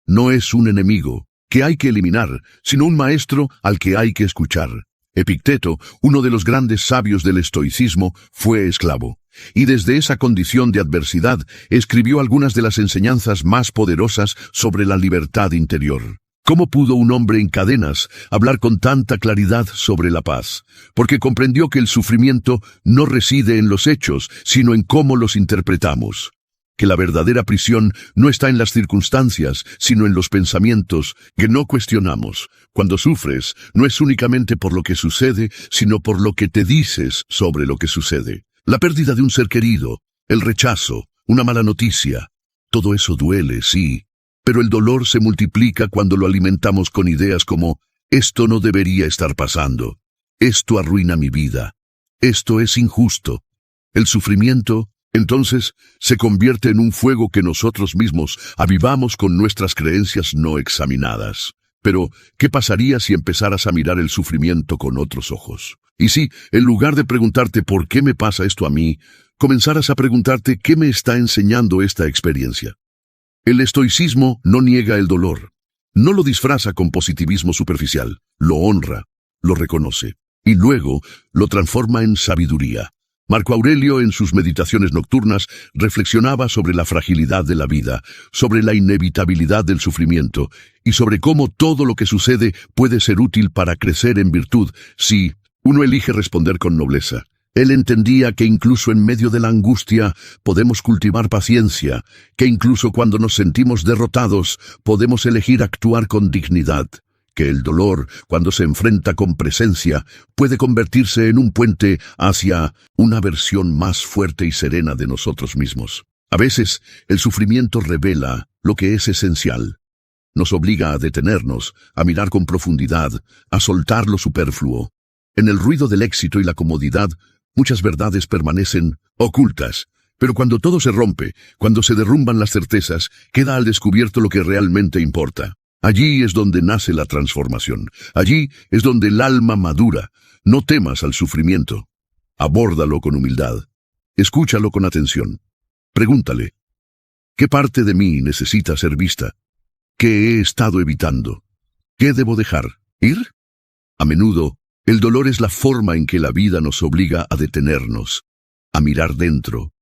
No es un enemigo que hay que eliminar, sino un maestro al que hay que escuchar. Epicteto, uno de los grandes sabios del estoicismo, fue esclavo, y desde esa condición de adversidad escribió algunas de las enseñanzas más poderosas sobre la libertad interior. ¿Cómo pudo un hombre en cadenas hablar con tanta claridad sobre la paz? Porque comprendió que el sufrimiento no reside en los hechos, sino en cómo los interpretamos. Que la verdadera prisión no está en las circunstancias, sino en los pensamientos que no cuestionamos. Cuando sufres, no es únicamente por lo que sucede, sino por lo que te dices sobre lo que sucede. La pérdida de un ser querido, el rechazo, una mala noticia, todo eso duele, sí. Pero el dolor se multiplica cuando lo alimentamos con ideas como, esto no debería estar pasando, esto arruina mi vida, esto es injusto. El sufrimiento, entonces, se convierte en un fuego que nosotros mismos avivamos con nuestras creencias no examinadas. Pero, ¿qué pasaría si empezaras a mirar el sufrimiento con otros ojos? Y si, en lugar de preguntarte ¿por qué me pasa esto a mí?, comenzaras a preguntarte ¿qué me está enseñando esta experiencia? El estoicismo no niega el dolor, no lo disfraza con positivismo superficial, lo honra, lo reconoce, y luego lo transforma en sabiduría. Marco Aurelio, en sus meditaciones nocturnas, reflexionaba sobre la fragilidad de la vida, sobre la inevitabilidad del sufrimiento, y sobre cómo todo lo que sucede puede ser útil para crecer en virtud, si uno elige responder con nobleza. Él entendía que incluso en medio de la angustia podemos cultivar paciencia, que incluso cuando nos sentimos derrotados podemos elegir actuar con dignidad, que el dolor, cuando se enfrenta con presencia, puede convertirse en un puente hacia una versión más fuerte y serena de nosotros mismos. A veces, el sufrimiento revela lo que es esencial. Nos obliga a detenernos, a mirar con profundidad, a soltar lo superfluo. En el ruido del éxito y la comodidad, muchas verdades permanecen ocultas, pero cuando todo se rompe, cuando se derrumban las certezas, queda al descubierto lo que realmente importa. Allí es donde nace la transformación. Allí es donde el alma madura. No temas al sufrimiento. Abórdalo con humildad. Escúchalo con atención. Pregúntale, ¿qué parte de mí necesita ser vista? ¿Qué he estado evitando? ¿Qué debo dejar ir? A menudo, el dolor es la forma en que la vida nos obliga a detenernos, a mirar dentro,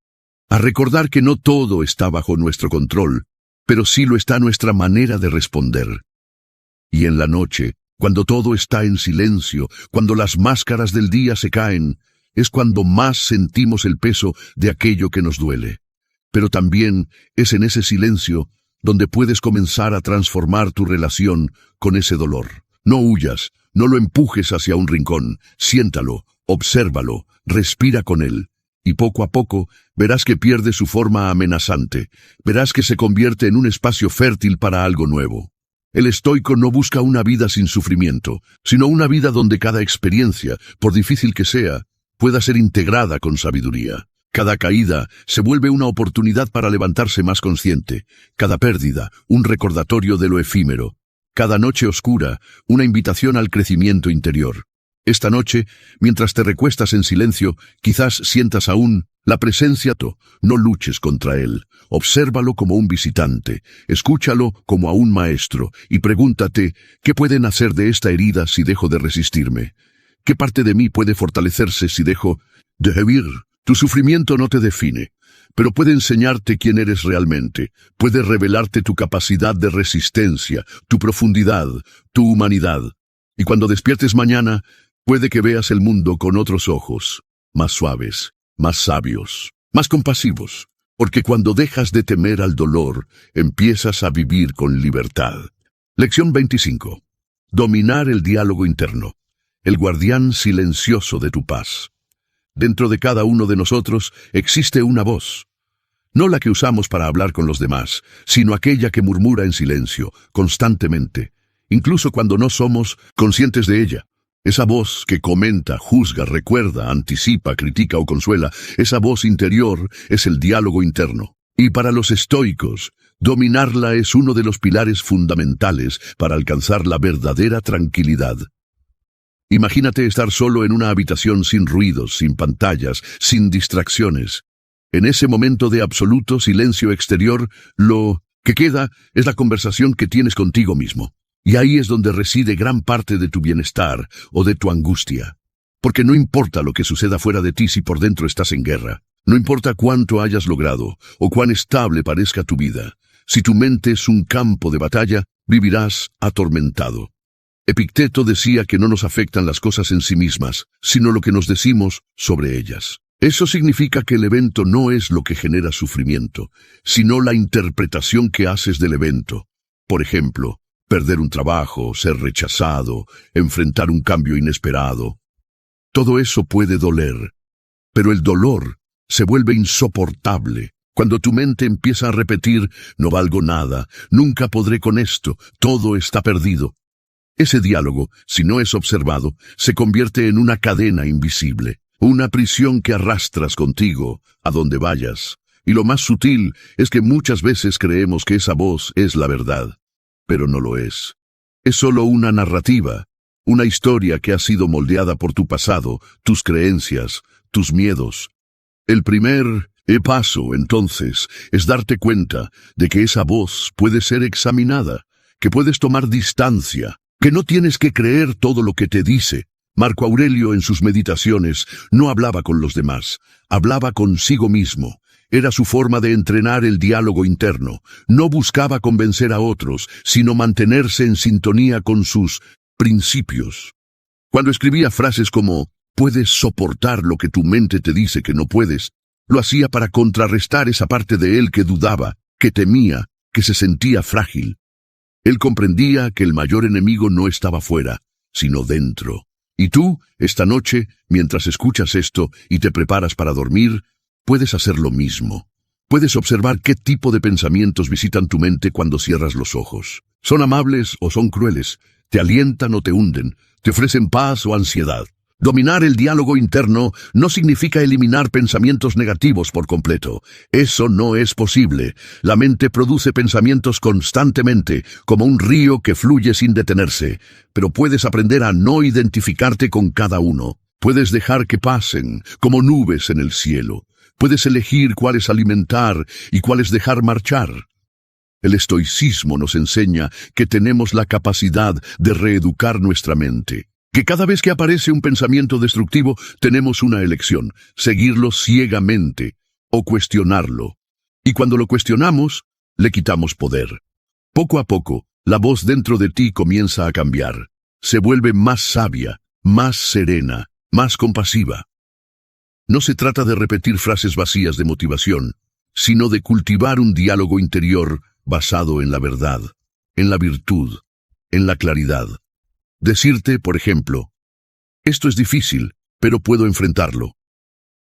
a recordar que no todo está bajo nuestro control, pero sí lo está nuestra manera de responder. Y en la noche, cuando todo está en silencio, cuando las máscaras del día se caen, es cuando más sentimos el peso de aquello que nos duele. Pero también es en ese silencio donde puedes comenzar a transformar tu relación con ese dolor. No huyas, no lo empujes hacia un rincón, siéntalo, obsérvalo, respira con él. Y poco a poco verás que pierde su forma amenazante, verás que se convierte en un espacio fértil para algo nuevo. El estoico no busca una vida sin sufrimiento, sino una vida donde cada experiencia, por difícil que sea, pueda ser integrada con sabiduría. Cada caída se vuelve una oportunidad para levantarse más consciente, cada pérdida, un recordatorio de lo efímero, cada noche oscura, una invitación al crecimiento interior. Esta noche, mientras te recuestas en silencio, quizás sientas aún la presencia. No luches contra él. Obsérvalo como un visitante. Escúchalo como a un maestro. Y pregúntate, ¿qué puede nacer de esta herida si dejo de resistirme? ¿Qué parte de mí puede fortalecerse si dejo de vivir? Tu sufrimiento no te define, pero puede enseñarte quién eres realmente. Puede revelarte tu capacidad de resistencia, tu profundidad, tu humanidad. Y cuando despiertes mañana, puede que veas el mundo con otros ojos, más suaves, más sabios, más compasivos, porque cuando dejas de temer al dolor, empiezas a vivir con libertad. Lección 25. Dominar el diálogo interno, el guardián silencioso de tu paz. Dentro de cada uno de nosotros existe una voz, no la que usamos para hablar con los demás, sino aquella que murmura en silencio, constantemente, incluso cuando no somos conscientes de ella. Esa voz que comenta, juzga, recuerda, anticipa, critica o consuela, esa voz interior es el diálogo interno. Y para los estoicos, Dominarla es uno de los pilares fundamentales para alcanzar la verdadera tranquilidad. Imagínate estar solo en una habitación sin ruidos, sin pantallas, sin distracciones. En ese momento de absoluto silencio exterior, lo que queda es la conversación que tienes contigo mismo. Y ahí es donde reside gran parte de tu bienestar o de tu angustia. Porque no importa lo que suceda fuera de ti si por dentro estás en guerra. No importa cuánto hayas logrado o cuán estable parezca tu vida. Si tu mente es un campo de batalla, vivirás atormentado. Epicteto decía que no nos afectan las cosas en sí mismas, sino lo que nos decimos sobre ellas. Eso significa que el evento no es lo que genera sufrimiento, sino la interpretación que haces del evento. Por ejemplo, perder un trabajo, ser rechazado, enfrentar un cambio inesperado. Todo eso puede doler, pero el dolor se vuelve insoportable cuando tu mente empieza a repetir: no valgo nada, nunca podré con esto, todo está perdido. Ese diálogo, si no es observado, se convierte en una cadena invisible, una prisión que arrastras contigo a donde vayas. Y lo más sutil es que muchas veces creemos que esa voz es la verdad, pero no lo es. Es solo una narrativa, una historia que ha sido moldeada por tu pasado, tus creencias, tus miedos. El primer paso, entonces, es darte cuenta de que esa voz puede ser examinada, que puedes tomar distancia, que no tienes que creer todo lo que te dice. Marco Aurelio en sus meditaciones no hablaba con los demás, hablaba consigo mismo. Era su forma de entrenar el diálogo interno. No buscaba convencer a otros, sino mantenerse en sintonía con sus principios. Cuando escribía frases como «puedes soportar lo que tu mente te dice que no puedes», lo hacía para contrarrestar esa parte de él que dudaba, que temía, que se sentía frágil. Él comprendía que el mayor enemigo no estaba fuera, sino dentro. Y tú, esta noche, mientras escuchas esto y te preparas para dormir, puedes hacer lo mismo. Puedes observar qué tipo de pensamientos visitan tu mente cuando cierras los ojos. ¿Son amables o son crueles? ¿Te alientan o te hunden? ¿Te ofrecen paz o ansiedad? Dominar el diálogo interno no significa eliminar pensamientos negativos por completo. Eso no es posible. La mente produce pensamientos constantemente, como un río que fluye sin detenerse. Pero puedes aprender a no identificarte con cada uno. Puedes dejar que pasen, como nubes en el cielo. Puedes elegir cuáles alimentar y cuáles dejar marchar. El estoicismo nos enseña que tenemos la capacidad de reeducar nuestra mente. Que cada vez que aparece un pensamiento destructivo, tenemos una elección: seguirlo ciegamente o cuestionarlo. Y cuando lo cuestionamos, le quitamos poder. Poco a poco, la voz dentro de ti comienza a cambiar. Se vuelve más sabia, más serena, más compasiva. No se trata de repetir frases vacías de motivación, sino de cultivar un diálogo interior basado en la verdad, en la virtud, en la claridad. Decirte, por ejemplo: esto es difícil, pero puedo enfrentarlo.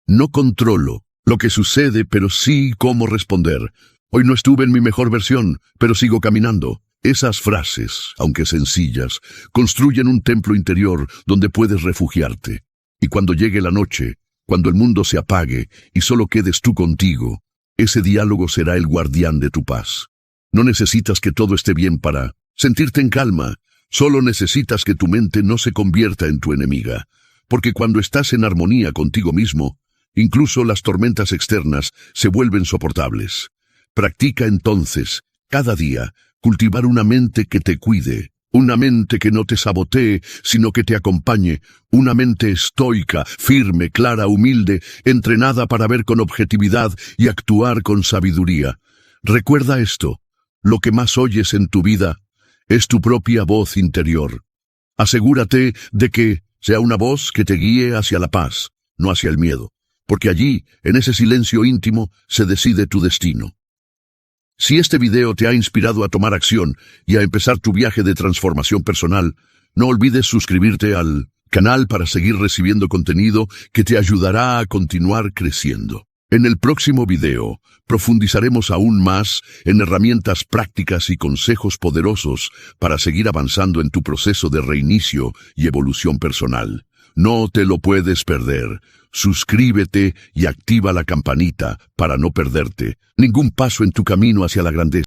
No controlo lo que sucede, pero sí cómo responder. Hoy no estuve en mi mejor versión, pero sigo caminando. Esas frases, aunque sencillas, construyen un templo interior donde puedes refugiarte. Y cuando llegue la noche, cuando el mundo se apague y solo quedes tú contigo, ese diálogo será el guardián de tu paz. No necesitas que todo esté bien para sentirte en calma. Solo necesitas que tu mente no se convierta en tu enemiga, porque cuando estás en armonía contigo mismo, incluso las tormentas externas se vuelven soportables. Practica entonces, cada día, cultivar una mente que te cuide, una mente que no te sabotee, sino que te acompañe, una mente estoica, firme, clara, humilde, entrenada para ver con objetividad y actuar con sabiduría. Recuerda esto: lo que más oyes en tu vida es tu propia voz interior. Asegúrate de que sea una voz que te guíe hacia la paz, no hacia el miedo, porque allí, en ese silencio íntimo, se decide tu destino. Si este video te ha inspirado a tomar acción y a empezar tu viaje de transformación personal, no olvides suscribirte al canal para seguir recibiendo contenido que te ayudará a continuar creciendo. En el próximo video, profundizaremos aún más en herramientas prácticas y consejos poderosos para seguir avanzando en tu proceso de reinicio y evolución personal. No te lo puedes perder. Suscríbete y activa la campanita para no perderte ningún paso en tu camino hacia la grandeza.